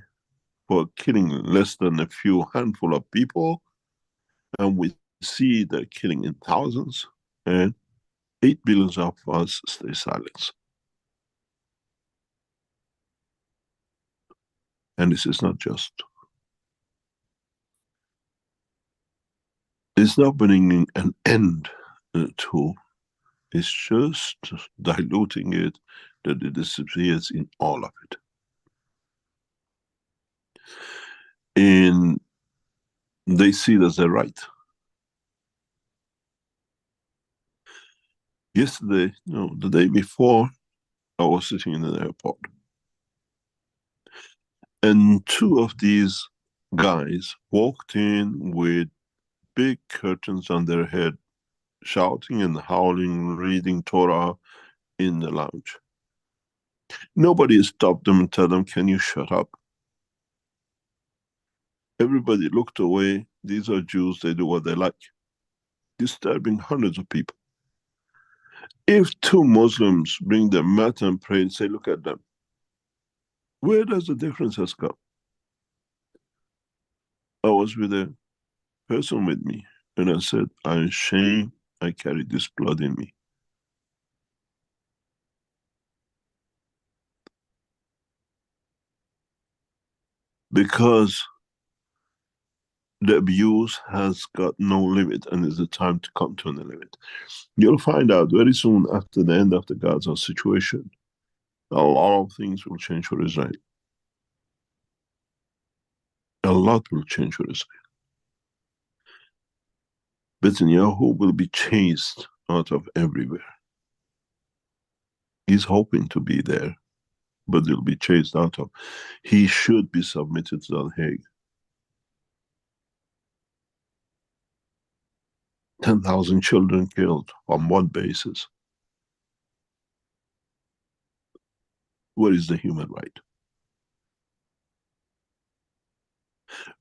for killing less than a few handful of people, and we see they're killing in thousands, and 8 billion of us stay silent. And this is not just. It's not bringing an end to, it's just diluting it, that it disappears in all of it. And they see it as a right. Yesterday, no, the day before, I was sitting in an airport. And 2 of these guys walked in with big curtains on their head, shouting and howling, reading Torah in the lounge. Nobody stopped them and told them, can you shut up? Everybody looked away. These are Jews, they do what they like. Disturbing hundreds of people. If 2 Muslims bring their mat and pray and say, look at them, where does the difference has come? I was with a person with me, and I said, I'm ashamed I carry this blood in me. Because the abuse has got no limit, and it's the time to come to an limit. You'll find out very soon after the end of the Gaza situation, a lot of things will change for Israel. A lot will change for Israel. Netanyahu will be chased out of everywhere. He's hoping to be there, but he'll be chased out of. He should be submitted to The Hague. 10,000 children killed on what basis? Where is the human right?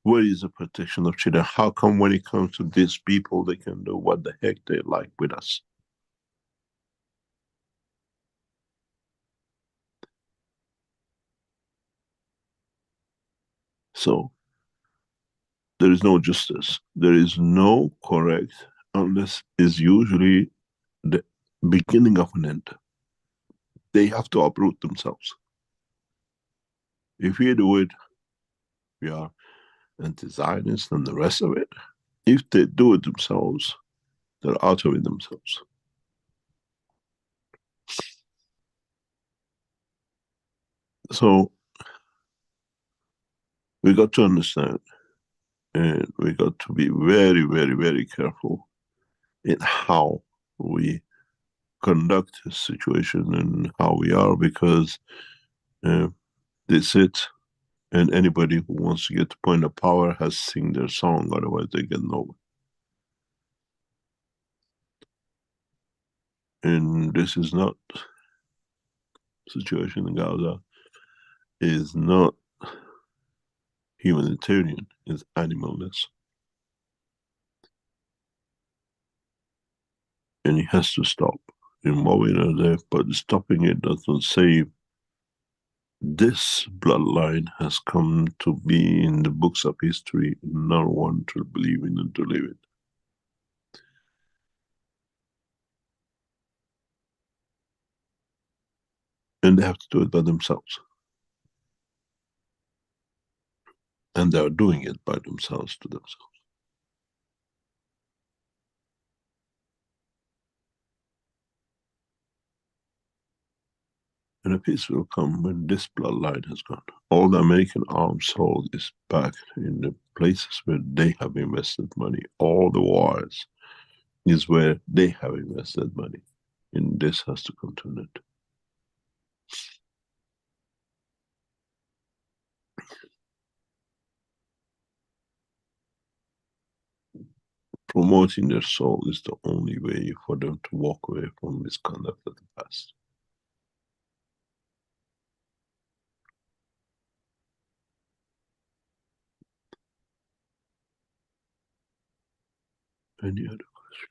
Where is the protection of children? How come when it comes to these people, they can do what the heck they like with us? So, there is no justice. There is no correct, unless it's usually the beginning of an end. They have to uproot themselves. If we do it, we are anti-Zionist and the rest of it. If they do it themselves, they're out of it themselves. So, we got to understand, and we got to be very, very, very careful in how we conduct this situation and how we are, because that's it. And anybody who wants to get to point of power has sing their song, otherwise they get nowhere. And this is not, situation in Gaza is not humanitarian, it's animalness. And it has to stop in one way or another, but stopping it doesn't save. This bloodline has come to be in the books of history. No one to believe in and to live it. And they have to do it by themselves. And they are doing it by themselves to themselves. And a peace will come when this bloodline has gone. All the American arms hold is back in the places where they have invested money. All the wars is where they have invested money. And this has to come to an end. Promoting their soul is the only way for them to walk away from misconduct of the past. Any other question?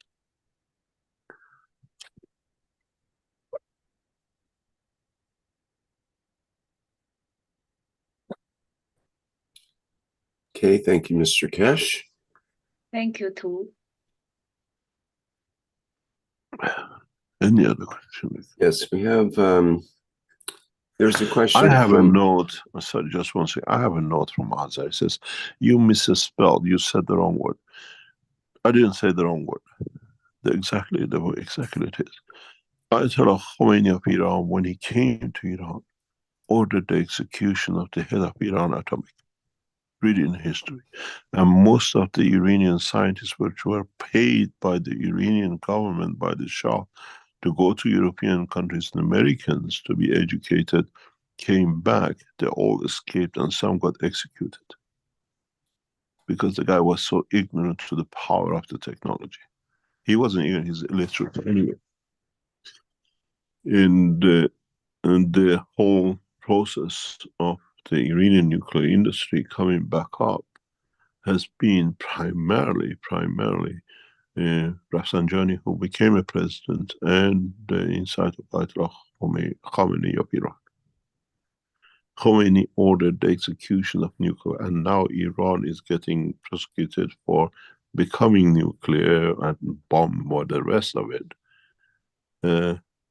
Okay, thank you, Mr. Keshe. Thank you too. Any other question? Yes, we have, there's a question I have from... a note, sorry, just one second. I have a note from Azar. It says, you misspelled, you said the wrong word. I didn't say the wrong word. Exactly the way exactly it is. Ayatollah Khomeini of Iran, when he came to Iran, ordered the execution of the head of Iran Atomic. Read in history. And most of the Iranian scientists which were paid by the Iranian government, by the Shah, to go to European countries and Americans to be educated, came back. They all escaped and some got executed. Because the guy was so ignorant to the power of the technology. He wasn't even, he's illiterate anyway. In the whole process of the Iranian nuclear industry coming back up has been primarily Rafsanjani, who became a president, and the insight of Ayatollah Khomeini of Iran. Khomeini ordered the execution of nuclear, and now Iran is getting prosecuted for becoming nuclear and bomb or the rest of it,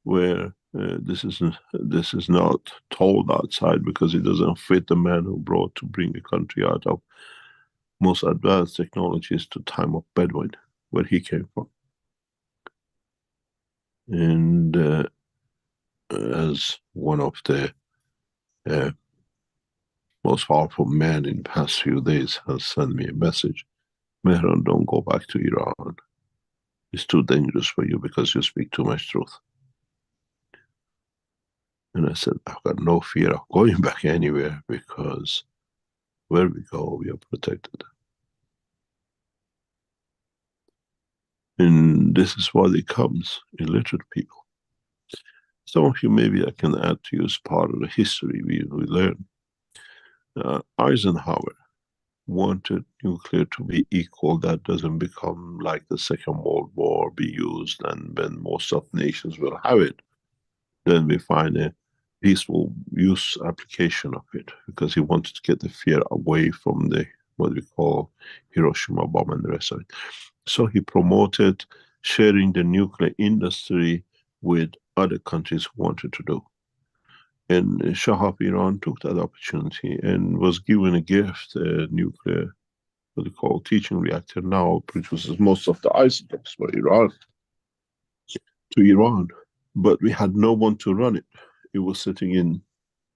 where this is not told outside because it doesn't fit the man who brought to bring a country out of most advanced technologies to time of Bedouin, where he came from. And as one of the most powerful men in the past few days has sent me a message, Mehran, don't go back to Iran. It's too dangerous for you because you speak too much truth. And I said, I've got no fear of going back anywhere because where we go, we are protected. And this is what it comes, illiterate people. Some of you, maybe I can add to you as part of the history we learned. Eisenhower wanted nuclear to be equal, that doesn't become like the Second World War, be used, and when most of nations will have it, then we find a peaceful use application of it, because he wanted to get the fear away from the, what we call Hiroshima bomb and the rest of it. So he promoted sharing the nuclear industry with other countries who wanted to do. And Shah of Iran took that opportunity and was given a gift, a nuclear, what we call teaching reactor, now produces most of the isotopes for Iran, to Iran. But we had no one to run it. It was sitting in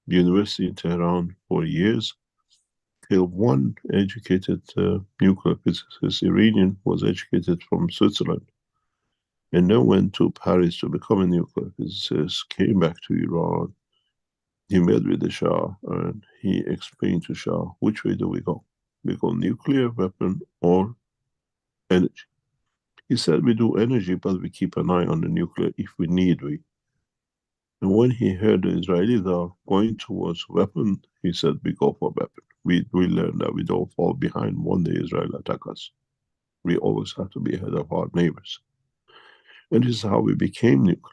the university in Tehran for years, till one educated nuclear physicist, Iranian, was educated from Switzerland, and then went to Paris to become a nuclear physicist, came back to Iran. He met with the Shah and he explained to Shah, which way do we go? We go nuclear weapon or energy. He said, we do energy, but we keep an eye on the nuclear if we need. And when he heard the Israelis are going towards weapon, he said, we go for weapon. We learned that we don't fall behind. One day Israel attack us. We always have to be ahead of our neighbors. And this is how we became nuclear.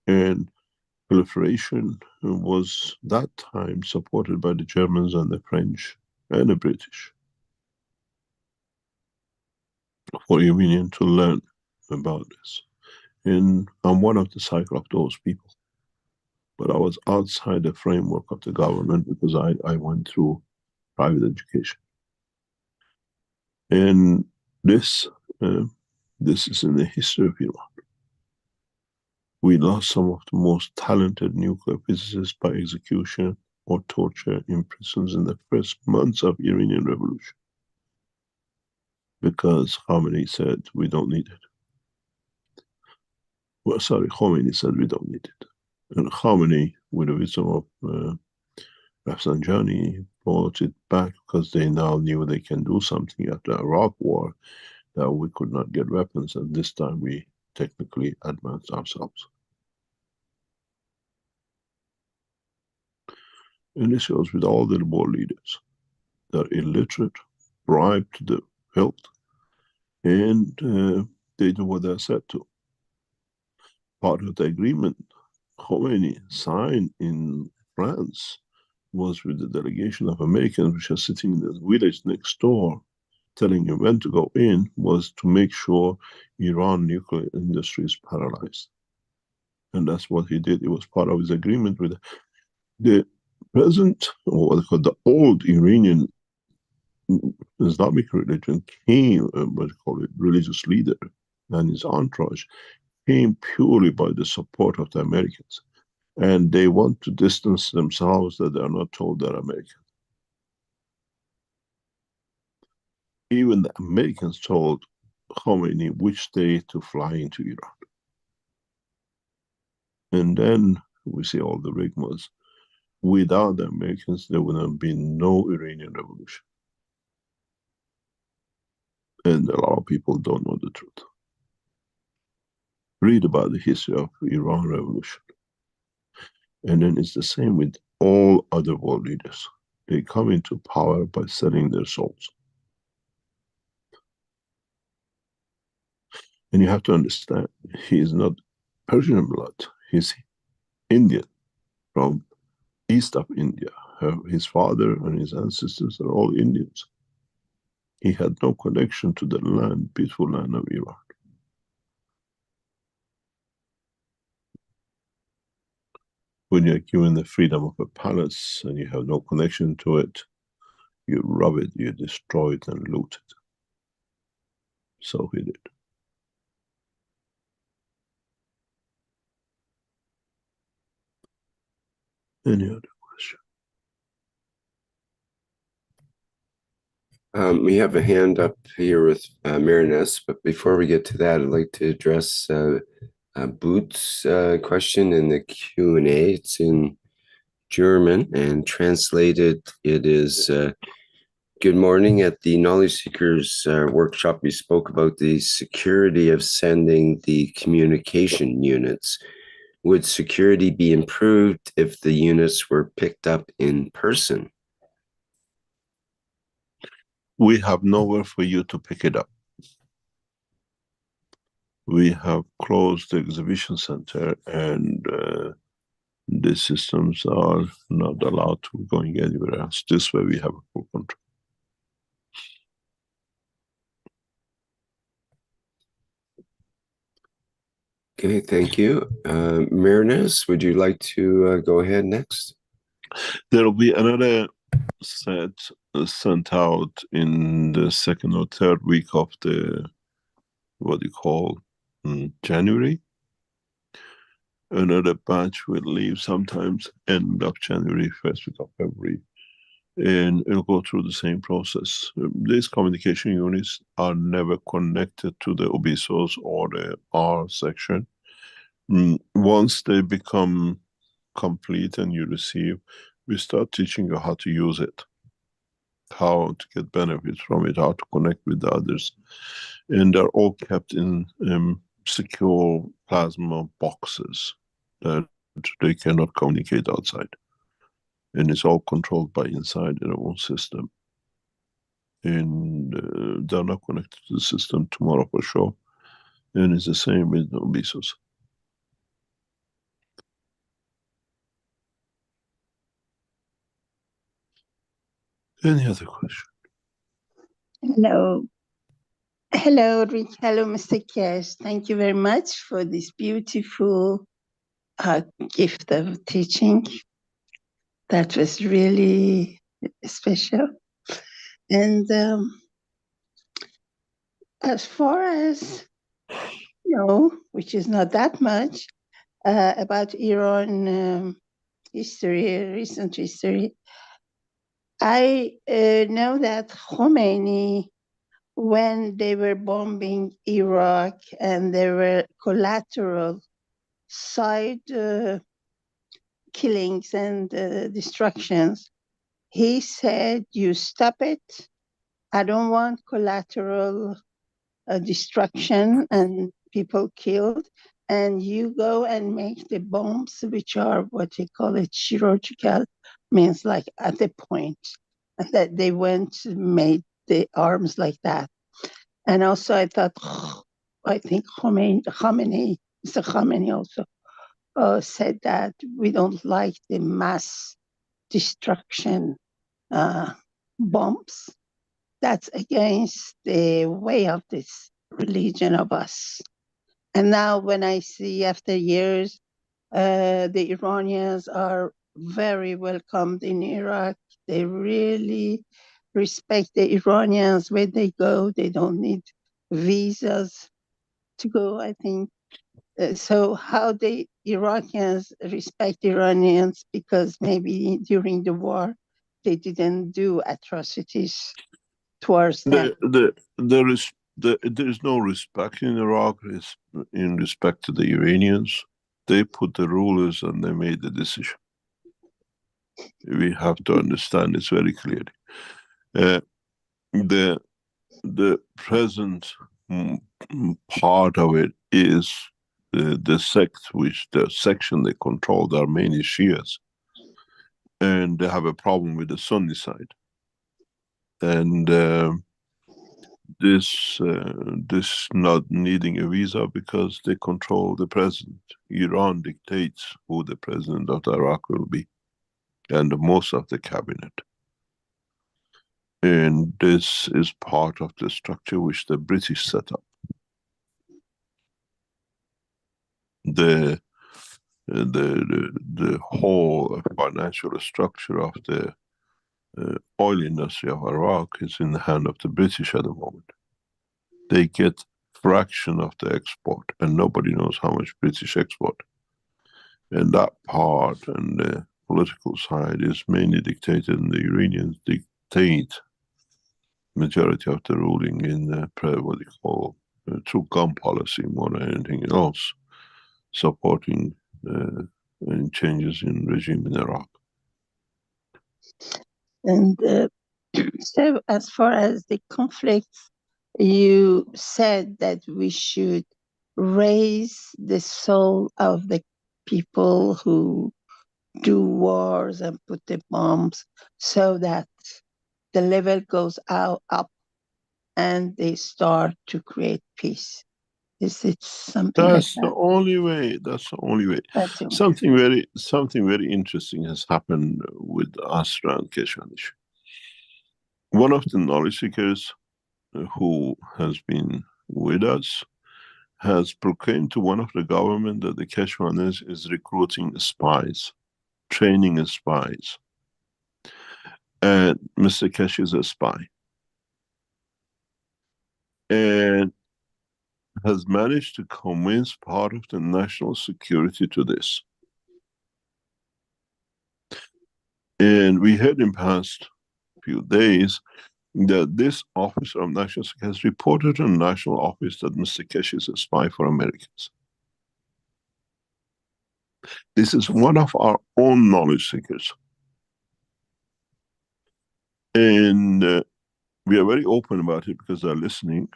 And proliferation was that time supported by the Germans and the French and the British for Iranian to learn about this. And I'm one of the cycle of those people. But I was outside the framework of the government because I went through private education. And this is in the history of Iran. We lost some of the most talented nuclear physicists by execution or torture in prisons in the first months of Iranian revolution. Because Khamenei said, we don't need it. Well, sorry, Khomeini said we don't need it. And Khamenei, with the wisdom of Rafsanjani, brought it back because they now knew they can do something after the Iraq war, that we could not get weapons, and this time we technically advanced ourselves. And this goes with all the world leaders. They're illiterate, bribed to the hilt, and they do what they're said to. Part of the agreement Khomeini signed in France was with the delegation of Americans which are sitting in the village next door, telling him when to go in, was to make sure Iran nuclear industry is paralyzed. And that's what he did. It was part of his agreement with the present, or what they call the old Iranian Islamic religion came, what they call it, religious leader and his entourage came purely by the support of the Americans. And they want to distance themselves that they are not told they're American. Even the Americans told Khomeini which day to fly into Iran. And then we see all the rigmaroles. Without the Americans, there would have been no Iranian revolution. And a lot of people don't know the truth. Read about the history of Iran revolution. And then it's the same with all other world leaders. They come into power by selling their souls. And you have to understand, he is not Persian blood, he's Indian, from east of India. His father and his ancestors are all Indians. He had no connection to the land, beautiful land of Iran. When you're given the freedom of a palace and you have no connection to it, you rob it, you destroy it and loot it. So he did. Any other question? We have a hand up here with Mehran, but before we get to that, I'd like to address Boot's question in the Q&A. It's in German, and translated it is, good morning. At the Knowledge Seekers workshop, we spoke about the security of sending the communication units. Would security be improved if the units were picked up in person? We have nowhere for you to pick it up. We have closed the exhibition center, and the systems are not allowed to be going anywhere else. This way we have a full control. Okay, thank you. Mehran, would you like to go ahead next? There will be another set sent out in the second or third week of the, what you call, January. Another batch will leave sometimes end of January, first week of February, and it'll go through the same process. These communication units are never connected to the OBISOs or the R section. Once they become complete and you receive, we start teaching you how to use it. how to get benefits from it, how to connect with the others. And they're all kept in secure plasma boxes that they cannot communicate outside. And it's all controlled by inside their own system. And they're not connected to the system tomorrow for sure. And it's the same with Obesos. Any other question? Hello. Hello, Rick. Hello, Mr. Keshe. Thank you very much for this beautiful gift of teaching. That was really special. And as far as which is not that much, about Iran history, recent history, I know that Khomeini, when they were bombing Iraq and there were collateral side killings and destructions, he said, you stop it. I don't want collateral destruction and people killed. And you go and make the bombs, which are what they call it, chirurgical, means like at the point. And that they went made the arms like that. And also I thought, I think Mr. Khomeini also said that we don't like the mass destruction bombs. That's against the way of this religion of us. And now when I see after years, the Iranians are very welcomed in Iraq. They really respect the Iranians where they go. They don't need visas to go, I think. So how the Iraqis respect Iranians, because maybe during the war, they didn't do atrocities towards them. There is no respect in Iraq in respect to the Iranians. They put the rulers and they made the decision. We have to understand this very clearly. The present part of it is the sect, which the section they control, the Armenian Shias, and they have a problem with the Sunni side. And this not needing a visa because they control the president. Iran dictates who the president of Iraq will be, and most of the cabinet. And this is part of the structure which the British set up. The whole financial structure of the oil industry of Iraq is in the hand of the British at the moment. They get fraction of the export, and nobody knows how much British export. And that part and the political side is mainly dictated, and the Iranians dictate majority of the ruling in what they call through gun policy more than anything else, supporting changes in regime in Iraq. And so as far as the conflicts, you said that we should raise the soul of the people who do wars and put the bombs so that the level goes up and they start to create peace. Is it something That's like that? the only way. That's the only way. Something very interesting has happened with us around Keshe Foundation. One of the knowledge seekers who has been with us has proclaimed to one of the government that the Keshe Foundation is recruiting spies, training spies. And Mr. Keshe is a spy. And has managed to convince part of the national security to this. And we heard in past few days that this officer of national security has reported to the national office that Mr. Keshe is a spy for Americans. This is one of our own knowledge seekers. And we are very open about it because they're listening.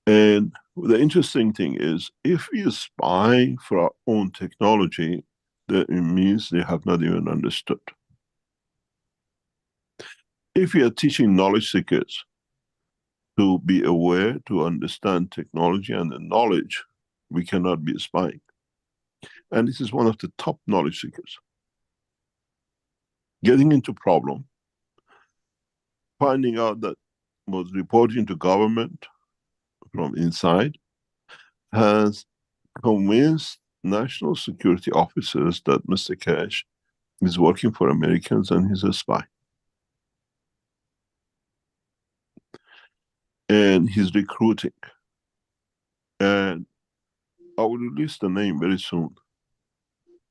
And the interesting thing is, if we spy for our own technology, that it means they have not even understood. If we are teaching knowledge seekers to be aware, to understand technology and the knowledge, we cannot be spying. And this is one of the top knowledge seekers. Getting into problem, finding out that was reporting to government from inside, has convinced national security officers that Mr. Keshe is working for Americans and he's a spy. And he's recruiting. And I will release the name very soon.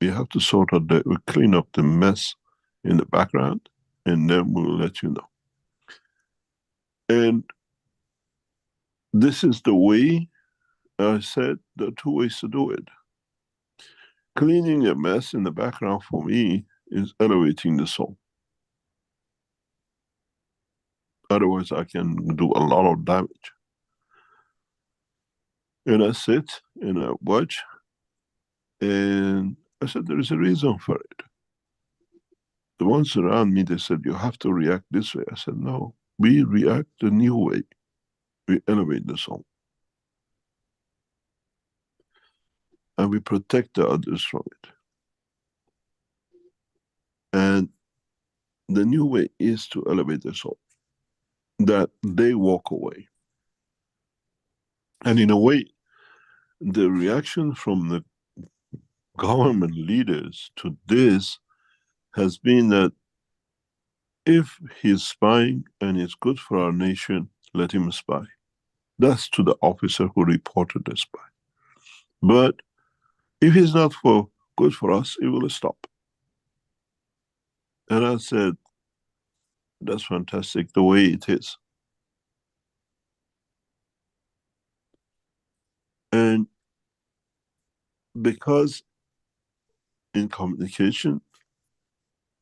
We have to sort out we clean up the mess in the background, and then we'll let you know. And this is the way, I said, there are two ways to do it. Cleaning a mess in the background for me is elevating the soul. Otherwise, I can do a lot of damage. And I sit and I watch, and I said, there is a reason for it. The ones around me, they said, you have to react this way. I said, no, we react the new way. We elevate the soul. And we protect the others from it. And the new way is to elevate the soul, that they walk away. And in a way, the reaction from the government leaders to this has been that if he's spying and it's good for our nation, let him spy. That's to the officer who reported the spy. But if he's not good for us, it will stop. And I said, that's fantastic, the way it is. And because in communication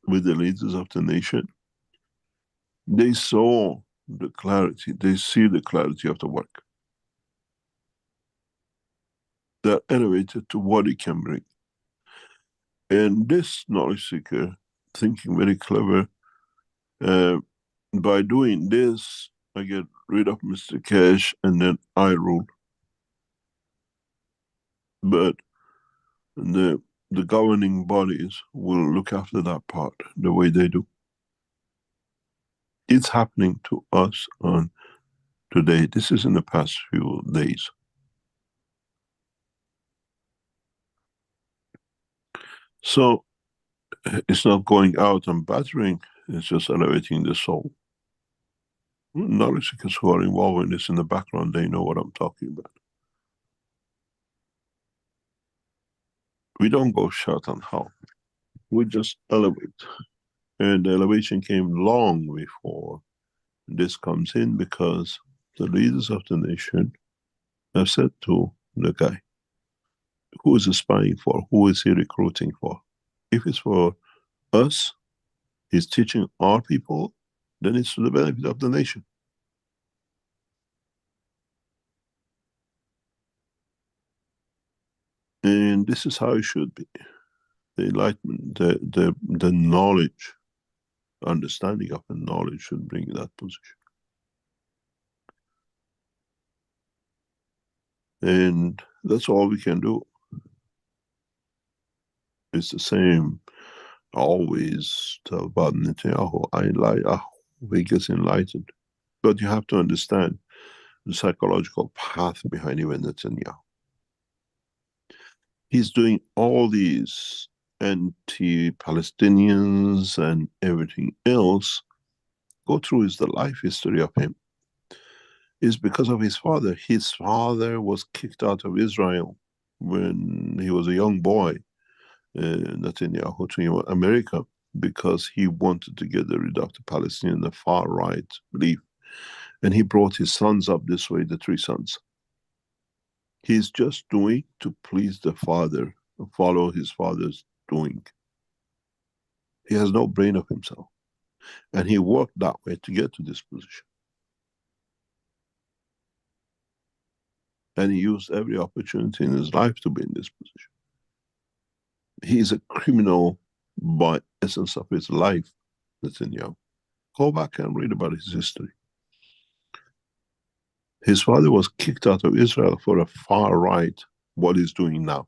with the leaders of the nation, they saw the clarity, they see the clarity of the work. They're elevated to what it can bring. And this knowledge seeker, thinking very clever, by doing this, I get rid of Mr. Keshe and then I rule. But the governing bodies will look after that part the way they do. It's happening to us on today. This is in the past few days. So it's not going out and battering, it's just elevating the soul. Knowledge seekers who are involved in this in the background, they know what I'm talking about. We don't go shut on how. We just elevate. And the elevation came long before this comes in, because the leaders of the nation have said to the guy, who is he spying for? Who is he recruiting for? If it's for us, he's teaching our people, then it's to the benefit of the nation. And this is how it should be. The enlightenment, the knowledge, understanding of the knowledge should bring that position. And that's all we can do. It's the same. I always tell about Netanyahu, he gets enlightened. But you have to understand the psychological path behind even Netanyahu. He's doing all these anti-Palestinians and everything else. Go through the life history of him. It's because of his father. His father was kicked out of Israel when he was a young boy, Netanyahu, to America, because he wanted to get rid of the Palestinian, the far right belief. And he brought his sons up this way, the 3 sons. He's just doing to please the father, follow his father's doing. He has no brain of himself. And he worked that way to get to this position. And he used every opportunity in his life to be in this position. He is a criminal by essence of his life, Netanyahu. Go back and read about his history. His father was kicked out of Israel for a far right, what he's doing now.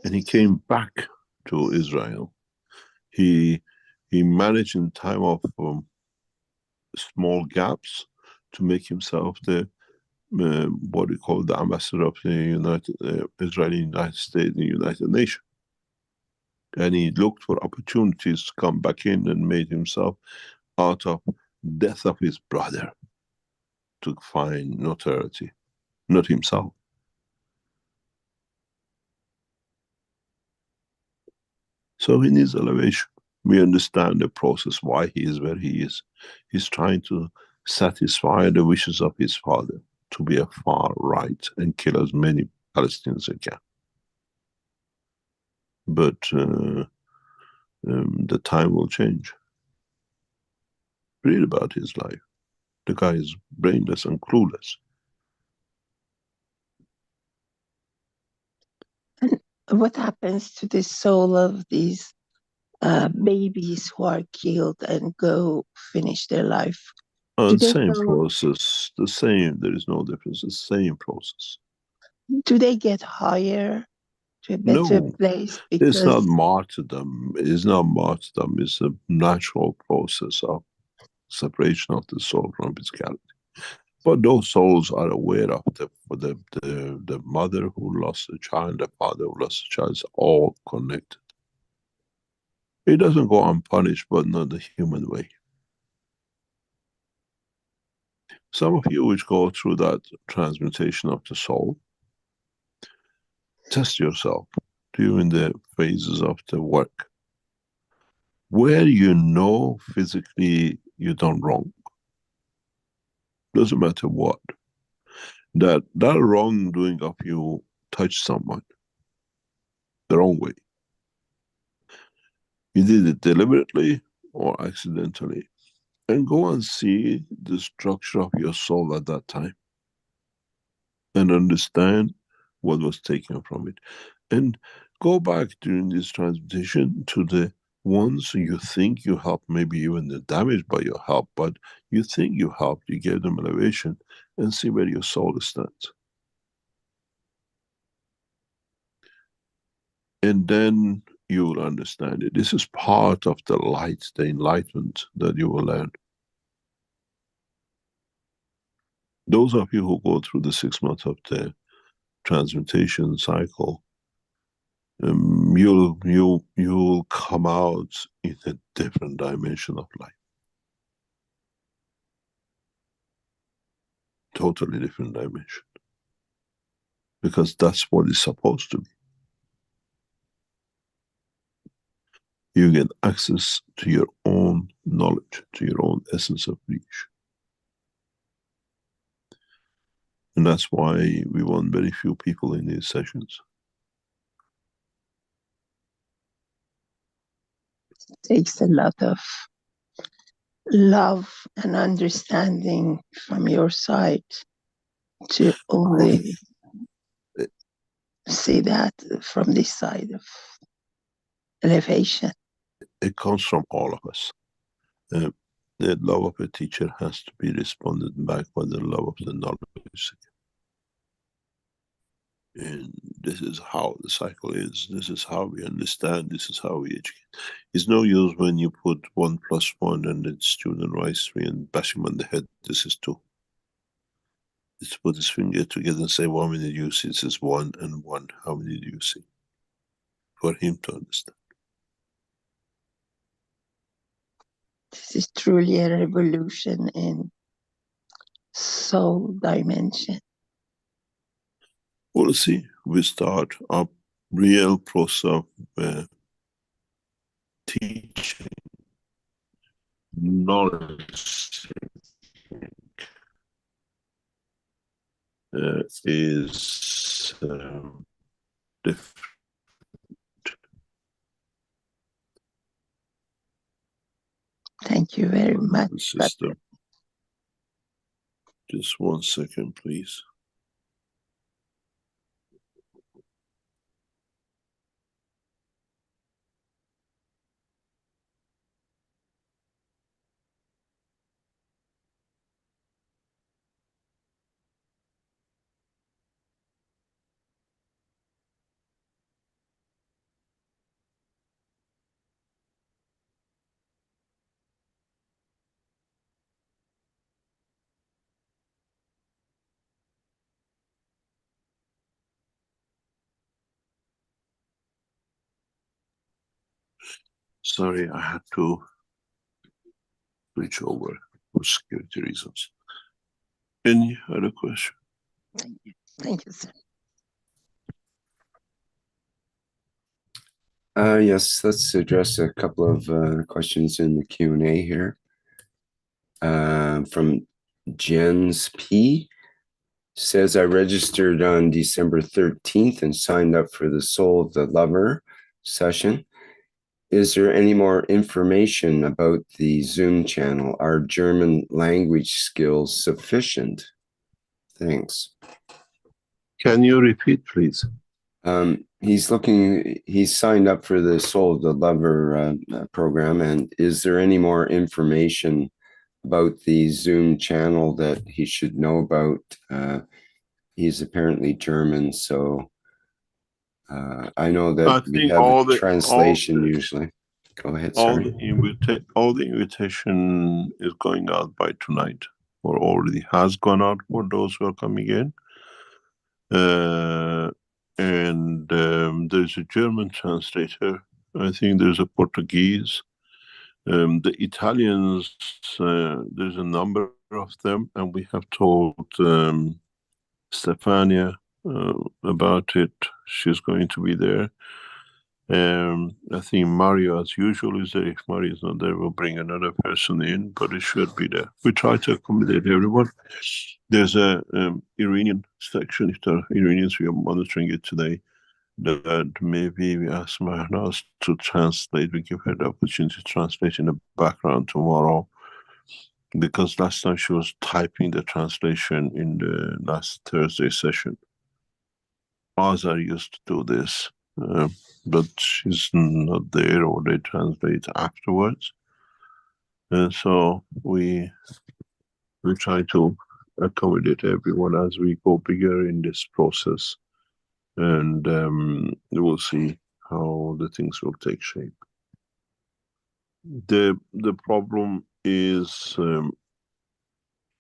And he came back to Israel. He managed in time of small gaps to make himself the what we call the ambassador of the Israeli United States, the United Nations. And he looked for opportunities to come back in and made himself out of death of his brother to find notoriety, not himself. So he needs elevation. We understand the process, why he is where he is. He's trying to satisfy the wishes of his father to be a far right and kill as many Palestinians as he can. But the time will change. Read about his life. The guy is brainless and clueless. And what happens to the soul of these babies who are killed and go finish their life? Do they Same go, process, the same, there is no difference, the same process. do they get higher to a better No, place? it's not Because martyrdom. It's not martyrdom. It's a natural process of separation of the soul from physicality. But those souls are aware of the mother who lost a child, the father who lost a child. It's all connected. It doesn't go unpunished, but not the human way. Some of you which go through that transmutation of the soul, test yourself during the phases of the work. Where you know physically you done wrong, doesn't matter what, that wrongdoing of you touched someone the wrong way. You did it deliberately or accidentally. And go and see the structure of your soul at that time. And understand what was taken from it. And go back during this transmutation to the ones you think you helped, maybe even the damaged by your help, but you think you helped, you gave them elevation, and see where your soul stands. And then you will understand it. This is part of the light, the enlightenment that you will learn. Those of you who go through the 6 months of the transmutation cycle, you'll come out in a different dimension of life. Totally different dimension. Because that's what it's supposed to be. You get access to your own knowledge, to your own essence of reach. And that's why we want very few people in these sessions. it takes a lot of love and understanding from your side to only see that from this side of elevation. It comes from all of us. The love of a teacher has to be responded back by the love of the knowledge. And this is how the cycle is. This is how we understand. This is how we educate. It's no use when you put 1 + 1 and the student writes 3 and bash him on the head. This is 2. Let's put his finger together and say, how many do you see? This is 1 and 1. How many do you see? For him to understand. This is truly a revolution in soul dimension. We'll see. We start our real process of teaching, knowledge is different. Thank you very much. The system. Just 1 second, please. Sorry, I had to switch over for security reasons. Any other question? Thank you. Thank you, sir. Yes, let's address a couple of questions in the Q&A here. From Jens P. Says, I registered on December 13th and signed up for the Soul of the Lover session. Is there any more information about the Zoom channel? Are German language skills sufficient? Thanks. Can you repeat, please? He's signed up for the Soul of the Lover program, and is there any more information about the Zoom channel that he should know about? He's apparently German, so I know that we have a translation usually. Go ahead, sorry. All the invitation is going out by tonight, or already has gone out for those who are coming in. And there's a German translator. I think there's a Portuguese. The Italians, there's a number of them, and we have told Stefania about it. She's going to be there. I think Mario, as usual, is there. If Mario is not there, we'll bring another person in, but it should be there. We try to accommodate everyone. There's a Iranian section. If there are Iranians, we are monitoring it today. That maybe we ask Mehran to translate. We give her the opportunity to translate in the background tomorrow, because last time she was typing the translation in the last Thursday session. Azar used to do this, but she's not there, or they translate afterwards. And so we try to accommodate everyone as we go bigger in this process. And we'll see how the things will take shape. The problem is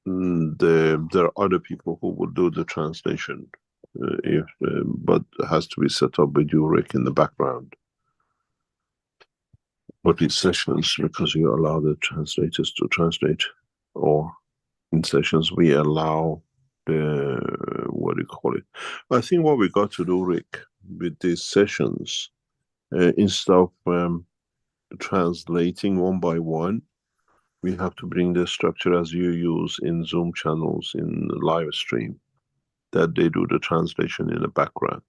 there are other people who will do the translation, but it has to be set up with you, Rick, in the background for these sessions, because you allow the translators to translate, or in sessions we allow the, what do you call it? I think what we got to do, Rick, with these sessions, instead of translating one by one, we have to bring the structure as you use in Zoom channels in live stream, that they do the translation in the background,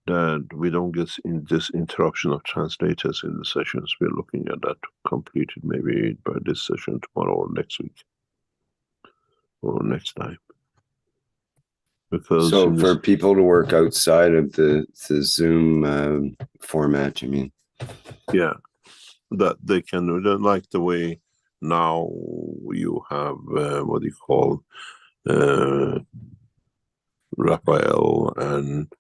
that we don't get in this interruption of translators in the sessions. We're looking at that completed maybe by this session tomorrow or next week or next time. Because so for people to work outside of the Zoom format, you mean? Yeah, that they can do that, like the way now you have what do you call Raphael and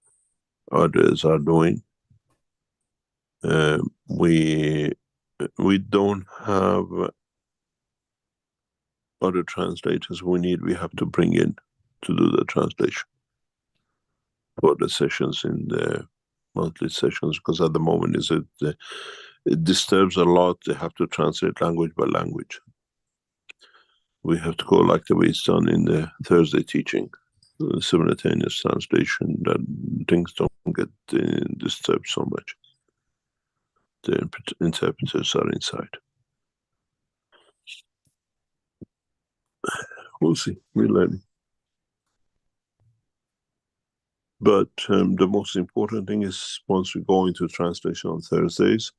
others are doing. We don't have other translators we have to bring in to do the translation for the sessions in the monthly sessions, because at the moment it disturbs a lot. They have to translate language by language. We have to go like the way it's done in the Thursday teaching, simultaneous translation, that things don't get disturbed so much. The interpreters are inside. We'll see, we're learning. But the most important thing is, once we go into translation on Thursdays,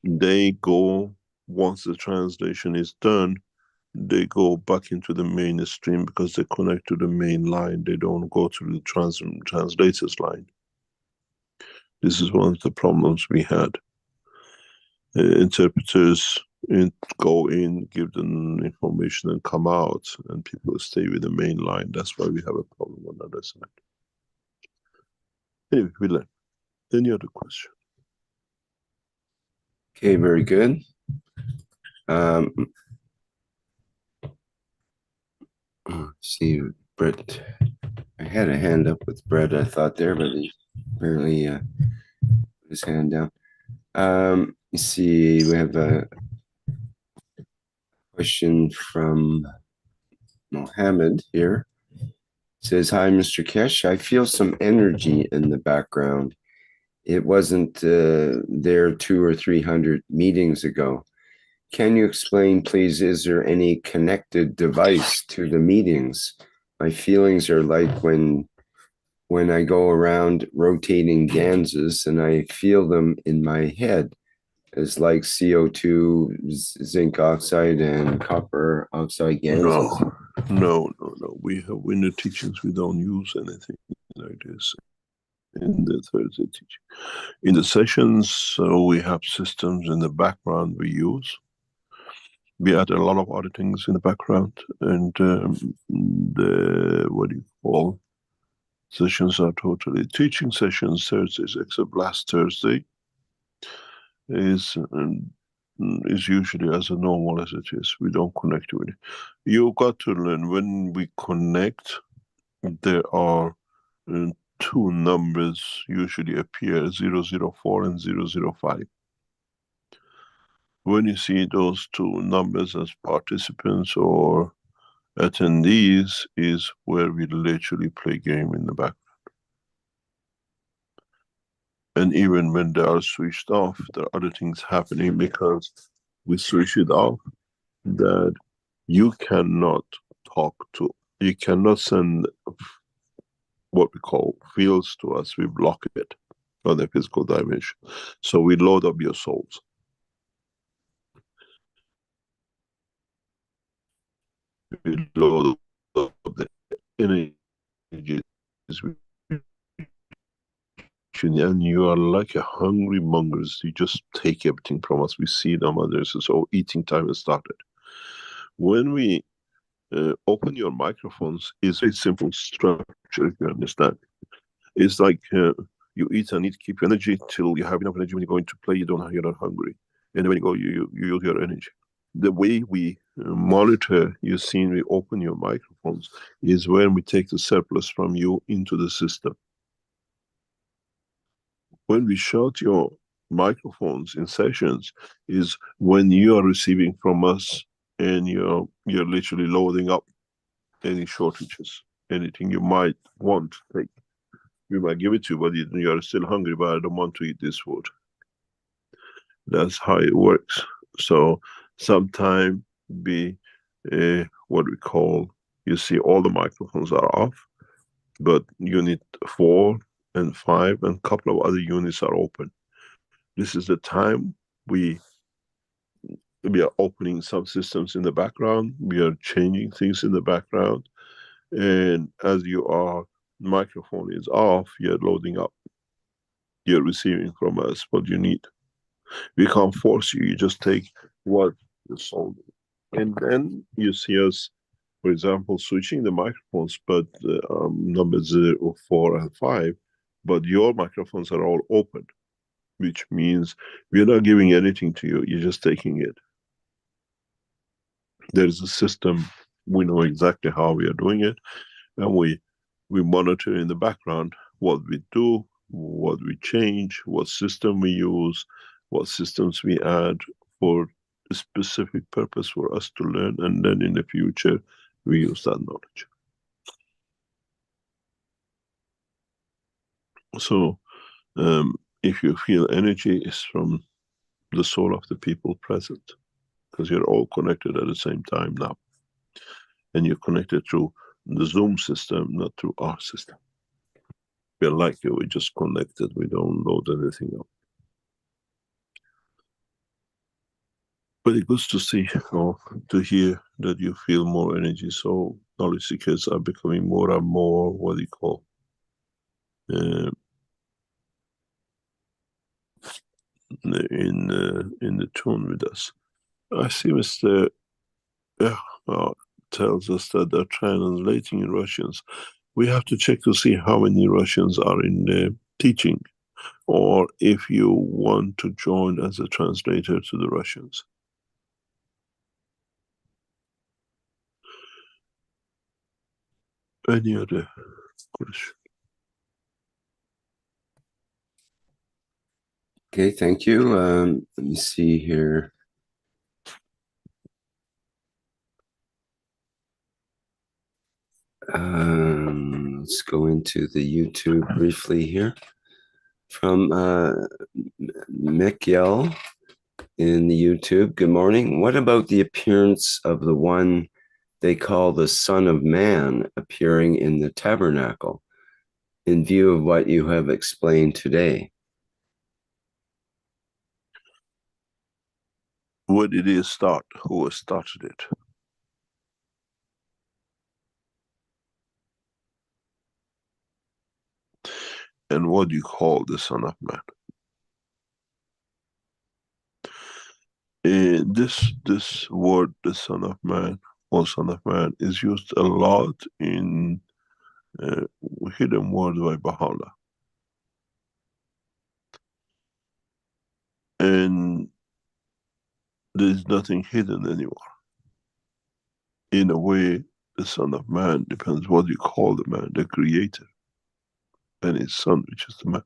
they go once the translation is done, they go back into the mainstream because they connect to the main line. They don't go through the translator's line. This is one of the problems we had. Interpreters go in, give them information and come out, and people stay with the main line. That's why we have a problem on the other side. Anyway, we learn. Any other question? Okay, very good. See, Brett, I had a hand up with Brett, I thought there, but he apparently put his hand down. You see, we have a question from Mohammed here. It says, hi, Mr. Keshe. I feel some energy in the background. It wasn't there 200 or 300 meetings ago. Can you explain, please, is there any connected device to the meetings? My feelings are like when I go around rotating ganses and I feel them in my head. It's like CO2, zinc oxide, and copper oxide ganses. No. We have in the teachings we don't use anything like this. In the Thursday teaching, in the sessions, we have systems in the background we use. We add a lot of other things in the background, and the what do you call sessions are totally teaching sessions. Thursdays, except last Thursday, is usually as normal as it is. We don't connect with it. You got to learn when we connect. There are two numbers usually appear, 004 and 005. When you see those two numbers as participants or attendees is where we literally play game in the background. And even when they are switched off, there are other things happening because we switch it off that you cannot talk to, you cannot send what we call fields to us, we block it on the physical dimension. So we load up your souls. We load up the energies, and you are like a hungry mongoose. You just take everything from us. We see them, others, so eating time has started. When we open your microphones, it's a simple structure, if you understand. It's like you eat and eat, keep your energy till you have enough energy. When you go into play, you're not hungry. And then when you go, you use your energy. The way we monitor, you see, we open your microphones, is when we take the surplus from you into the system. When we shut your microphones in sessions, is when you are receiving from us and you're literally loading up any shortages, anything you might want to take. We might give it to you, but you are still hungry, but I don't want to eat this food. That's how it works. So sometime be what we call, you see all the microphones are off, but unit 4 and 5 and a couple of other units are open. This is the time we are opening subsystems in the background, we are changing things in the background, and as your microphone is off, you're loading up. You're receiving from us what you need. We can't force you, you just take what you sold. And then you see us, for example, switching the microphones, but numbers 0, 4 and 5, but your microphones are all open, which means we're not giving anything to you, you're just taking it. There's a system, we know exactly how we are doing it, and we monitor in the background what we do, what we change, what system we use, what systems we add for a specific purpose for us to learn, and then in the future we use that knowledge. So if you feel energy, is from the soul of the people present, because you're all connected at the same time now, and you're connected through the Zoom system, not through our system. We're like you, we just connected, we don't load anything up. But it's good to see or to hear that you feel more energy. So knowledge seekers are becoming more and more what you call in the tune with us. I see Mr. Tells us that they're translating in Russians. We have to check to see how many Russians are in the teaching, or if you want to join as a translator to the Russians. Any other question? Okay, thank you. Let me see here. Let's go into the YouTube briefly here. From Mikyel in the YouTube. Good morning. What about the appearance of the one they call the Son of Man appearing in the tabernacle, in view of what you have explained today? Where did it start? Who started it? And what do you call the Son of Man? This word, the Son of Man or Son of Man, is used a lot in hidden words by Baha'u'llah. And there's nothing hidden anymore. In a way, the Son of Man depends what you call the man, the creator, and his son, which is the man.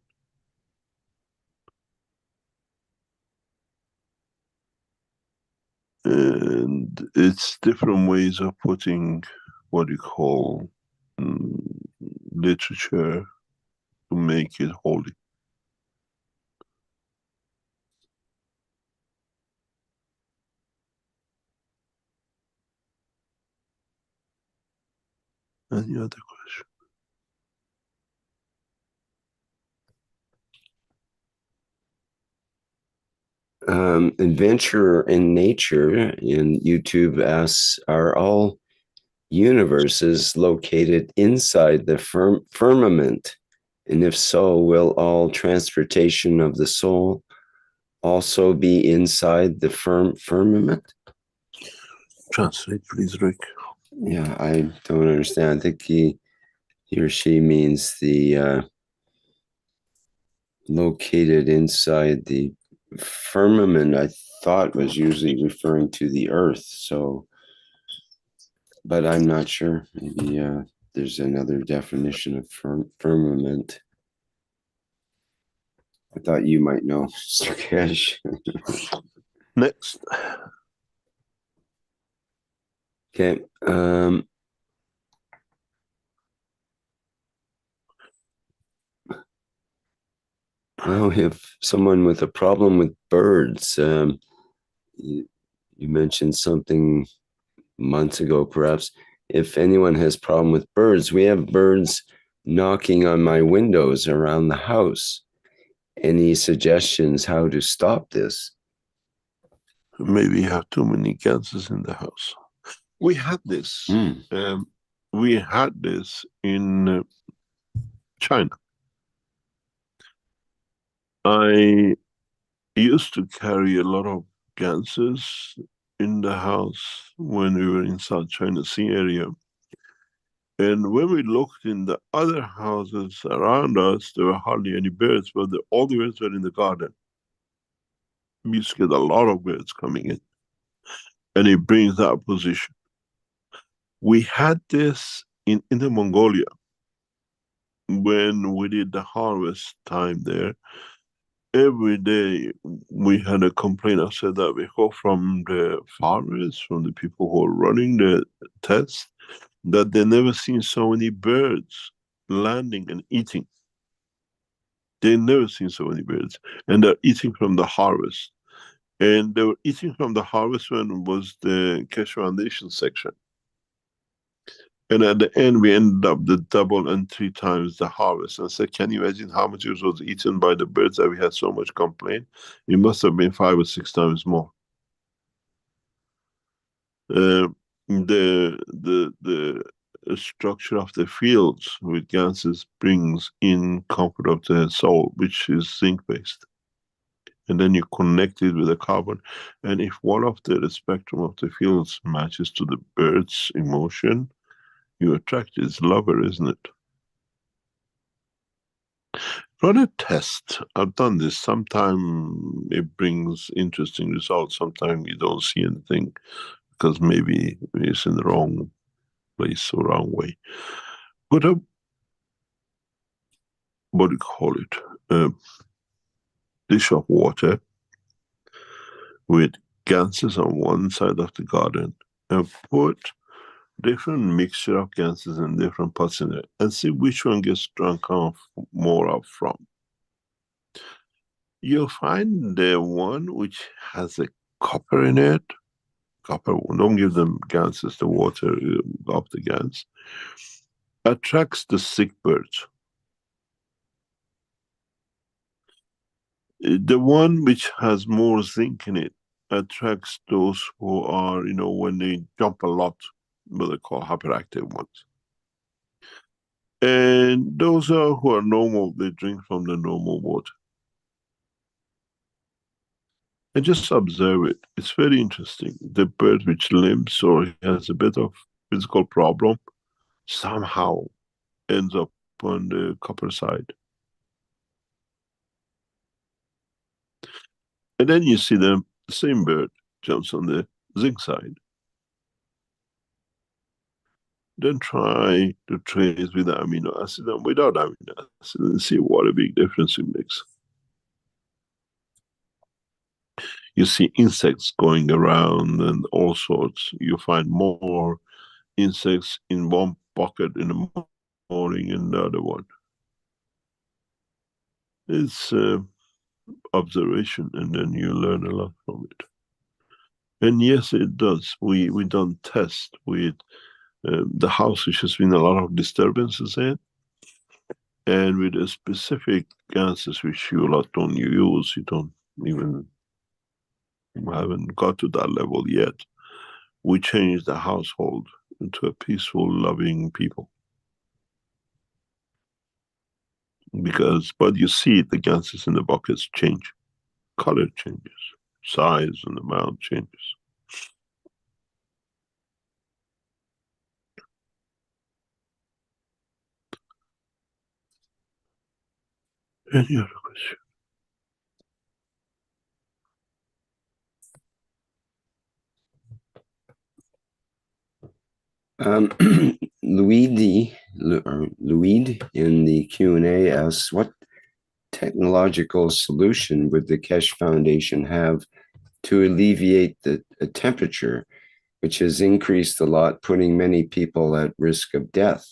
And it's different ways of putting what you call literature to make it holy. Any other question? Adventure in Nature in YouTube asks, are all universes located inside the firmament? And if so, will all transportation of the soul also be inside the firmament? Translate, please, Rick. Yeah, I don't understand. I think he or she means the located inside the firmament. I thought was usually referring to the earth. So, but I'm not sure. Maybe there's another definition of firmament. I thought you might know, Mr. Keshe. Next. Okay. Well, we have someone with a problem with birds. You mentioned something months ago, perhaps. If anyone has problem with birds, we have birds knocking on my windows around the house. Any suggestions how to stop this? Maybe you have too many cancers in the house. We had this. We had this in China. I used to carry a lot of cancers in the house when we were in South China Sea area. And when we looked in the other houses around us, there were hardly any birds, but all the birds were in the garden. We used to get a lot of birds coming in. And it brings that position. We had this in Inner Mongolia when we did the harvest time there. Every day we had a complaint. I said that we go from the farmers, from the people who are running the test, that they never seen so many birds landing and eating. They never seen so many birds, and they're eating from the harvest. And they were eating from the harvest when it was the Keshe Foundation section. And at the end, we ended up the double and 3 times the harvest. And I said, can you imagine how much it was eaten by the birds that we had so much complaint? It must have been 5 or 6 times more. Uh, the structure of the fields with gases brings in comfort of the soul, which is zinc based. And then you connect it with a carbon. And if one of the spectrum of the fields matches to the bird's emotion, you attract its lover, isn't it? Run a test. I've done this. Sometimes it brings interesting results. Sometimes you don't see anything because maybe it's in the wrong place or wrong way. Put a, what do you call it? A dish of water with ganses on one side of the garden and put different mixture of ganses in different pots in it and see which one gets drunk off more of from. You'll find the one which has a copper in it. Copper, don't give them ganses, the water of the gans, attracts the sick birds. The one which has more zinc in it attracts those who are, when they jump a lot, what they call hyperactive ones. And those who are normal, they drink from the normal water. And just observe it. It's very interesting. The bird which limps or has a bit of physical problem somehow ends up on the copper side. And then you see the same bird jumps on the zinc side. Then try to trace with the amino acid and without amino acid and see what a big difference it makes. You see insects going around and all sorts. You find more insects in one bucket in the morning and the other one. It's observation, and then you learn a lot from it. And yes, it does. We done tests with the house which has been a lot of disturbances in, and with a specific gases which you lot don't use, you don't even haven't got to that level yet. We changed the household into a peaceful, loving people. But you see the gases in the buckets change. Color changes, size and amount changes. Any other question? Louis in the Q&A asks, what technological solution would the Keshe Foundation have to alleviate the temperature, which has increased a lot, putting many people at risk of death?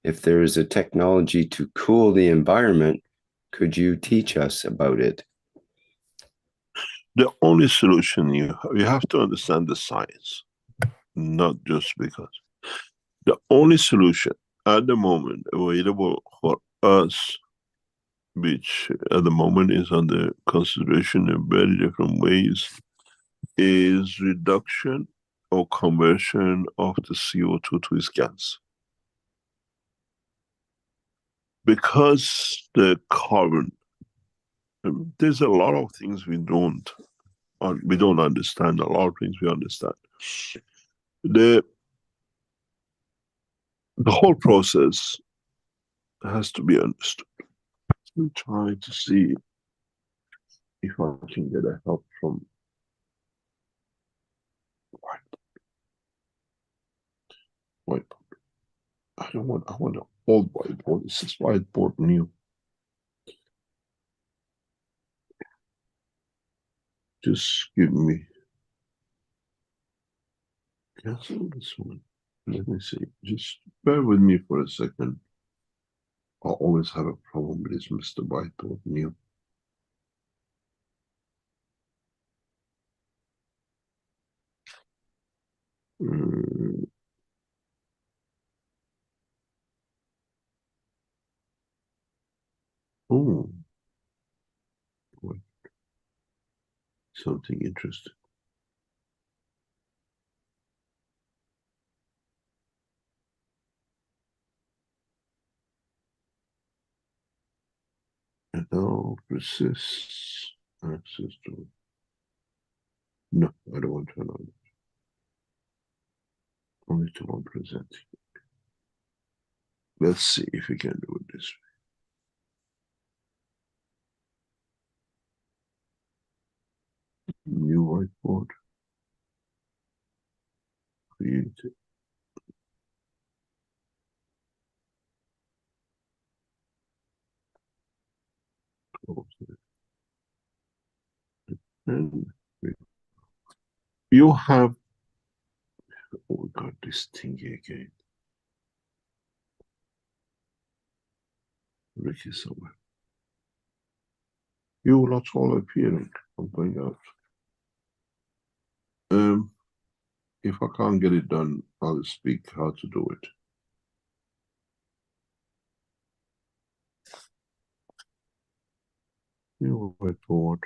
If there is a technology to cool the environment, could you teach us about it? The only solution you have to understand the science, not just because. The only solution at the moment available for us, which at the moment is under consideration in very different ways, is reduction or conversion of the CO2 to its gas. Because the carbon, there's a lot of things we don't understand, a lot of things we understand. The whole process has to be understood. Let me try to see if I can get a help from whiteboard. I want an old whiteboard. Is this whiteboard new? Just give me, cancel this one. Let me see. Just bear with me for a second. I'll always have a problem with this Mr. Whiteboard new. Oh, wait. Something interesting. Now persists access to. No, I don't want to allow it. Only to one presenting. Let's see if we can do it this way. New whiteboard. Create it. Close it. And you have, oh, we got this thingy again. Ricky somewhere. You lots all appearing. I'm going out. If I can't get it done, I'll speak how to do it. New whiteboard.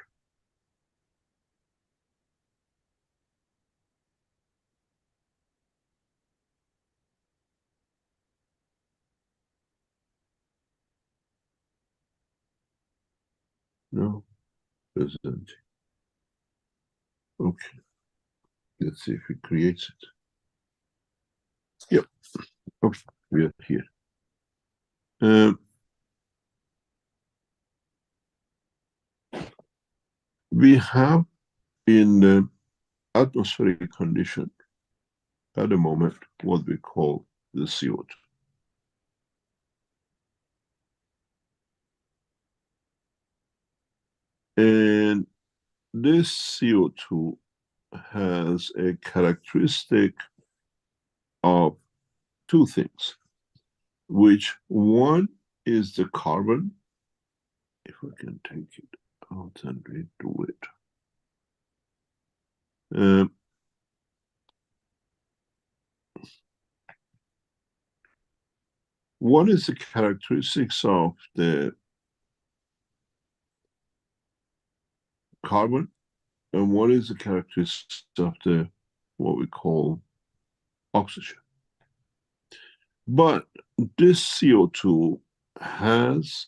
No, presenting. Okay. Let's see if it creates it. Yep. Okay, we are here. We have in the atmospheric condition at the moment what we call the CO2. And this CO2 has a characteristic of two things, which one is the carbon. If I can take it out and redo it. What is the characteristics of the carbon, and what is the characteristics of the what we call oxygen? But this CO2 has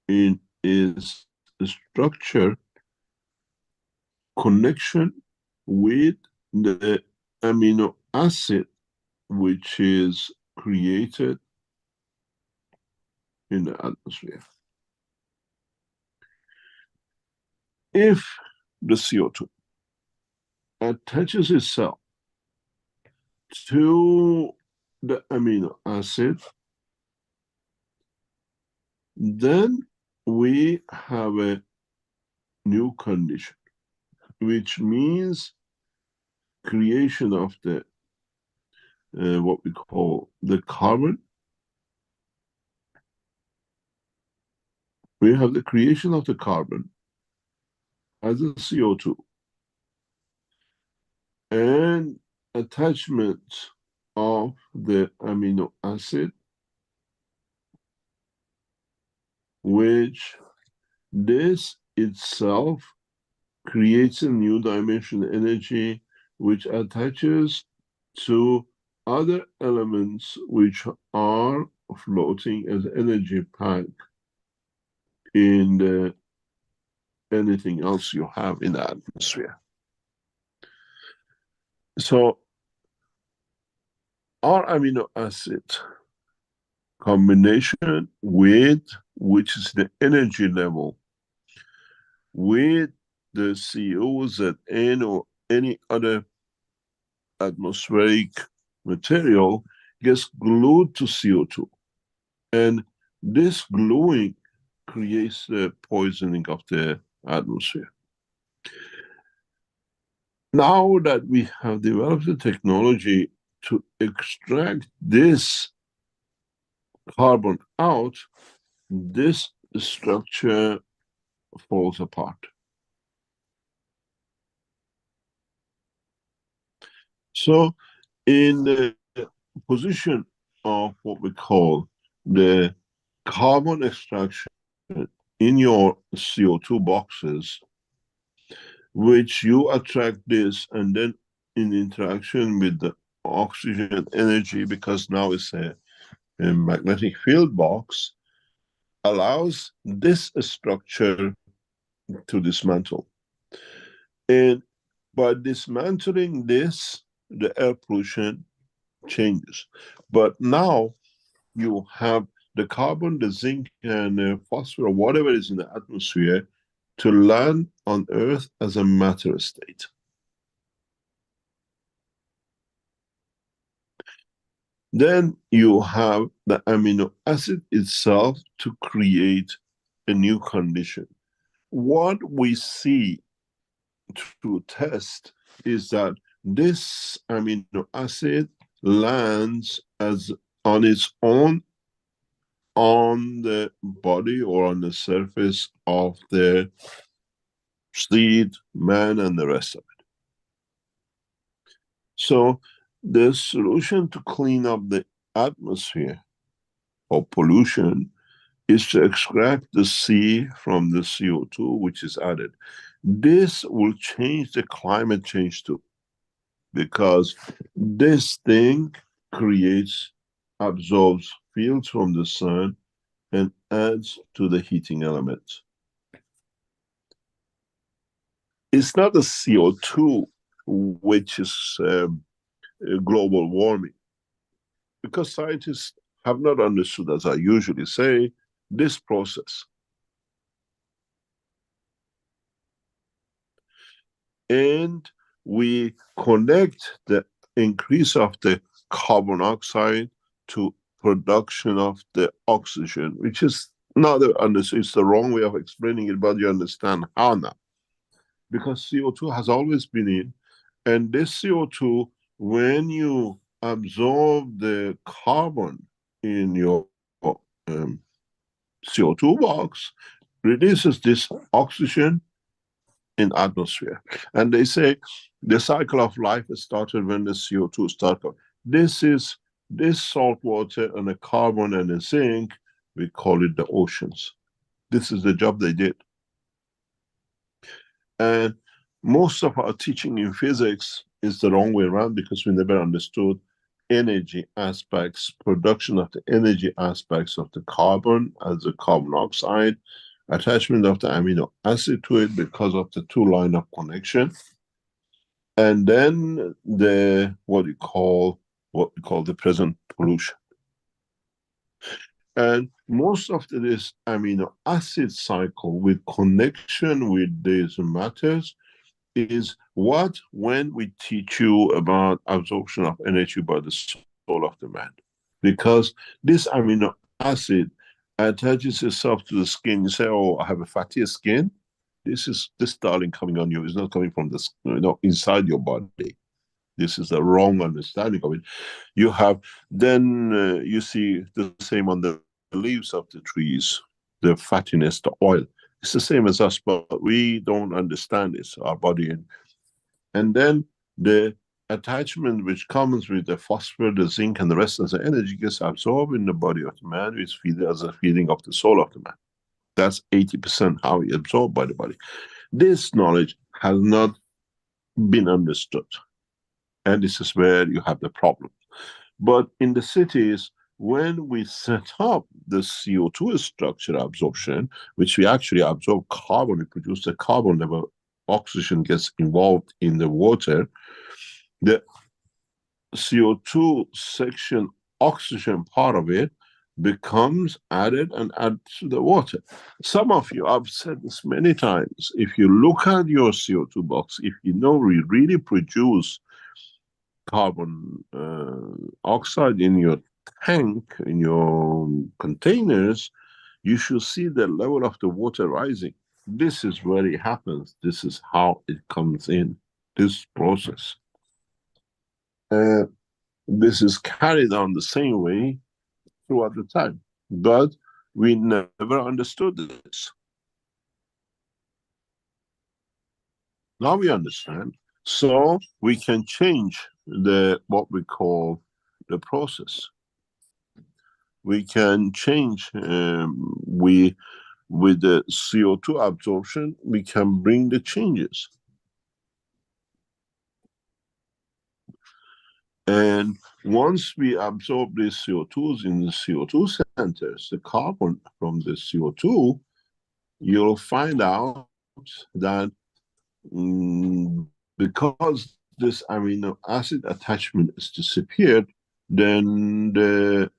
in its structure connection with the amino acid which is created in the atmosphere. If the CO2 attaches itself to the amino acid, then we have a new condition, which means creation of the what we call the carbon. We have the creation of the carbon as a CO2 and attachment of the amino acid, which this itself creates a new dimension energy which attaches to other elements which are floating as energy pack in the anything else you have in the atmosphere. So our amino acid combination with, which is the energy level, with the COZN or any other atmospheric material gets glued to CO2. And this gluing creates the poisoning of the atmosphere. Now that we have developed the technology to extract this carbon out, this structure falls apart. So in the position of what we call the carbon extraction in your CO2 boxes, which you attract this, and then in interaction with the oxygen energy, because now it's a magnetic field box, allows this structure to dismantle. And by dismantling this, the air pollution changes. But now you have the carbon, the zinc, and the phosphorus, whatever is in the atmosphere, to land on Earth as a matter state. Then you have the amino acid itself to create a new condition. What we see through test is that this amino acid lands as on its own on the body or on the surface of the seed, man, and the rest of it. So the solution to clean up the atmosphere or pollution is to extract the C from the CO2 which is added. This will change the climate change too, because this thing creates, absorbs fields from the sun and adds to the heating element. It's not the CO2 which is global warming, because scientists have not understood, as I usually say, this process. And we connect the increase of the carbon dioxide to production of the oxygen, which is not understood. It's the wrong way of explaining it, but you understand how now. Because CO2 has always been in, and this CO2, when you absorb the carbon in your CO2 box, releases this oxygen in atmosphere. And they say the cycle of life started when the CO2 started. This salt water and the carbon and the zinc, we call it the oceans. This is the job they did. And most of our teaching in physics is the wrong way around, because we never understood energy aspects, production of the energy aspects of the carbon as the carbon dioxide, attachment of the amino acid to it because of the two line of connection, and then the what we call the present pollution. And most of this amino acid cycle with connection with these matters is what, when we teach you about absorption of energy by the soul of the man. Because this amino acid attaches itself to the skin. You say, oh, I have a fatty skin. This darling coming on you is not coming from the, inside your body. This is the wrong understanding of it. You have, then you see the same on the leaves of the trees, the fattiness, the oil. It's the same as us, but we don't understand this, our body. And then the attachment which comes with the phosphorus, the zinc, and the rest of the energy gets absorbed in the body of the man, which feeds as a feeding of the soul of the man. That's 80% how it's absorbed by the body. This knowledge has not been understood. And this is where you have the problem. But in the cities, when we set up the CO2 structure absorption, which we actually absorb carbon, we produce the carbon level, oxygen gets involved in the water, the CO2 section, oxygen part of it, becomes added and added to the water. Some of you, I've said this many times, if you look at your CO2 box, if you know we really produce carbon oxide in your tank, in your containers, you should see the level of the water rising. This is where it happens. This is how it comes in, this process. This is carried on the same way throughout the time, but we never understood this. Now we understand, so we can change what we call the process. We can change, with the CO2 absorption, we can bring the changes. And once we absorb these CO2s in the CO2 enters the carbon from the CO2, you'll find out that because this amino acid attachment is disappeared, then the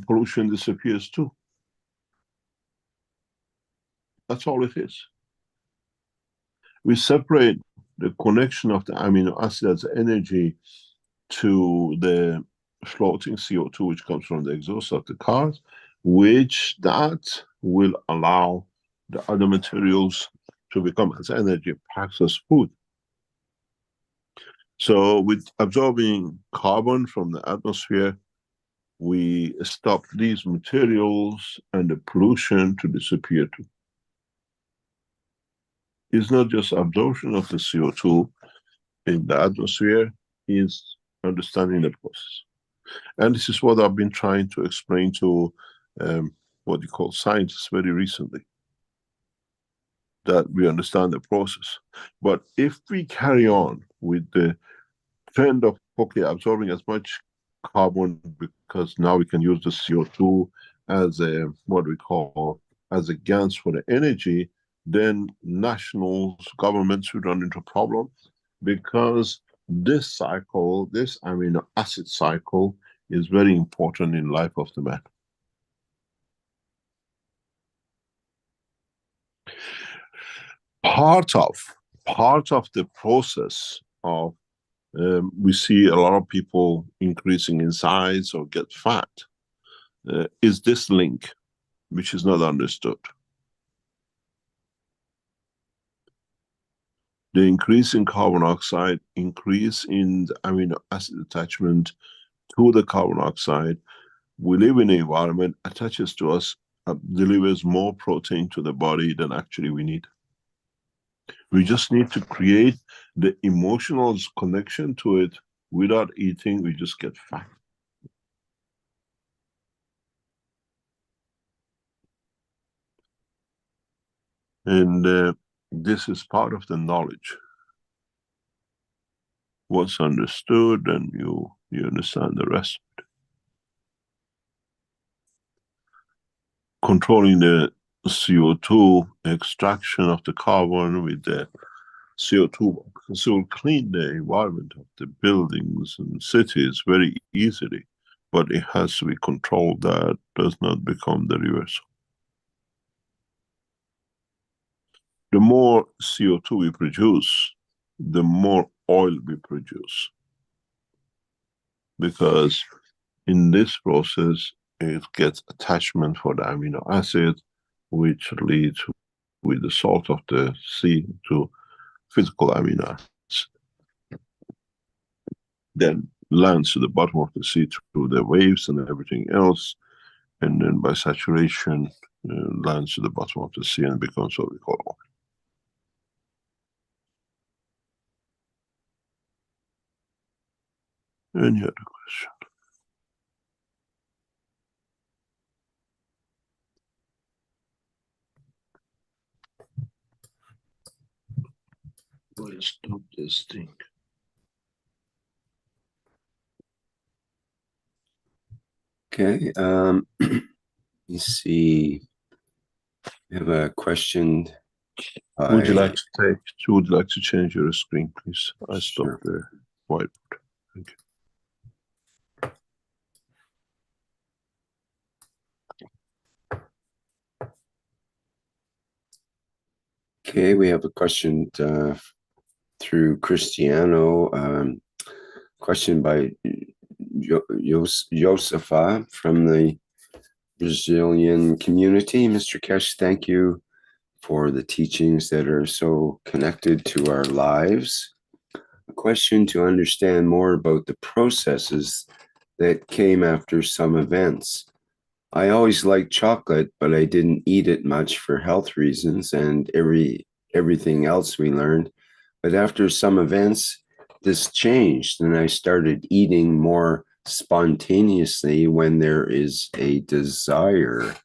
pollution disappears too. That's all it is. We separate the connection of the amino acid as energy to the floating CO2, which comes from the exhaust of the cars, which that will allow the other materials to become as energy, packs as food. So with absorbing carbon from the atmosphere, we stop these materials and the pollution to disappear too. It's not just absorption of the CO2 in the atmosphere, it's understanding the process. And this is what I've been trying to explain to what you call scientists very recently, that we understand the process. But if we carry on with the trend of, okay, absorbing as much carbon because now we can use the CO2 as a, what we call, as a gas for the energy, then nationals, governments would run into problems, because this cycle, this amino acid cycle, is very important in life of the man. Part of the process of we see a lot of people increasing in size or get fat is this link, which is not understood. The increase in carbon dioxide, increase in the amino acid attachment to the carbon dioxide. We live in an environment, attaches to us, delivers more protein to the body than actually we need. We just need to create the emotional connection to it. Without eating, we just get fat. And this is part of the knowledge. What's understood, and you understand the rest. Controlling the CO2 extraction of the carbon with the CO2, so it will clean the environment of the buildings and cities very easily, but it has to be controlled that does not become the reverse. The more CO2 we produce, the more oil we produce, because in this process it gets attachment for the amino acid, which leads with the salt of the sea to physical amino acids, then lands to the bottom of the sea through the waves and everything else, and then by saturation lands to the bottom of the sea and becomes what we call oil. Any other question? Let's stop this thing. Okay, you see, we have a question. Would you like to change your screen, please? I stopped the whiteboard. Thank you. Okay, we have a question through Cristiano. Question by Josefa from the Brazilian community. Mr. Keshe, thank you for the teachings that are so connected to our lives. A question to understand more about the processes that came after some events. I always liked chocolate, but I didn't eat it much for health reasons and everything else we learned. But after some events, this changed, and I started eating more spontaneously when there is a desire.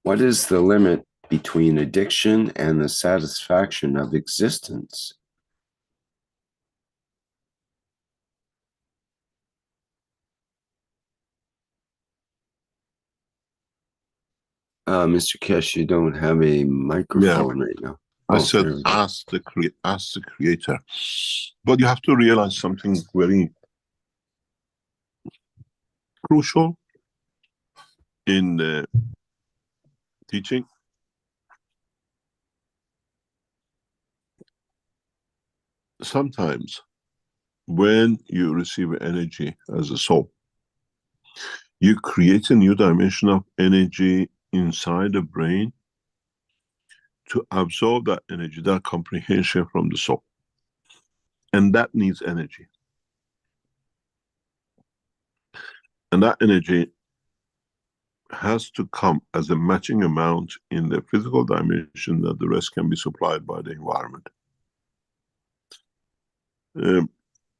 What is the limit between addiction and the satisfaction of existence? Mr. Keshe, you don't have a microphone right now. I said, there we go. ask the creator. But you have to realize something very crucial in the teaching. Sometimes when you receive energy as a soul, you create a new dimension of energy inside the brain to absorb that energy, that comprehension from the soul. And that needs energy. And that energy has to come as a matching amount in the physical dimension that the rest can be supplied by the environment.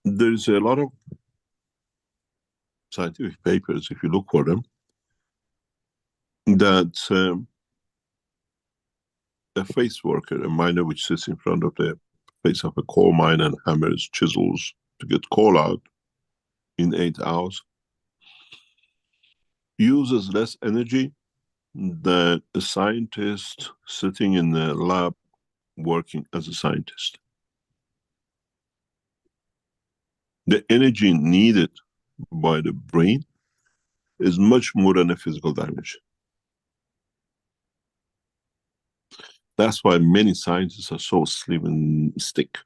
There's a lot of scientific papers, if you look for them, that a face worker, a miner which sits in front of the face of a coal mine and hammers, chisels to get coal out in 8 hours, uses less energy than a scientist sitting in the lab working as a scientist. The energy needed by the brain is much more than a physical dimension. That's why many scientists are so slim and stick.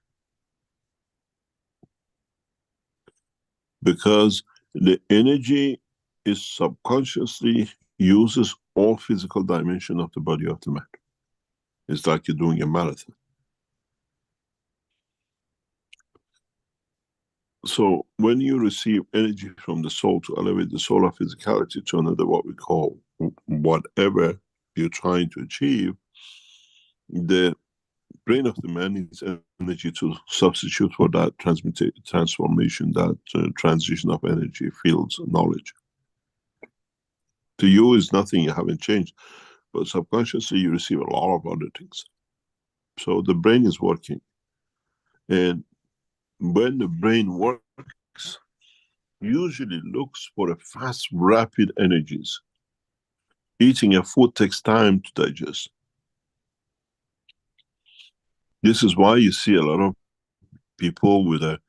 Because the energy is subconsciously uses all physical dimension of the body of the man. It's like you're doing a marathon. So when you receive energy from the soul to elevate the soul of physicality to another, what we call whatever you're trying to achieve, the brain of the man needs energy to substitute for that transformation, that transition of energy, fields, knowledge. To you is nothing, you haven't changed, but subconsciously you receive a lot of other things. So the brain is working. And when the brain works, usually looks for a fast, rapid energies. Eating a food takes time to digest. This is why you see a lot of people with a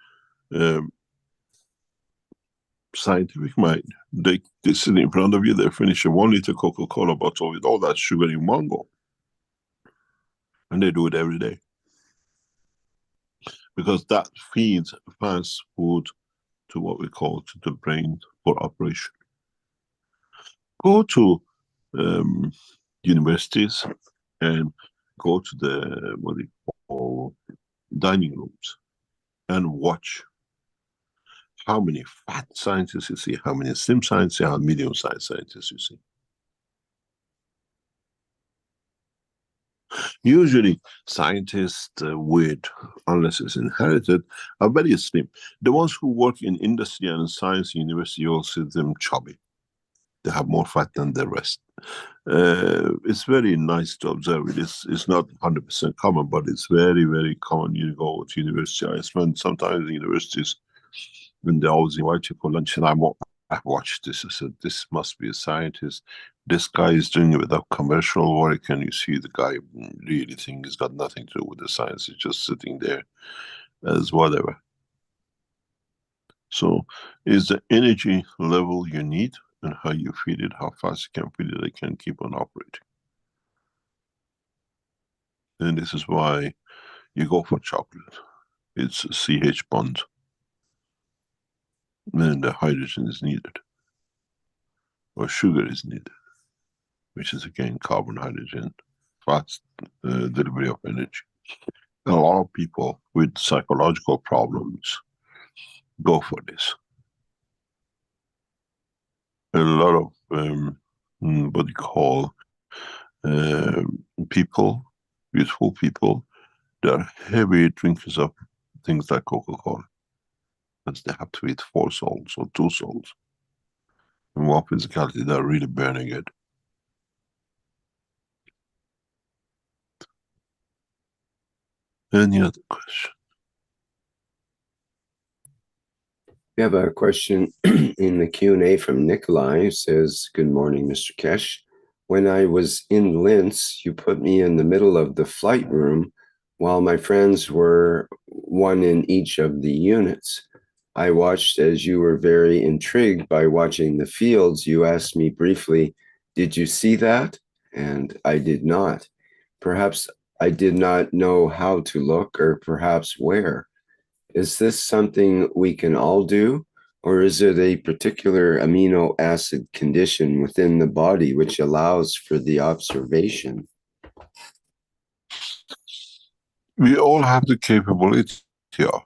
scientific mind. They sit in front of you, they finish a 1 liter Coca-Cola bottle with all that sugar in one go. And they do it every day. Because that feeds fast food to what we call to the brain for operation. Go to universities and go to the what we call dining rooms and watch how many fat scientists you see, how many slim scientists you see, how medium-sized scientists you see. Usually scientists with, unless it's inherited, are very slim. The ones who work in industry and science university, you'll see them chubby. They have more fat than the rest. It's very nice to observe it. It's not 100% common, but it's very, very common. You go to university. I spend sometimes in universities when they always invite you for lunch, and I watched this. I said, this must be a scientist. This guy is doing it without commercial work, and you see the guy really think he's got nothing to do with the science. He's just sitting there as whatever. So, is the energy level you need, and how you feed it, how fast you can feed it, it can keep on operating. And this is why you go for chocolate. It's a CH bond. And the hydrogen is needed. Or sugar is needed. Which is again carbon, hydrogen, fast delivery of energy. And a lot of people with psychological problems go for this. A lot of what you call people, beautiful people, they are heavy drinkers of things like Coca-Cola. Because they have to eat 4 souls or 2 souls. In one physicality, they're really burning it. Any other question? We have a question in the Q&A from Nikolai, who says, good morning, Mr. Keshe. When I was in Linz, you put me in the middle of the flight room while my friends were one in each of the units. I watched as you were very intrigued by watching the fields. You asked me briefly, "Did you see that?" And I did not. Perhaps I did not know how to look, or perhaps where. Is this something we can all do? Or is it a particular amino acid condition within the body which allows for the observation? We all have the capability of.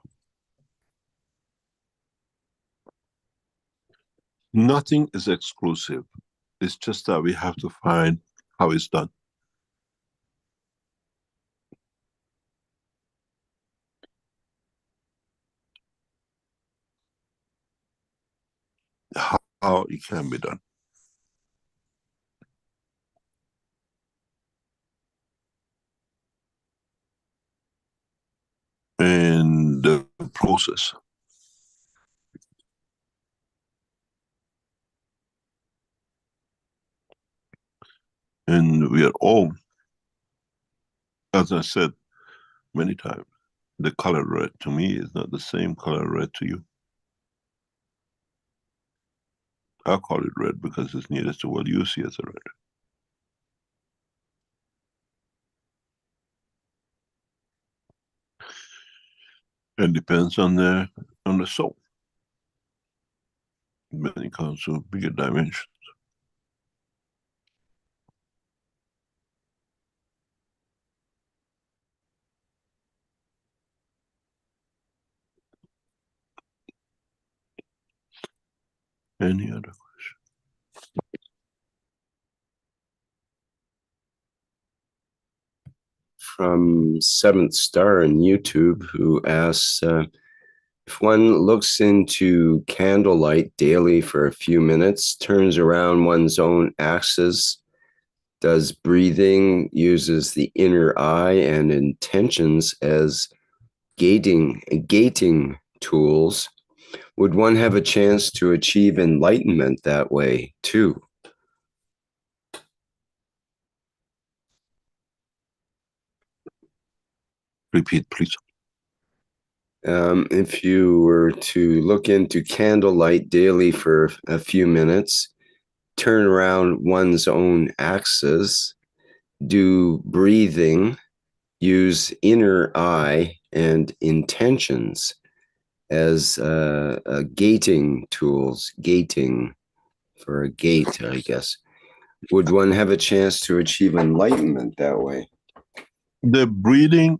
Nothing is exclusive. It's just that we have to find how it's done. How it can be done. And the process. And we are all, as I said many times, the color red to me is not the same color red to you. I call it red because it's nearest to what you see as a red. It depends on the soul when it comes to bigger dimensions. Any other question? From Seventh Star on YouTube, who asks, if one looks into candlelight daily for a few minutes, turns around one's own axis, does breathing, uses the inner eye and intentions as gating tools, would one have a chance to achieve enlightenment that way too? Repeat, please. If you were to look into candlelight daily for a few minutes, turn around one's own axis, do breathing, use inner eye and intentions as gating tools, gating for a gate, I guess. Would one have a chance to achieve enlightenment that way? The breathing,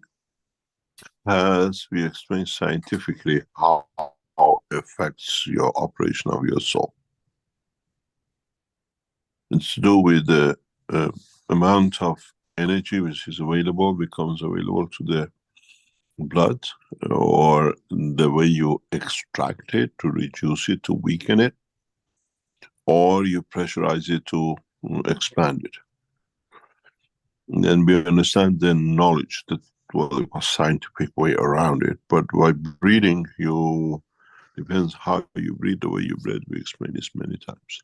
as we explained scientifically, how it affects your operation of your soul. It's to do with the amount of energy which is available, becomes available to the blood, or the way you extract it to reduce it, to weaken it, or you pressurize it to expand it. And then we understand the knowledge, that well, a scientific way around it. But by breathing, you depends how you breathe, the way you breathe. We explained this many times.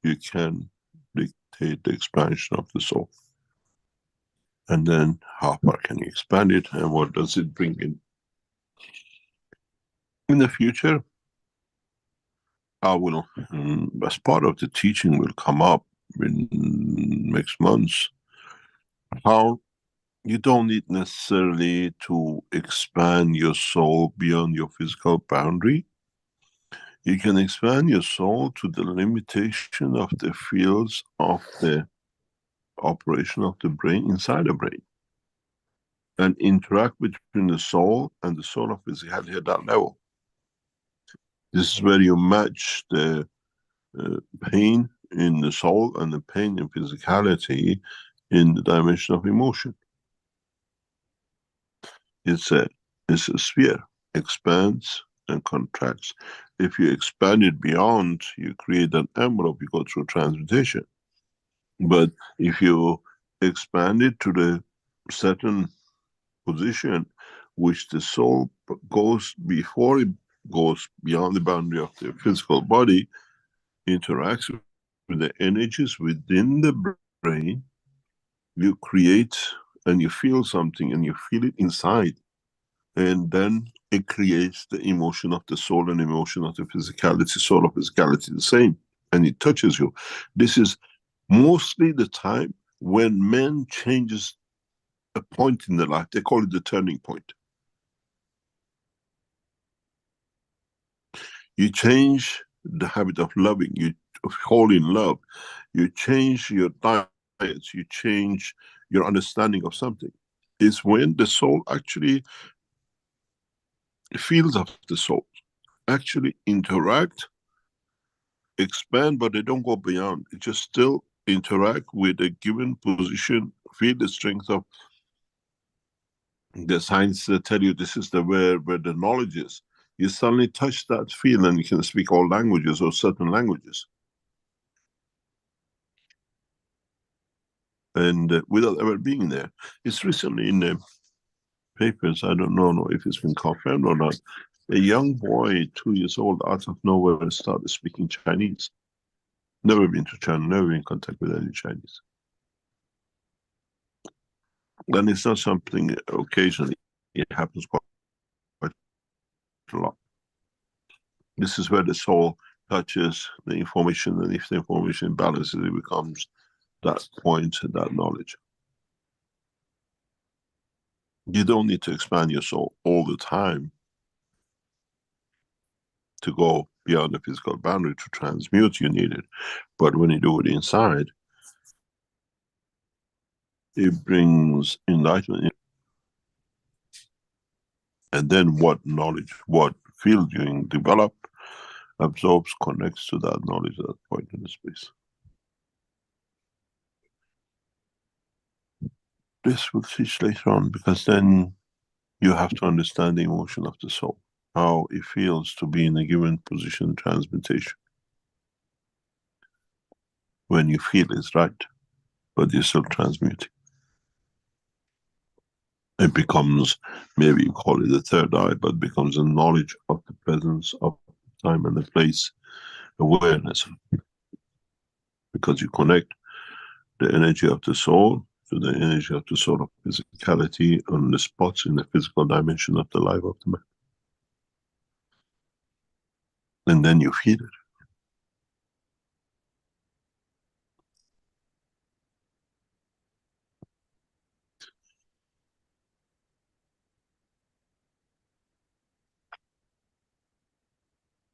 You can dictate the expansion of the soul. And then how far can you expand it, and what does it bring in? In the future, I will, as part of the teaching, will come up in next months, how you don't need necessarily to expand your soul beyond your physical boundary. You can expand your soul to the limitation of the fields of the operation of the brain inside the brain, and interact between the soul and the soul of physicality at that level. This is where you match the pain in the soul and the pain in physicality in the dimension of emotion. It's a sphere, expands and contracts. If you expand it beyond, you create an envelope, you go through transmutation. But if you expand it to the certain position which the soul goes before it goes beyond the boundary of the physical body, interacts with the energies within the brain, you create and you feel something and you feel it inside. And then it creates the emotion of the soul and emotion of the physicality, soul of physicality the same. And it touches you. This is mostly the time when man changes a point in their life. They call it the turning point. You change the habit of loving, you fall in love, you change your diets, you change your understanding of something. It's when the soul actually, fields of the soul actually interact, expand, but they don't go beyond. It just still interact with a given position, feel the strength of the science that tell you this is the where the knowledge is. You suddenly touch that field and you can speak all languages or certain languages. And without ever being there. It's recently in the papers, I don't know if it's been confirmed or not, a young boy, 2 years old, out of nowhere started speaking Chinese. Never been to China, never been in contact with any Chinese. And it's not something occasionally, it happens quite a lot. This is where the soul touches the information, and if the information balances, it becomes that point, that knowledge. You don't need to expand your soul all the time to go beyond the physical boundary to transmute, you need it. But when you do it inside, it brings enlightenment. And then what knowledge, what field you develop, absorbs, connects to that knowledge at that point in the space. This will teach later on, because then you have to understand the emotion of the soul, how it feels to be in a given position, transmutation. When you feel it's right, but you're still transmuting. It becomes, maybe you call it the third eye, but becomes a knowledge of the presence of time and the place, awareness. Because you connect the energy of the soul to the energy of the soul of physicality on the spots in the physical dimension of the life of the man. And then you feel it.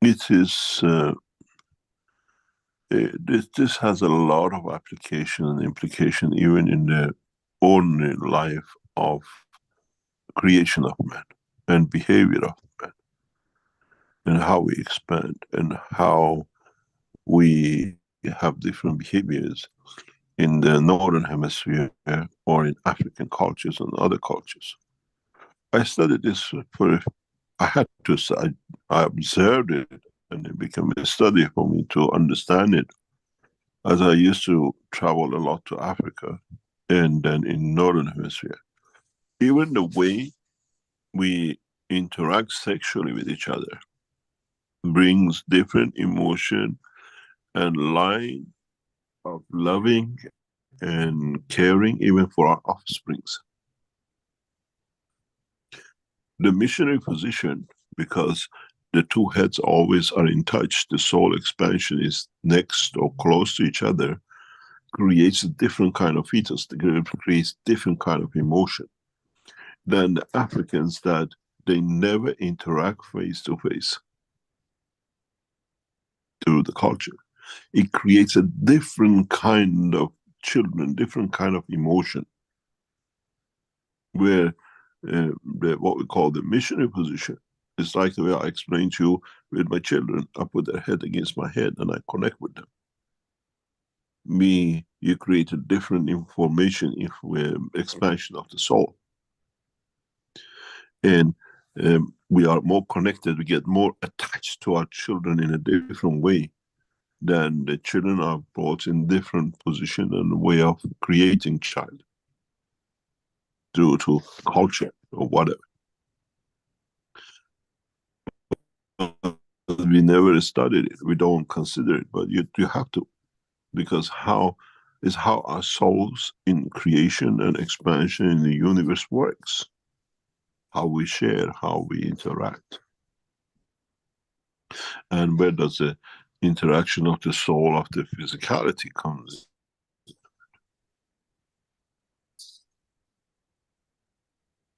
It is, this has a lot of application and implication even in the ordinary life of creation of man and behavior of man, and how we expand and how we have different behaviors in the northern hemisphere or in African cultures and other cultures. I studied this for, I had to, I observed it, and it became a study for me to understand it, as I used to travel a lot to Africa and then in northern hemisphere. Even the way we interact sexually with each other brings different emotion and line of loving and caring even for our offsprings. The missionary position, because the two heads always are in touch, the soul expansion is next or close to each other, creates a different kind of fetus, creates different kind of emotion than the Africans that they never interact face to face through the culture. It creates a different kind of children, different kind of emotion, where what we call the missionary position is like the way I explained to you with my children. I put their head against my head and I connect with them. You create a different information, expansion of the soul. And we are more connected, we get more attached to our children in a different way than the children are brought in different position and way of creating child due to culture or whatever. We never studied it, we don't consider it, but you have to, because how is how our souls in creation and expansion in the universe works. How we share, how we interact. And where does the interaction of the soul of the physicality comes?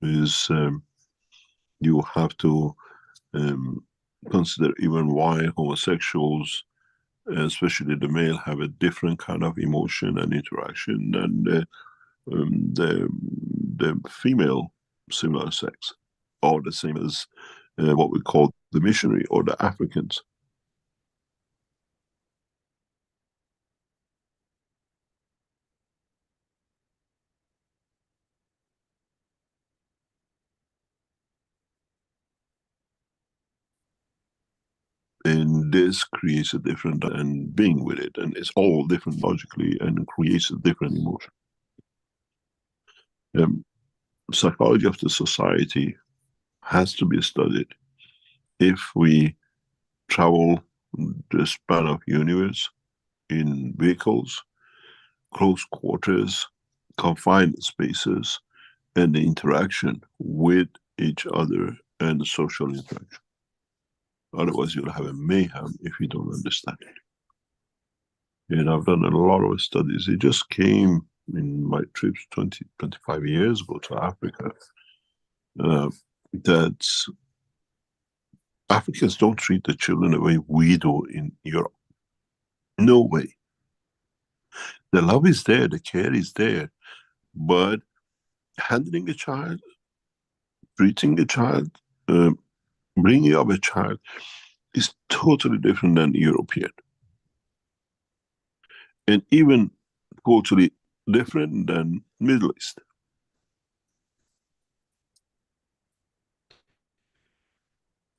Is you have to consider even why homosexuals, especially the male, have a different kind of emotion and interaction than the female similar sex, or the same as what we call the missionary or the Africans. And this creates a different and being with it, and it's all different logically and creates a different emotion. Psychology of the society has to be studied if we travel the span of universe in vehicles, close quarters, confined spaces, and the interaction with each other and the social interaction. Otherwise, you'll have a mayhem if you don't understand it. And I've done a lot of studies. It just came in my trips 25 years ago to Africa, that Africans don't treat the children the way we do in Europe. No way. The love is there, the care is there, but handling a child, treating a child, bringing up a child is totally different than European. And even totally different than Middle East.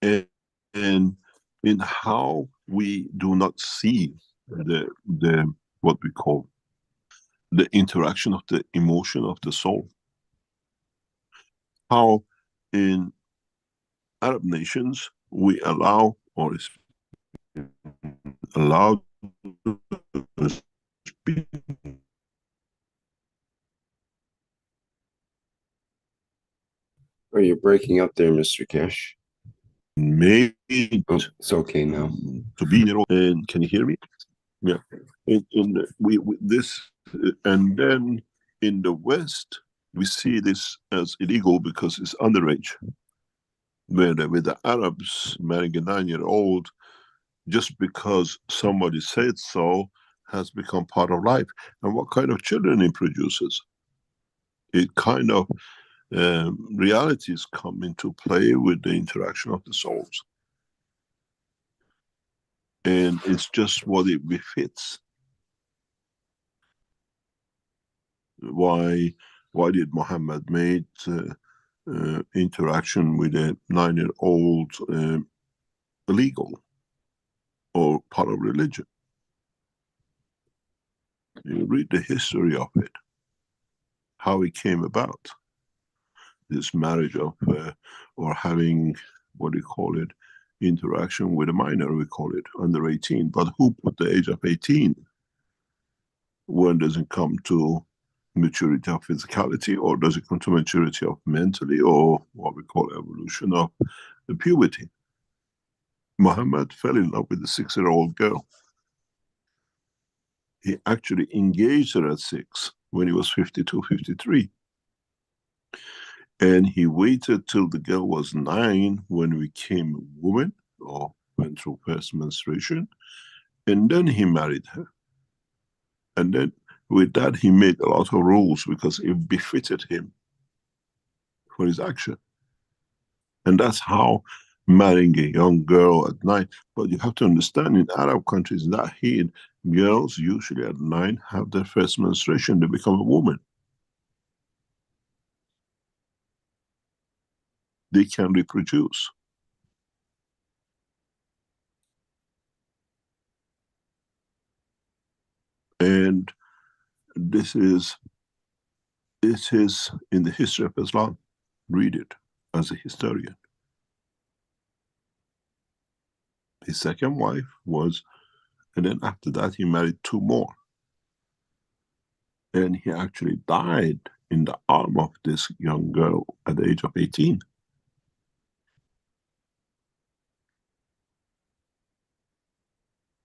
And in how we do not see the what we call the interaction of the emotion of the soul. How in Arab nations we allow, or is allowed to speak. Oh, you're breaking up there, Mr. Keshe. Made it's okay now. To be, and can you hear me? Yeah. We this, and then in the West we see this as illegal because it's underage. Where with the Arabs marrying a 9-year-old just because somebody said so has become part of life. And what kind of children it produces? It kind of realities come into play with the interaction of the souls. And it's just what it befits. Why did Muhammad made interaction with a 9-year-old illegal or part of religion? You read the history of it, how it came about. This marriage of, or having, what do you call it, interaction with a minor, we call it, under 18. But who put the age of 18? When does it come to maturity of physicality, or does it come to maturity of mentally, or what we call evolution of the puberty? Muhammad fell in love with a 6-year-old girl. He actually engaged her at 6 when he was 52, 53. And he waited till the girl was 9 when we became a woman, or went through first menstruation, and then he married her. And then with that he made a lot of rules because it befitted him for his action. And that's how marrying a young girl at 9. But you have to understand, in Arab countries, that here, girls usually at 9 have their first menstruation, they become a woman. They can reproduce. And this is in the history of Islam. Read it as a historian. His second wife was, and then after that he married 2 more. And he actually died in the arm of this young girl at the age of 18.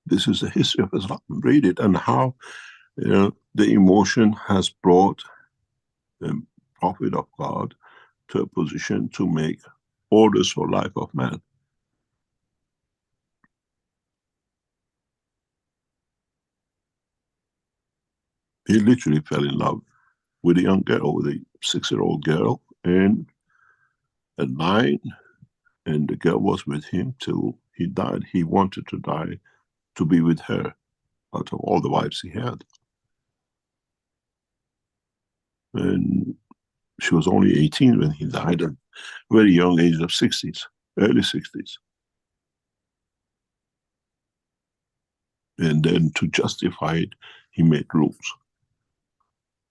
This is the history of Islam. Read it, and how the emotion has brought the Prophet of God to a position to make orders for life of man. He literally fell in love with a young girl, with a 6-year-old girl, and at 9, and the girl was with him till he died. He wanted to die to be with her out of all the wives he had. And she was only 18 when he died, at a very young age of 60s, early 60s. And then to justify it, he made rules,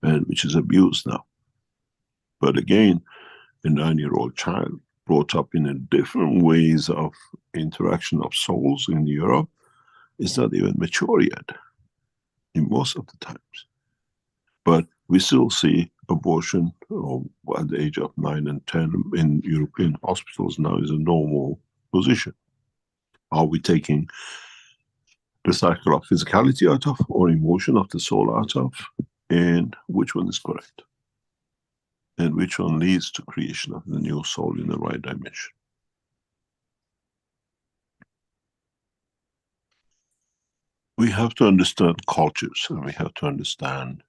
and which is abused now. But again, a 9-year-old child brought up in a different ways of interaction of souls in Europe is not even mature yet, in most of the times. But we still see abortion at the age of 9 and 10 in European hospitals now is a normal position. Are we taking the cycle of physicality out of, or emotion of the soul out of? And which one is correct? And which one leads to creation of the new soul in the right dimension? We have to understand cultures, and we have to understand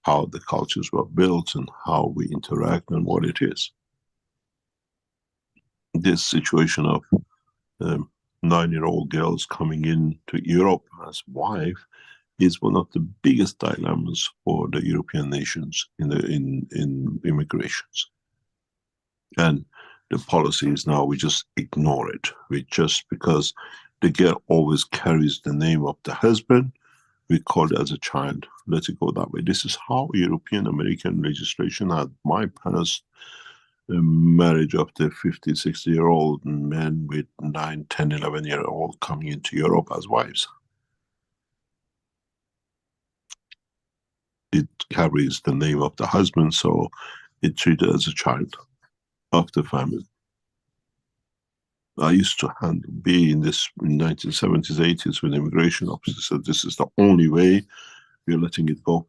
how the cultures were built and how we interact and what it is. This situation of 9-year-old girls coming in to Europe as wife is one of the biggest dilemmas for the European nations in immigrations. And the policy is now we just ignore it. We just, because the girl always carries the name of the husband, we call it as a child, let it go that way. This is how European American legislation had bypassed the marriage of the 50, 60-year-old men with 9, 10, 11-year-old coming into Europe as wives. It carries the name of the husband, so it's treated as a child of the family. I used to be in this in 1970s, 80s with immigration officers, so this is the only way we're letting it go.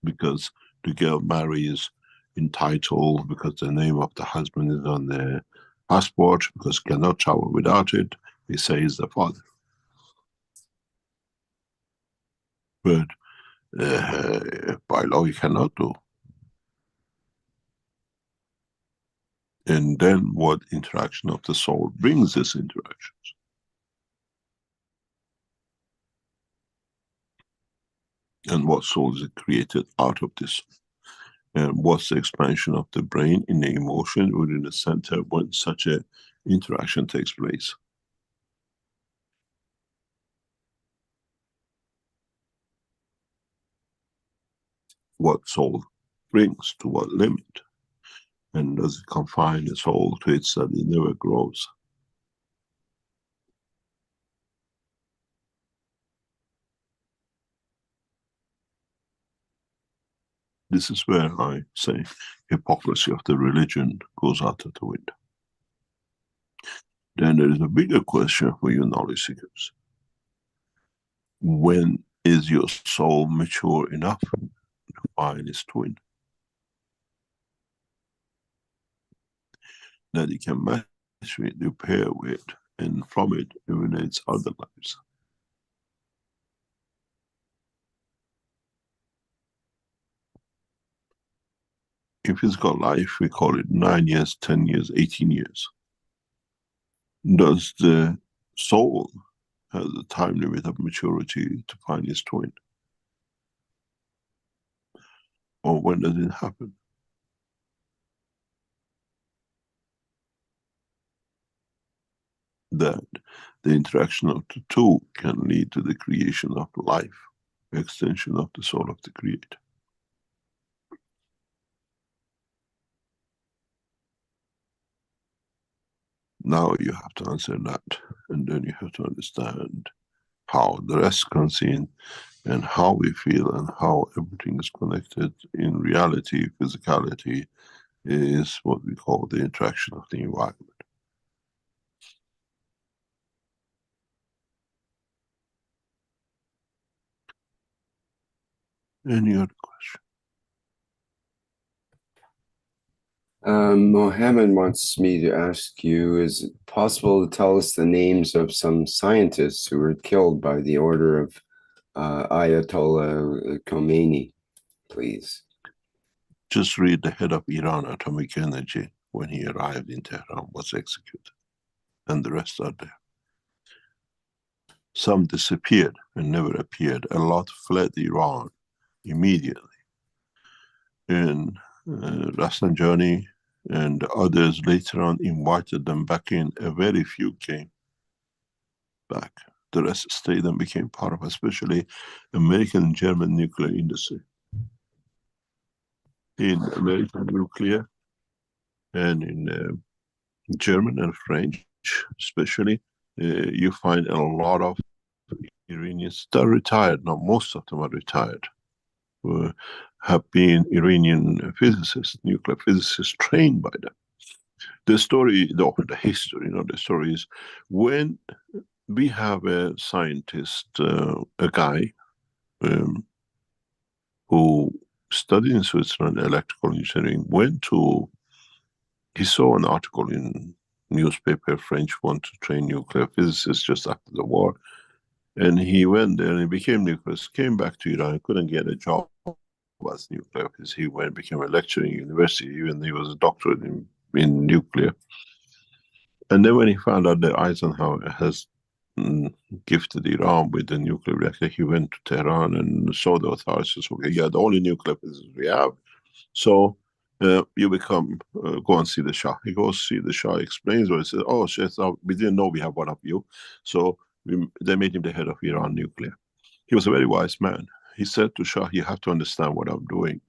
Because the girl marries entitled, because the name of the husband is on their passport, because cannot travel without it, they say is the father. But by law you cannot do. And then what interaction of the soul brings these interactions? And what soul is created out of this? And what's the expansion of the brain in the emotion within the center when such a interaction takes place? What soul brings to what limit? And does it confine the soul to its that it never grows? This is where I say hypocrisy of the religion goes out of the window. Then there is a bigger question for you knowledge seekers. When is your soul mature enough to find its twin? That it can match with, repair with, and from it emanates other lives. In physical life, we call it 9 years, 10 years, 18 years. Does the soul have the time limit of maturity to find its twin? Or when does it happen? That the interaction of the two can lead to the creation of life, extension of the soul of the Creator. Now you have to answer that, and then you have to understand how the rest comes in, and how we feel and how everything is connected in reality, physicality, is what we call the interaction of the environment. Any other question? Mohammed wants me to ask you, is it possible to tell us the names of some scientists who were killed by the order of Ayatollah Khomeini, please? Just read the head of Iran Atomic Energy when he arrived in Tehran was executed, and the rest are there. Some disappeared and never appeared. A lot fled Iran immediately. And Rafsanjani and others later on invited them back in. A very few came back. The rest stayed and became part of, especially American and German nuclear industry. In American nuclear and in German and French especially, you find a lot of Iranians that are retired. Now most of them are retired, who have been Iranian physicists, nuclear physicists trained by them. The story, the history, the story is when we have a scientist, a guy who studied in Switzerland electrical engineering, he saw an article in newspaper, French want to train nuclear physicists just after the war. And he went there and he became nuclear, came back to Iran, couldn't get a job as nuclear physicist. He went, became a lecturer in university, even he was a doctorate in nuclear. And then when he found out that Eisenhower has gifted Iran with the nuclear reactor, he went to Tehran and saw the authorities. Okay, yeah, the only nuclear physicist we have. So you become, go and see the Shah. He goes see the Shah, explains what he says. Oh, we didn't know we have one of you. So they made him the head of Iran nuclear. He was a very wise man. He said to Shah, you have to understand what I'm doing.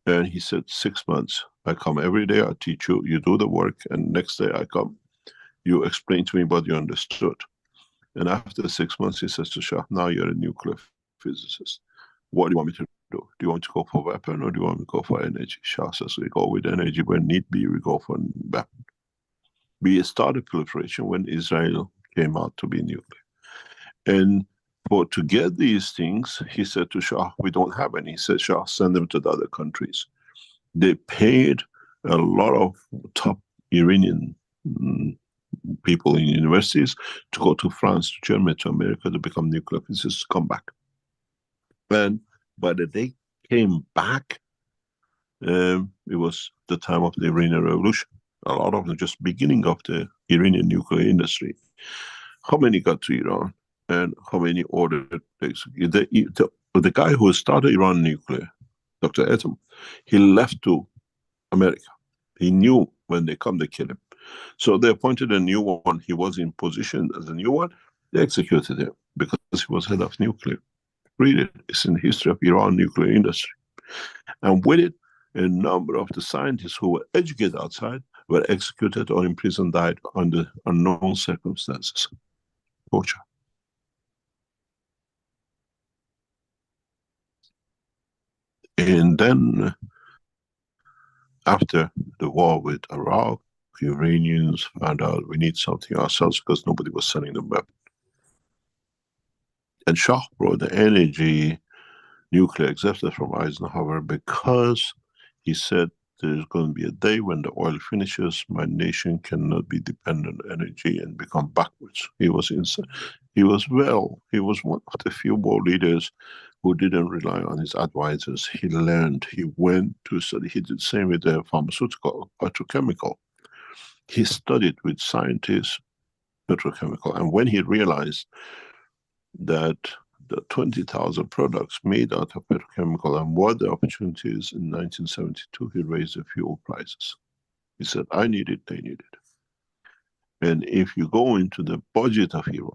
And he said, 6 months, I come every day, I teach you, you do the work, and next day I come, you explain to me what you understood. And after 6 months, he says to Shah, now you're a nuclear physicist. What do you want me to do? Do you want to go for weapon or do you want me to go for energy? Shah says, we go with energy. When need be, we go for weapon. We started proliferation when Israel came out to be nuclear. And to get these things, he said to Shah, we don't have any. He said, Shah, send them to the other countries. They paid a lot of top Iranian people in universities to go to France, to Germany, to America to become nuclear physicists, come back. And by the day came back, it was the time of the Iranian Revolution. A lot of them just beginning of the Iranian nuclear industry. How many got to Iran? And how many ordered basically? The guy who started Iran nuclear, Dr. Atom, he left to America. He knew when they come, they kill him. So they appointed a new one. He was in position as a new one. They executed him because he was head of nuclear. Read it. It's in the history of Iran nuclear industry. And with it, a number of the scientists who were educated outside were executed or in prison, died under unknown circumstances. Torture. And then, after the war with Iraq, the Iranians found out we need something ourselves because nobody was selling them weapons. And Shah brought the energy nuclear executive from Eisenhower because he said there's going to be a day when the oil finishes, my nation cannot be dependent on energy and become backwards. He was one of the few world leaders who didn't rely on his advisors. He learned, he went to study. He did the same with the pharmaceutical, petrochemical. He studied with scientists, petrochemical. And when he realized that the 20,000 products made out of petrochemical and what the opportunities in 1972, he raised the fuel prices. He said, I need it, they need it. And if you go into the budget of Iran,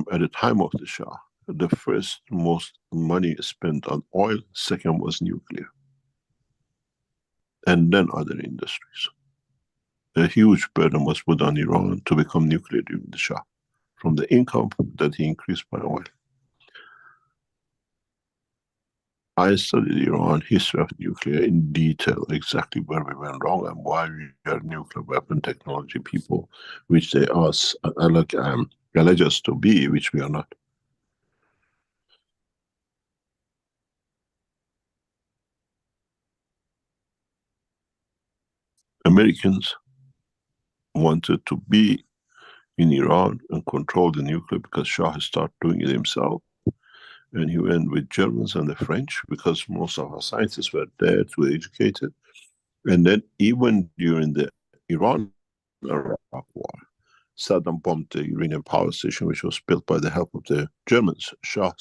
at the time of the Shah, the first most money spent on oil, second was nuclear. And then other industries. A huge burden was put on Iran to become nuclear during the Shah. from the income that he increased by oil. I studied Iran history of nuclear in detail, exactly where we went wrong and why we are nuclear weapon technology people, which they us allege us to be, which we are not. Americans wanted to be in Iran and control the nuclear because Shah started doing it himself. And he went with Germans and the French because most of our scientists were there to educate it. And then even during the Iran-Iraq war, Saddam bombed the Iranian power station, which was built by the help of the Germans. Shah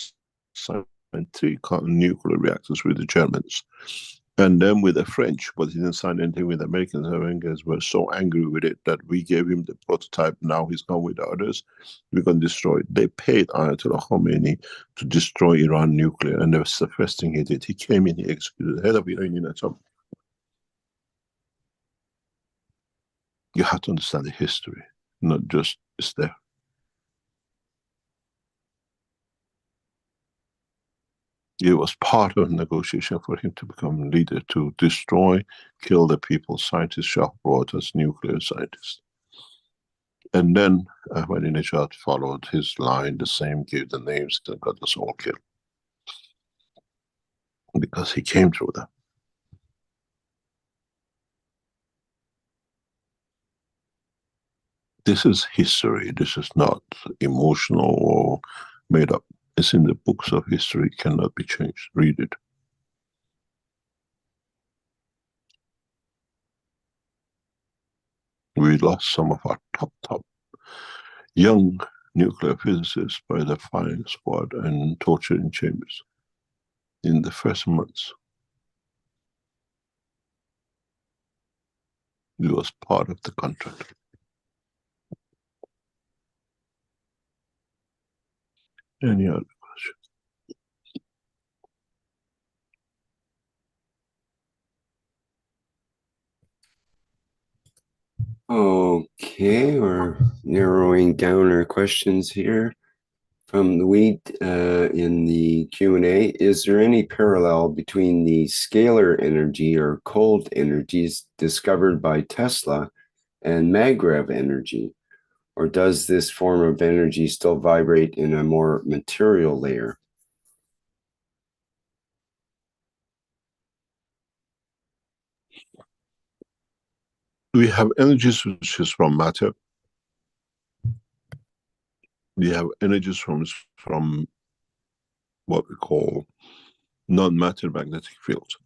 signed 3 nuclear reactors with the Germans. And then with the French, but he didn't sign anything with the Americans. The Americans were so angry with it that we gave him the prototype. Now he's gone with the others. We're going to destroy it. They paid Ayatollah Khomeini to destroy Iran nuclear, and that's the first thing he did. He came in, he executed the head of Iranian atomic. You have to understand the history, not just it's there. It was part of the negotiation for him to become leader, to destroy, kill the people. Scientists Shah brought as nuclear scientists. And then Ahmadinejad followed his line, the same, gave the names and got us all killed. Because he came through them. This is history, this is not emotional or made up. It's in the books of history, cannot be changed. Read it. We lost some of our top young nuclear physicists by the firing squad and torturing chambers in the first months. It was part of the contract. Any other question? Okay, we're narrowing down our questions here. From the weed in the Q&A, is there any parallel between the scalar energy or cold energies discovered by Tesla and maglev energy? Or does this form of energy still vibrate in a more material layer? We have energies which is from matter. We have energies from what we call non-matter magnetic fields.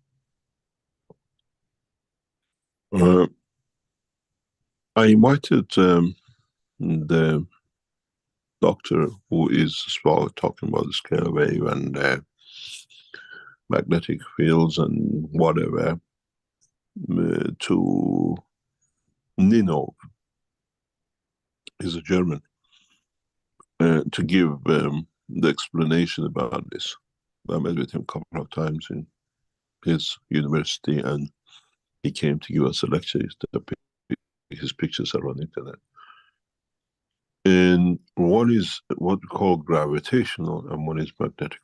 I invited the doctor who is talking about the scalar wave and magnetic fields and whatever to Nino. He's a German. To give the explanation about this. I met with him a couple of times in his university and he came to give us a lecture. His pictures are on the internet. And one is what we call gravitational and one is magnetic.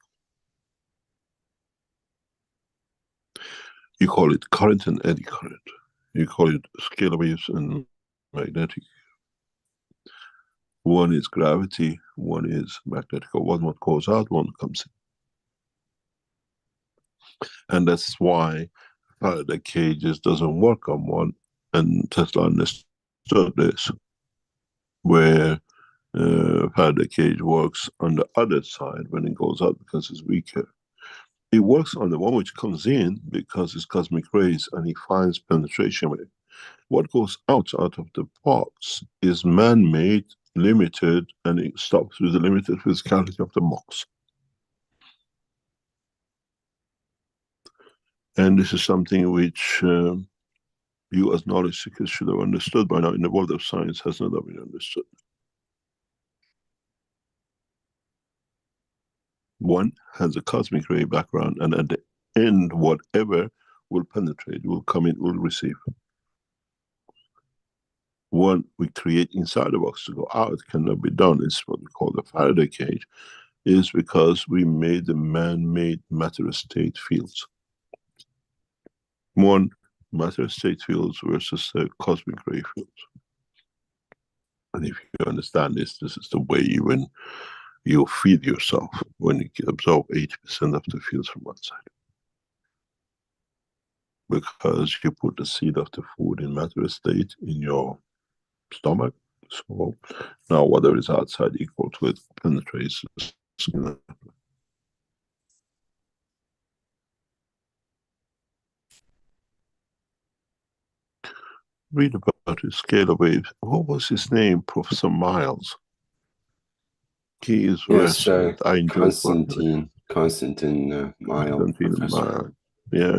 You call it current and eddy current. You call it scalar waves and magnetic. One is gravity, one is magnetic. One what goes out, one comes in. And that's why Faraday cages doesn't work on one, and Tesla understood this, where Faraday cage works on the other side when it goes out because it's weaker. It works on the one which comes in because it's cosmic rays and it finds penetration with it. What goes out of the box is man-made, limited, and it stops with the limited physicality of the box. And this is something which you as knowledge seekers should have understood by now. In the world of science has not been understood. One has a cosmic ray background, and at the end, whatever will penetrate, will come in, will receive. One we create inside the box to go out cannot be done. It's what we call the Faraday cage, is because we made the man-made matter-state fields. One, matter-state fields versus the cosmic ray fields. And if you understand this, this is the way even you feed yourself, when you absorb 80% of the fields from outside. Because you put the seed of the food in matter state in your stomach, so now whatever is outside equal to it penetrates the skin. Read about his scalar waves. What was his name? Professor Miles. He is Yes, I enjoyed Constantine Miles, Professor. Yeah.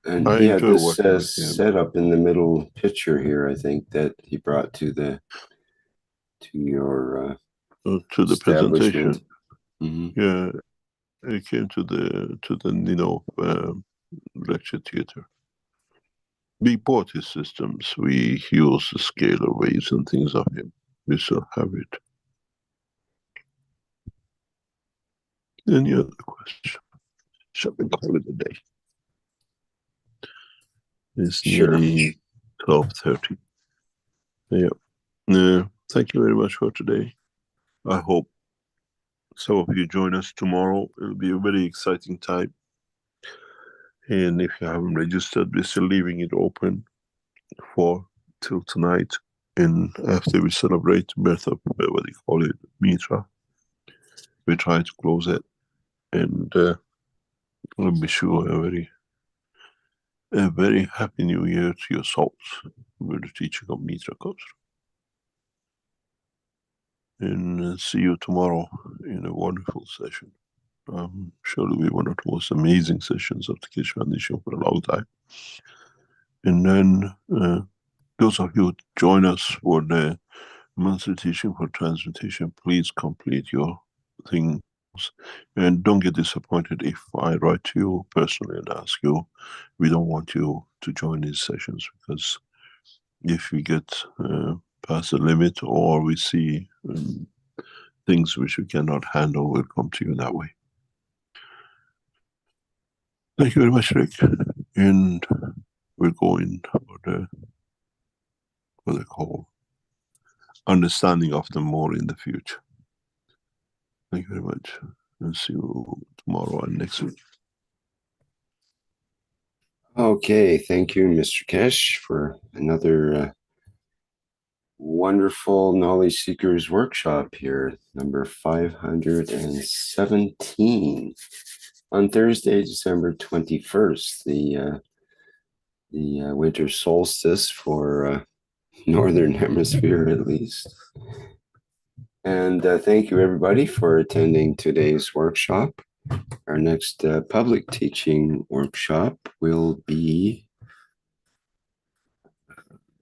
And I he had enjoy this working with him. setup in the middle picture here, I think, that he brought to your the presentation. Mm-hmm. Yeah, it came to the Nino lecture theater. We bought his systems. We use the scalar waves and things of him. We still have it. Any other question? Shall we call it a day? It's nearly 12:30. Yeah. Thank you very much for today. I hope some of you join us tomorrow. It'll be a very exciting time. And if you haven't registered, we're still leaving it open till tonight. And after we celebrate the birth of, what do you call it, Mitra, we try to close it. And I wish you a very happy new year to your souls, where the teaching of Mitra comes from. And see you tomorrow in a wonderful session. Sure it'll be one of the most amazing sessions of the Keshe Foundation for a long time. And then those of you who join us for the monthly teaching for transmutation, please complete your things. And don't get disappointed if I write to you personally and ask you, we don't want you to join these sessions, because if we get past the limit or we see things which we cannot handle, we'll come to you that way. Thank you very much, Rick. And we're going for the, what they call, understanding of them more in the future. Thank you very much. And see you tomorrow and next week. Okay, thank you, Mr. Keshe, for another wonderful Knowledge Seekers workshop here, number 517, on Thursday, December 21st, the winter solstice for Northern Hemisphere, at least. And thank you, everybody, for attending today's workshop. Our next public teaching workshop will be,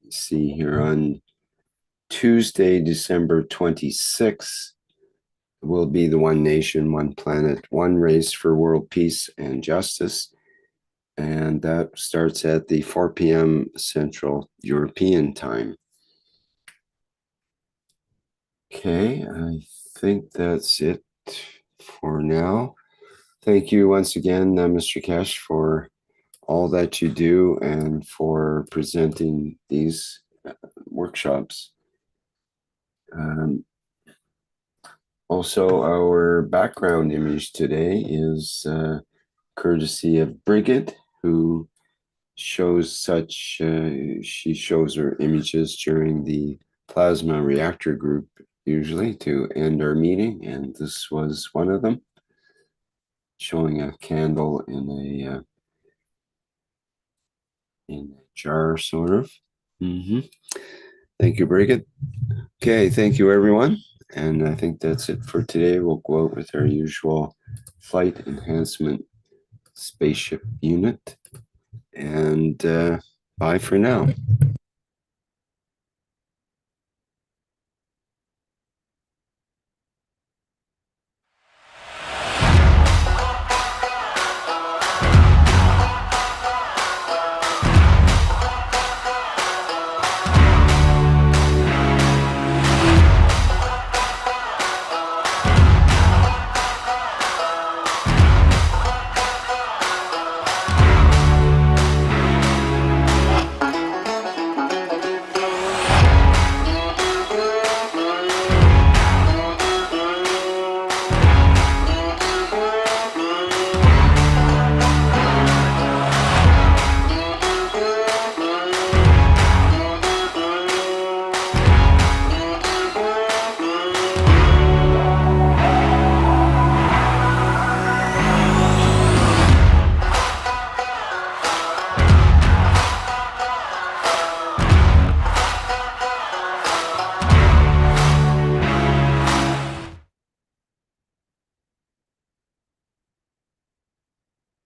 let's see here, on Tuesday, December 26th, will be the One Nation, One Planet, One Race for World Peace and Justice. And that starts at the 4 p.m. Central European Time. Okay, I think that's it for now. Thank you once again, Mr. Keshe, for all that you do and for presenting these workshops. Also, our background image today is courtesy of Brigitte, who shows she shows her images during the plasma reactor group, usually to end our meeting, and this was one of them, showing a candle in a jar, sort of. Thank you, Brigitte. Okay, thank you, everyone. And I think that's it for today. We'll go out with our usual flight enhancement spaceship unit. And bye for now.